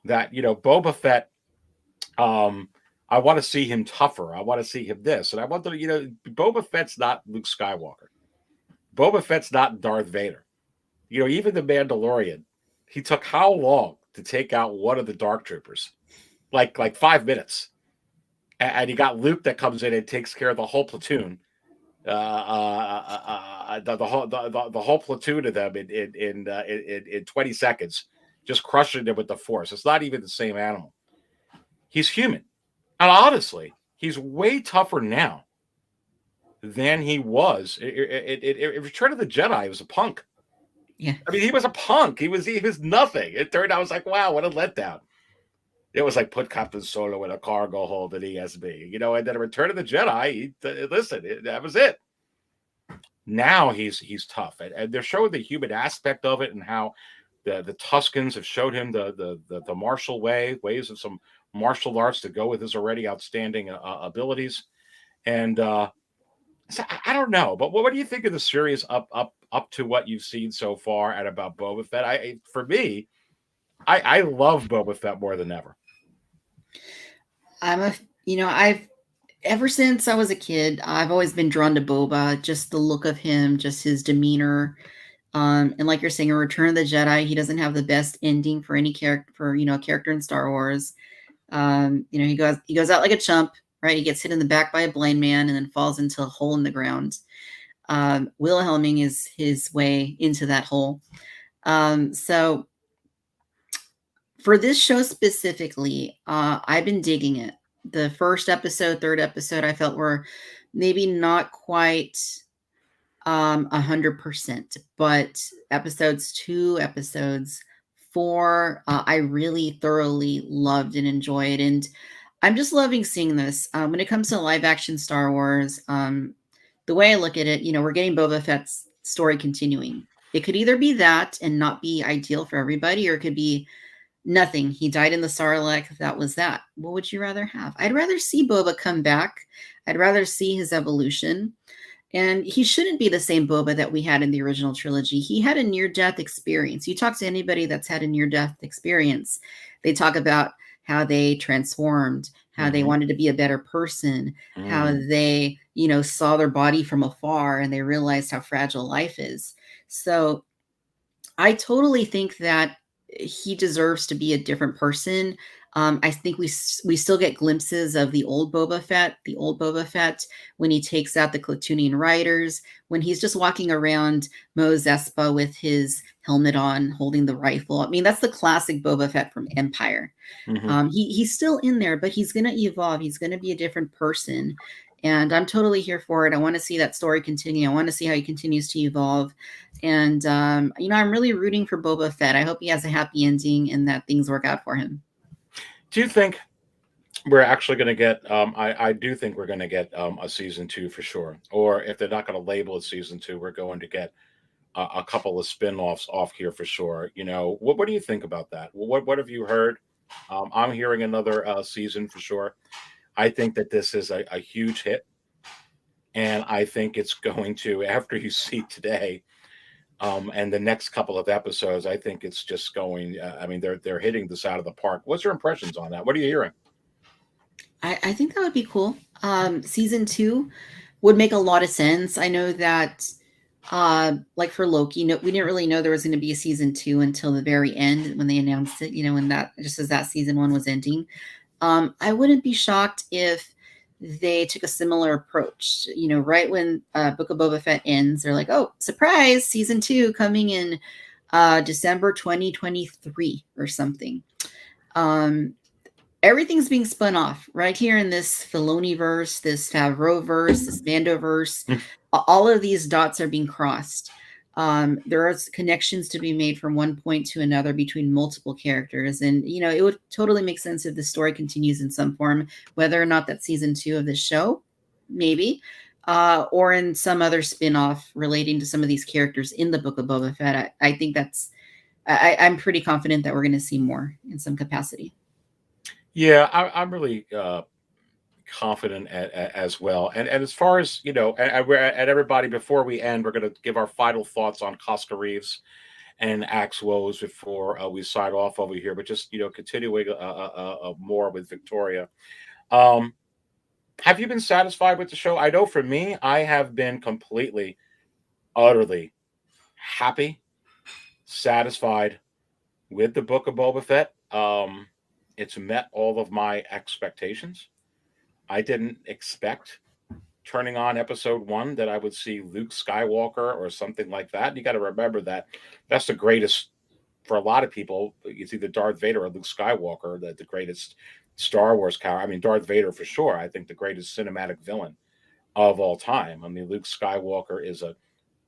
that, you know, Boba Fett, I want to see him tougher. I want to see him this. And I want to, you know, Boba Fett's not Luke Skywalker. Boba Fett's not Darth Vader. You know, even The Mandalorian, he took how long to take out one of the Dark Troopers? Like 5 minutes. And you got Luke that comes in and takes care of the whole platoon. The whole platoon of them in 20 seconds, just crushing them with the Force. It's not even the same animal. He's human. And honestly, he's way tougher now than he was. In Return of the Jedi, he was a punk. Yeah. I mean, he was a punk. He was nothing. It turned out, I was like, wow, what a letdown. It was like, put Captain Solo in a cargo hold at ESB, you know, and then Return of the Jedi, that was it. Now he's tough. And they're showing the human aspect of it, and how the Tuskens have showed him the martial ways of some martial arts to go with his already outstanding abilities. And so I don't know, but what do you think of the series up to what you've seen so far and about Boba Fett? I love Boba Fett more than ever. I've ever since I was a kid, I've always been drawn to Boba, just the look of him, just his demeanor. And like you're saying, in Return of the Jedi, he doesn't have the best ending for any character, a character in Star Wars. He goes out like a chump, right? He gets hit in the back by a blind man and then falls into a hole in the ground. Wilhelming is his way into that hole. So for this show specifically, I've been digging it. The first episode, third episode, I felt were maybe not quite 100%, but episodes 2, episodes 4, I really thoroughly loved and enjoyed, and I'm just loving seeing this. When it comes to live action Star Wars, the way I look at it, we're getting Boba Fett's story continuing. It could either be that and not be ideal for everybody, or it could be nothing. He died in the Sarlacc. That was that. What would you rather have? I'd rather see Boba come back. I'd rather see his evolution. And he shouldn't be the same Boba that we had in the original trilogy. He had a near-death experience. You talk to anybody that's had a near-death experience, they talk about how they transformed, how they wanted to be a better person, how they, saw their body from afar and they realized how fragile life is. So I totally think that he deserves to be a different person. I think we still get glimpses of the old Boba Fett when he takes out the Klatooinian riders, when he's just walking around Mos Espa with his helmet on, holding the rifle. I mean, that's the classic Boba Fett from Empire. He's still in there, but he's going to evolve. He's going to be a different person. And I'm totally here for it. I want to see that story continue. I want to see how he continues to evolve. And, I'm really rooting for Boba Fett. I hope he has a happy ending and that things work out for him. Do you think we're actually going to get, I do think we're going to get a season 2 for sure. Or if they're not going to label it season 2, we're going to get a couple of spin-offs off here for sure. What do you think about that? What have you heard? I'm hearing another season for sure. I think that this is a huge hit. And I think it's going to, after you see today, and the next couple of episodes, I think it's just going. They're hitting this out of the park. What's your impressions on that? What are you hearing? I think that would be cool. Season 2 would make a lot of sense. I know that, like for Loki, we didn't really know there was going to be a season 2 until the very end when they announced it. When that just as that season 1 was ending. I wouldn't be shocked if they took a similar approach. Right when Book of Boba Fett ends, they're like, oh, surprise, season 2 coming in December 2023 or something. Everything's being spun off right here in this Filoni-verse, this Favreau-verse, this Mando-verse. All of these dots are being crossed. There are connections to be made from one point to another between multiple characters. And, it would totally make sense if the story continues in some form, whether or not that's season 2 of the show, maybe, or in some other spin-off relating to some of these characters in the Book of Boba Fett. I think I'm pretty confident that we're going to see more in some capacity. Yeah, I'm really confident as well. And as far as, and everybody, before we end, we're going to give our final thoughts on Koska Reeves and Axe Woves before we sign off over here. But just, continuing more with Victoria. Have you been satisfied with the show? I know for me, I have been completely, utterly happy, satisfied with the Book of Boba Fett. It's met all of my expectations. I didn't expect, turning on episode 1, that I would see Luke Skywalker or something like that. You got to remember that that's the greatest, for a lot of people, it's either Darth Vader or Luke Skywalker, the greatest Star Wars character. Darth Vader for sure. I think the greatest cinematic villain of all time. Luke Skywalker is a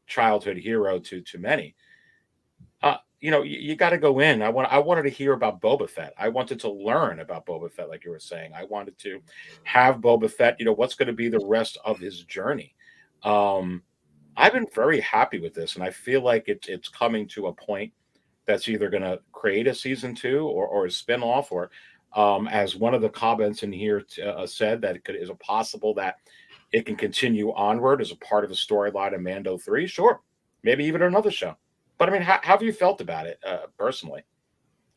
childhood hero to many. You got to go in. I wanted to hear about Boba Fett. I wanted to learn about Boba Fett, like you were saying. I wanted to have Boba Fett, what's going to be the rest of his journey. I've been very happy with this, and I feel like it's coming to a point that's either going to create a season 2 or a spinoff, or as one of the comments in here said, that is it possible that it can continue onward as a part of the storyline of Mando 3? Sure. Maybe even another show. But how have you felt about it personally?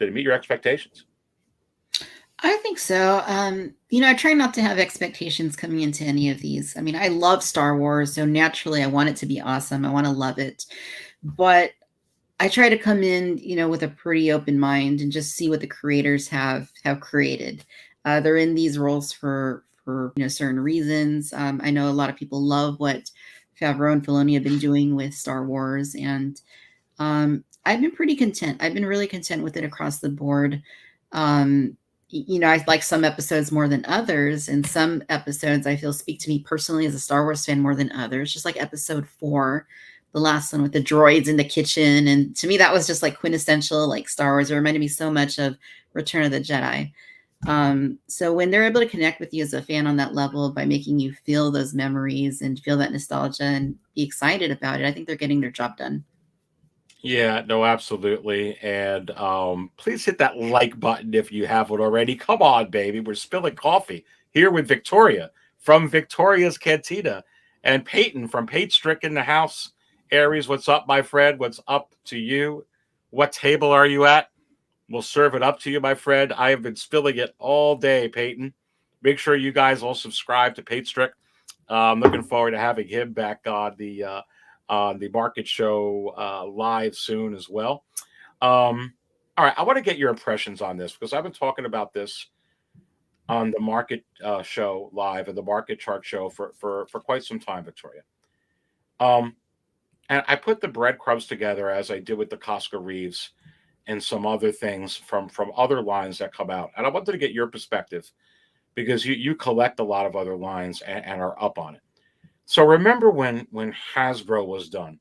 Did it meet your expectations? I think so. I try not to have expectations coming into any of these. I love Star Wars, so naturally I want it to be awesome. I want to love it. But I try to come in, with a pretty open mind and just see what the creators have created. They're in these roles for certain reasons. I know a lot of people love what Favreau and Filoni have been doing with Star Wars, and I've been pretty content. I've been really content with it across the board. I like some episodes more than others, and some episodes I feel speak to me personally as a Star Wars fan more than others. Just like episode 4 the last one with the droids in the kitchen. And to me, that was just like quintessential, like Star Wars. It reminded me so much of Return of the Jedi. So when they're able to connect with you as a fan on that level by making you feel those memories and feel that nostalgia and be excited about it, I think they're getting their job done. Yeah, no, absolutely. And please hit that like button if you haven't already. Come on, baby. We're spilling coffee here with Victoria from Victoria's Cantina and Peyton from Pate Strick in the house. Aries, what's up, my friend? What's up to you? What table are you at? We'll serve it up to you, my friend. I have been spilling it all day, Peyton. Make sure you guys all subscribe to Pate Strick. I'm looking forward to having him back on the market show live soon as well. All right, I want to get your impressions on this because I've been talking about this on the market show live and the market chart show for quite some time, Victoria. And I put the breadcrumbs together as I did with the Koska Reeves and some other things from other lines that come out. And I wanted to get your perspective because you collect a lot of other lines and are up on it. So remember when Hasbro was done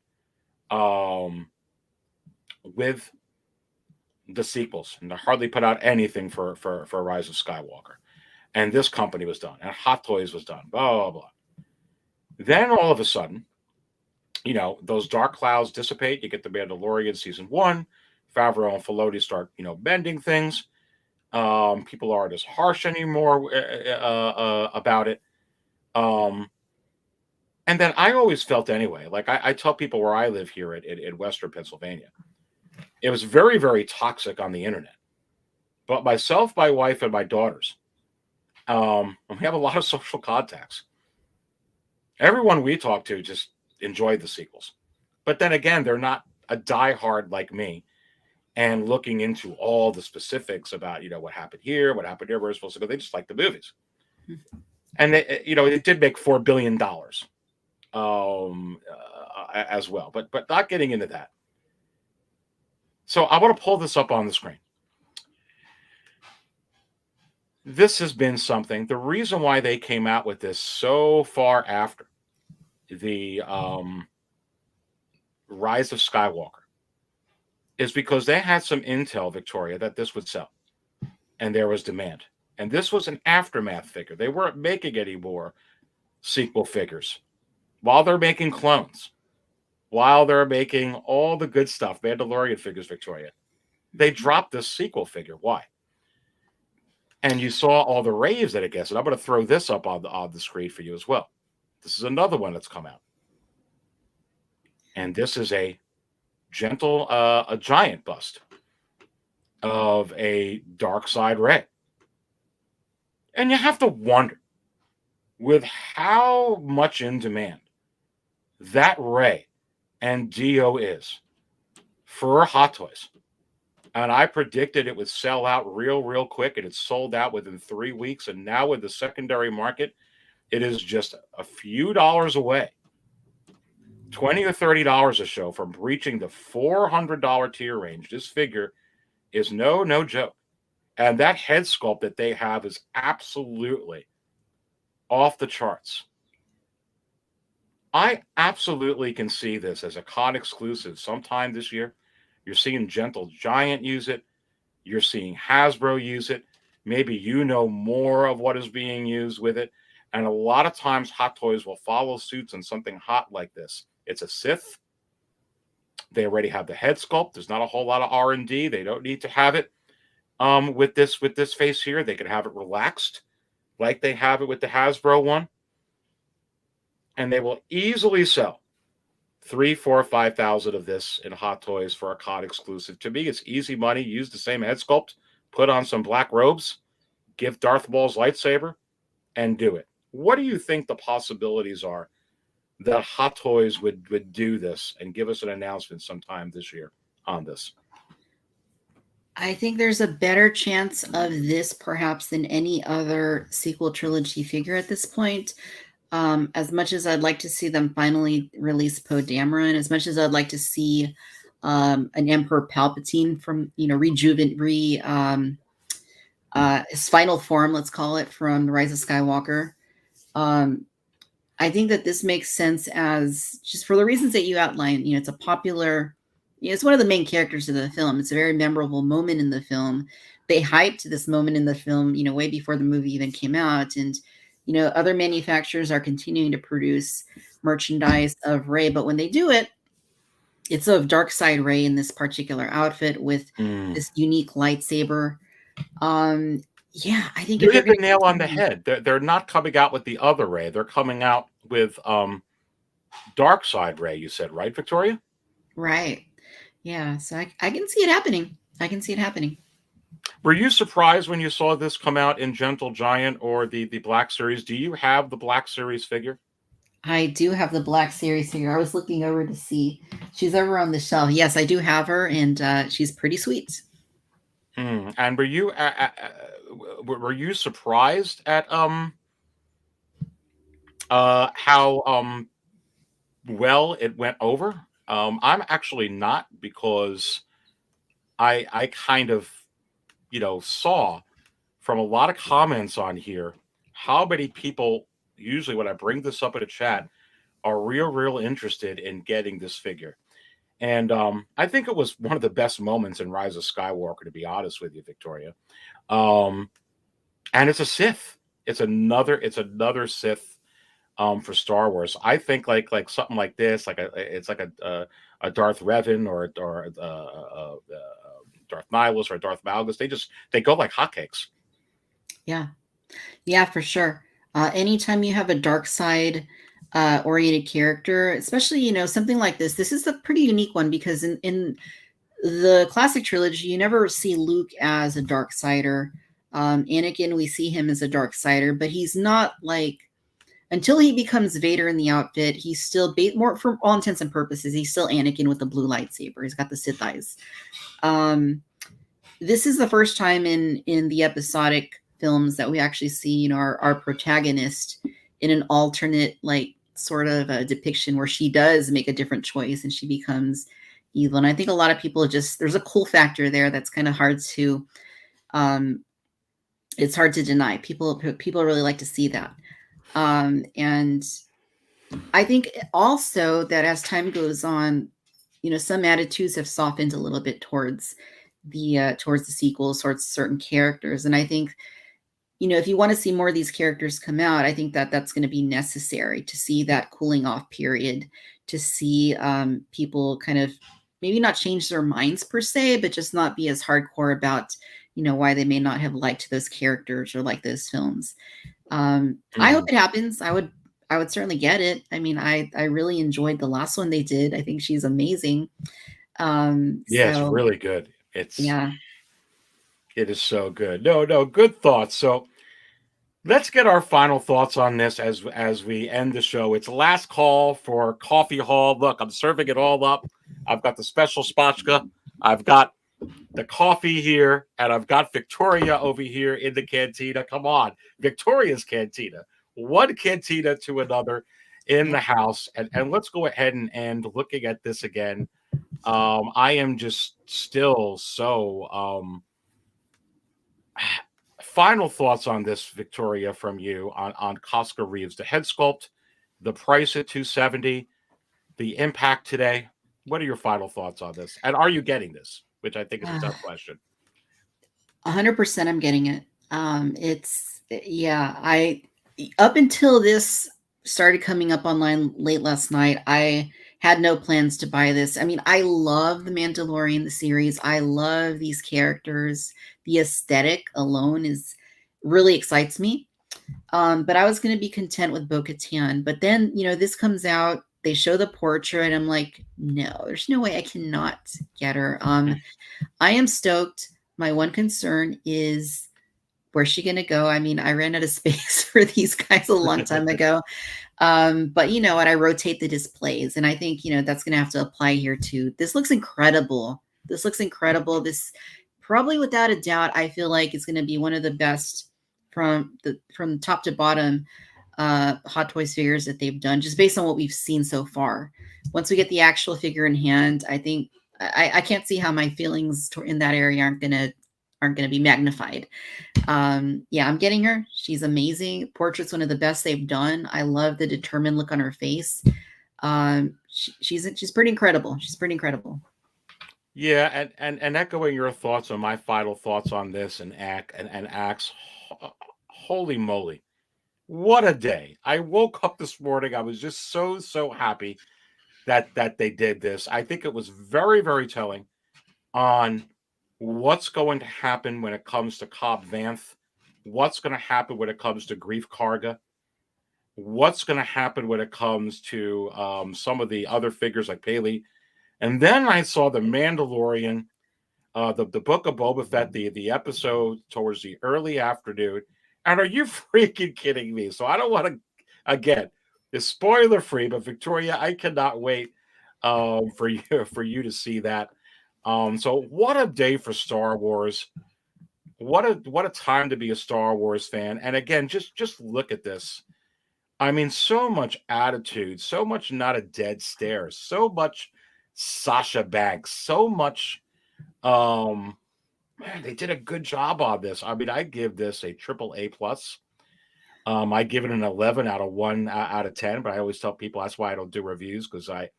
with the sequels and they hardly put out anything for Rise of Skywalker. And this company was done and Hot Toys was done, blah, blah, blah. Then all of a sudden, you know, those dark clouds dissipate. You get the Mandalorian season 1. Favreau and Filoni start, you know, bending things. People aren't as harsh anymore about it. And then I always felt anyway, like I tell people where I live here in Western Pennsylvania, it was very, very toxic on the internet. But myself, my wife, and my daughters, we have a lot of social contacts. Everyone we talk to just enjoyed the sequels. But then again, they're not a diehard like me and looking into all the specifics about, you know, what happened here, where we're supposed to go. They just like the movies. And, they, you know, it did make $4 billion as well. But not getting into that. So I want to pull this up on the screen. This has been something. The reason why they came out with this so far after the Rise of Skywalker is because they had some intel, Victoria, that this would sell. And there was demand. And this was an aftermath figure. They weren't making any more sequel figures. While they're making clones, while they're making all the good stuff, Mandalorian figures, Victoria, they dropped this sequel figure. Why? And you saw all the raves that it gets. And I'm going to throw this up on the screen for you as well. This is another one that's come out. And this is a giant bust of a dark Side Rey. And you have to wonder, with how much in demand that Rey and Dio is for Hot Toys. And I predicted it would sell out real quick, and it sold out within 3 weeks. And now with the secondary market, it is just a few dollars away, $20 or $30 a show from reaching the $400 tier range. This figure is no joke. And that head sculpt that they have is absolutely off the charts. I absolutely can see this as a con exclusive sometime this year. You're seeing Gentle Giant use it. You're seeing Hasbro use it. Maybe you know more of what is being used with it. And a lot of times Hot Toys will follow suits on something hot like this. It's a Sith. They already have the head sculpt. There's not a whole lot of R&D. They don't need to have it with this face here. They can have it relaxed like they have it with the Hasbro one. And they will easily sell 3,000, 4,000, 5,000 of this in Hot Toys for a COD exclusive. To me, it's easy money. Use the same head sculpt, put on some black robes, give Darth Maul's lightsaber, and do it. What do you think the possibilities are that Hot Toys would do this and give us an announcement sometime this year on this? I think there's a better chance of this perhaps than any other sequel trilogy figure at this point. As much as I'd like to see them finally release Poe Dameron, as much as I'd like to see an Emperor Palpatine from, his final form, let's call it, from The Rise of Skywalker. I think that this makes sense as just for the reasons that you outlined. It's a popular, it's one of the main characters of the film. It's a very memorable moment in the film. They hyped this moment in the film, way before the movie even came out. And, other manufacturers are continuing to produce merchandise of Rey, but when they do it, it's of dark side Rey in this particular outfit with this unique lightsaber. Yeah, I think You if they're hit the going nail on the head. They're not coming out with the other Rey. They're coming out with dark side Rey. You said, right, Victoria? right. Yeah, so I can see it happening. I can see it happening. Were you surprised when you saw this come out in Gentle Giant or the Black Series? Do you have the Black Series figure? I do have the Black Series figure. I was looking over to see. She's over on the shelf. Yes, I do have her, and she's pretty sweet. And were you surprised at how well it went over? I'm actually not, because I kind of saw from a lot of comments on here how many people, usually when I bring this up in a chat, are real interested in getting this figure. And I think it was one of the best moments in Rise of Skywalker, to be honest with you, Victoria. And it's a Sith. It's another Sith for Star Wars. I think like something like this, it's like a Darth Revan or Darth Nihilus or Darth Malgus. They go like hotcakes. Yeah, for sure. Anytime you have a dark side oriented character, especially something like this is a pretty unique one, because in the classic trilogy you never see Luke as a dark sider. Anakin, we see him as a dark sider, but he's not like, until he becomes Vader in the outfit, he's still more, for all intents and purposes, he's still Anakin with the blue lightsaber. He's got the Sith eyes. This is the first time in the episodic films that we actually see our protagonist in an alternate, like, sort of a depiction where she does make a different choice and she becomes evil. And I think a lot of people there's a cool factor there that's kind of hard to it's hard to deny. People really like to see that. And I think also that as time goes on, some attitudes have softened a little bit towards the sequels, towards certain characters. And I think, if you want to see more of these characters come out, I think that that's going to be necessary to see that cooling off period, to see people kind of maybe not change their minds per se, but just not be as hardcore about, why they may not have liked those characters or like those films. I hope it happens. I would certainly get it. I mean, I really enjoyed the last one they did. I think she's amazing. It's really good. It is so good. No, good thoughts. So let's get our final thoughts on this as we end the show. It's the last call for Coffee Hall. Look, I'm serving it all up. I've got the special spatchka. I've got the coffee here, and I've got Victoria over here in the cantina. Come on, Victoria's cantina. One cantina to another in the house. And let's go ahead and end looking at this again. I am just still so final thoughts on this, Victoria, from you on Koska Reeves, the head sculpt, the price at $270, the impact today. What are your final thoughts on this? And are you getting this? Which I think is a tough question. 100% I'm getting it. Up until this started coming up online late last night, I had no plans to buy this. I mean, I love The Mandalorian, the series. I love these characters. The aesthetic alone really excites me. But I was going to be content with Bo-Katan. But then, this comes out. They show the portrait, and I'm like, no, there's no way I cannot get her. I am stoked. My one concern is, where's she going to go? I mean, I ran out of space for these guys a long time ago. But you know what? I rotate the displays, and I think, that's going to have to apply here too. This looks incredible. This probably, without a doubt, I feel like it's going to be one of the best from top to bottom Hot Toys figures that they've done, just based on what we've seen so far. Once we get the actual figure in hand, I think I can't see how my feelings in that area aren't going to aren't going to be magnified. Yeah, I'm getting her. She's amazing. Portrait's one of the best they've done. I love the determined look on her face. She's pretty incredible. She's pretty incredible. Yeah, and echoing your thoughts on my final thoughts on this and Axe, holy moly, what a day! I woke up this morning. I was just so happy that they did this. I think it was very, very telling on what's going to happen when it comes to Cobb Vanth, what's going to happen when it comes to Greef Karga, what's going to happen when it comes to some of the other figures like Peli. And then I saw the Mandalorian, the book of Boba Fett, the episode towards the early afternoon. And are you freaking kidding me? So I don't want to, again, it's spoiler free, but Victoria, I cannot wait for you to see that. So what a day for Star Wars. What a time to be a Star Wars fan. And again, just look at this. I mean, so much attitude, so much not a dead stare, so much Sasha Banks, so much man, they did a good job on this. I mean, I give this a triple A plus. I give it an 11 out of 10, but I always tell people that's why I don't do reviews, because I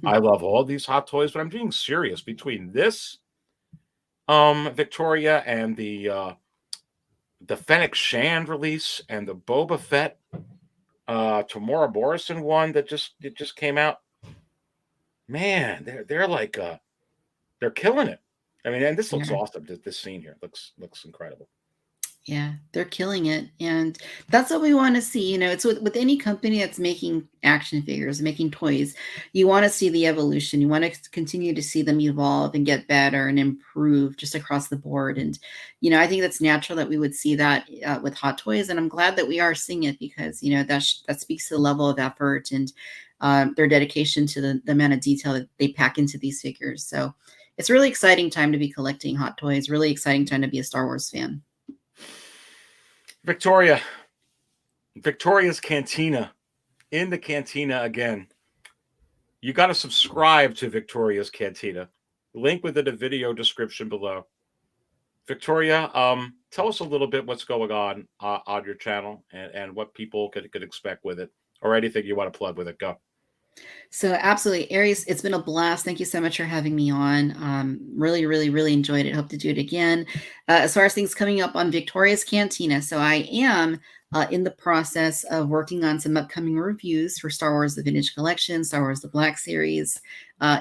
love all these Hot Toys, but I'm being serious. Between this Victoria and the Fennec Shand release and the Boba Fett Tamora Morrison one that just came out, man, they're like they're killing it. I mean, and this looks awesome. This scene here looks incredible. Yeah, they're killing it. And that's what we want to see. You know, it's with any company that's making action figures, making toys, you want to see the evolution. You want to continue to see them evolve and get better and improve just across the board. And, you know, I think that's natural that we would see that with Hot Toys. And I'm glad that we are seeing it, because, you know, that speaks to the level of effort and their dedication to the amount of detail that they pack into these figures. So it's a really exciting time to be collecting Hot Toys, really exciting time to be a Star Wars fan. Victoria's Cantina, in the Cantina again. You got to subscribe to Victoria's Cantina. Link within the video description below. Victoria, tell us a little bit what's going on your channel and what people could expect with it, or anything you want to plug with it. Go. So absolutely, Aries, it's been a blast. Thank you so much for having me on. Really, really, really enjoyed it. Hope to do it again. As far as things coming up on Victoria's Cantina, so I am in the process of working on some upcoming reviews for Star Wars The Vintage Collection, Star Wars The Black Series,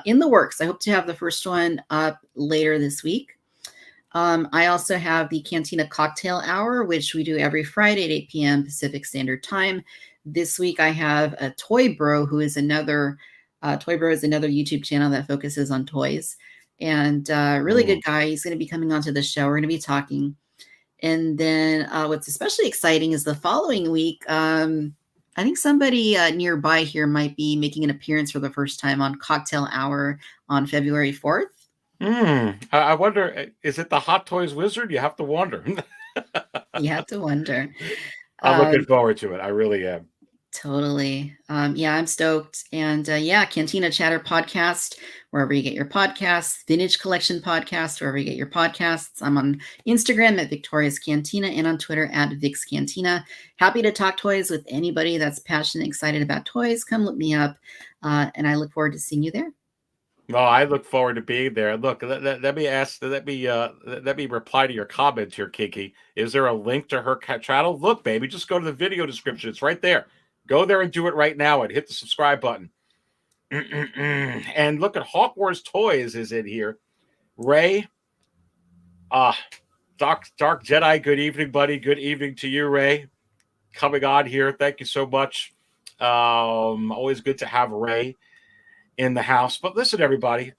in the works. I hope to have the first one up later this week. I also have the Cantina Cocktail Hour, which we do every Friday at 8 p.m. Pacific Standard Time. This week I have a Toy Bro, who is another YouTube channel that focuses on toys, and really good guy. He's going to be coming onto the show. We're going to be talking. And then what's especially exciting is the following week, I think somebody nearby here might be making an appearance for the first time on Cocktail Hour on February 4th. I wonder, is it the Hot Toys Wizard? You have to wonder. You have to wonder. I'm looking forward to it. I really am. Totally. Yeah, I'm stoked. And yeah, Cantina Chatter podcast, wherever you get your podcasts, Vintage Collection podcast, wherever you get your podcasts. I'm on Instagram at Victoria's Cantina and on Twitter at Vic's Cantina. Happy to talk toys with anybody that's passionate, excited about toys. Come look me up. And I look forward to seeing you there. Well, I look forward to being there. Look, let me reply to your comment here, Kiki. Is there a link to her channel? Look, baby, just go to the video description. It's right there. Go there and do it right now and hit the subscribe button. And look at Hawk Wars Toys is in here. Ray, Dark Jedi, good evening, buddy. Good evening to you, Ray. Coming on here. Thank you so much. Always good to have Ray in the house. But listen, everybody,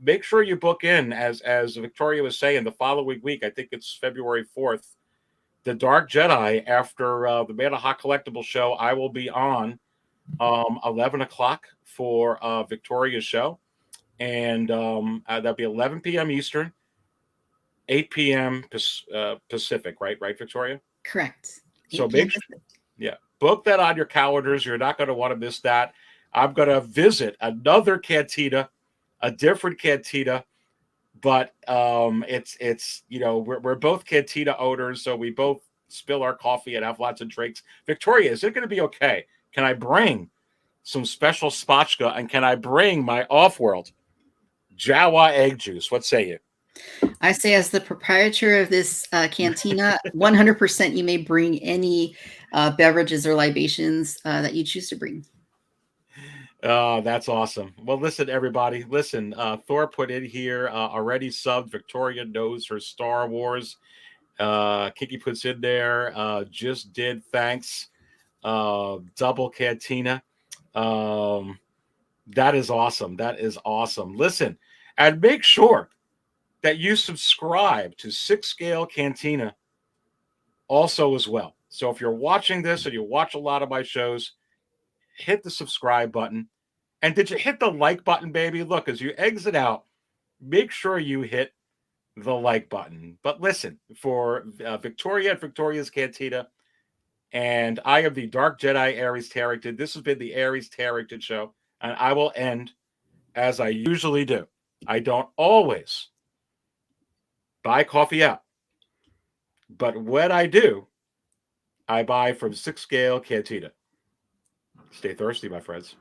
make sure you book in, as Victoria was saying, the following week. I think it's February 4th. The Dark Jedi, after the Man of Hot Collectible show, I will be on 11 o'clock for Victoria's show. And that'll be 11 p.m. Eastern, 8 p.m. Pacific, right, Victoria? Correct. So make sure, book that on your calendars. You're not going to want to miss that. I'm going to visit another cantina, a different cantina, but it's we're both Cantina owners, so we both spill our coffee and have lots of drinks. Victoria, is it going to be okay? Can I bring some special spotchka, and can I bring my off-world Jawa egg juice? What say you? I say, as the proprietor of this cantina, 100% you may bring any beverages or libations that you choose to bring. Oh, that's awesome. Well, listen, everybody. Listen, Thor put in here already subbed. Victoria knows her Star Wars. Kiki puts in there, just did, thanks. Double Cantina. That is awesome. That is awesome. Listen, and make sure that you subscribe to 6 Scale Cantina also as well. So if you're watching this and you watch a lot of my shows, hit the subscribe button. And did you hit the like button, baby? Look, as you exit out, make sure you hit the like button. But listen, for Victoria and Victoria's Cantina, and I am the Dark Jedi Aries Terrington. This has been the Aries Terrington Show, and I will end as I usually do. I don't always buy coffee out, but when I do, I buy from 6 Scale Cantina. Stay thirsty, my friends.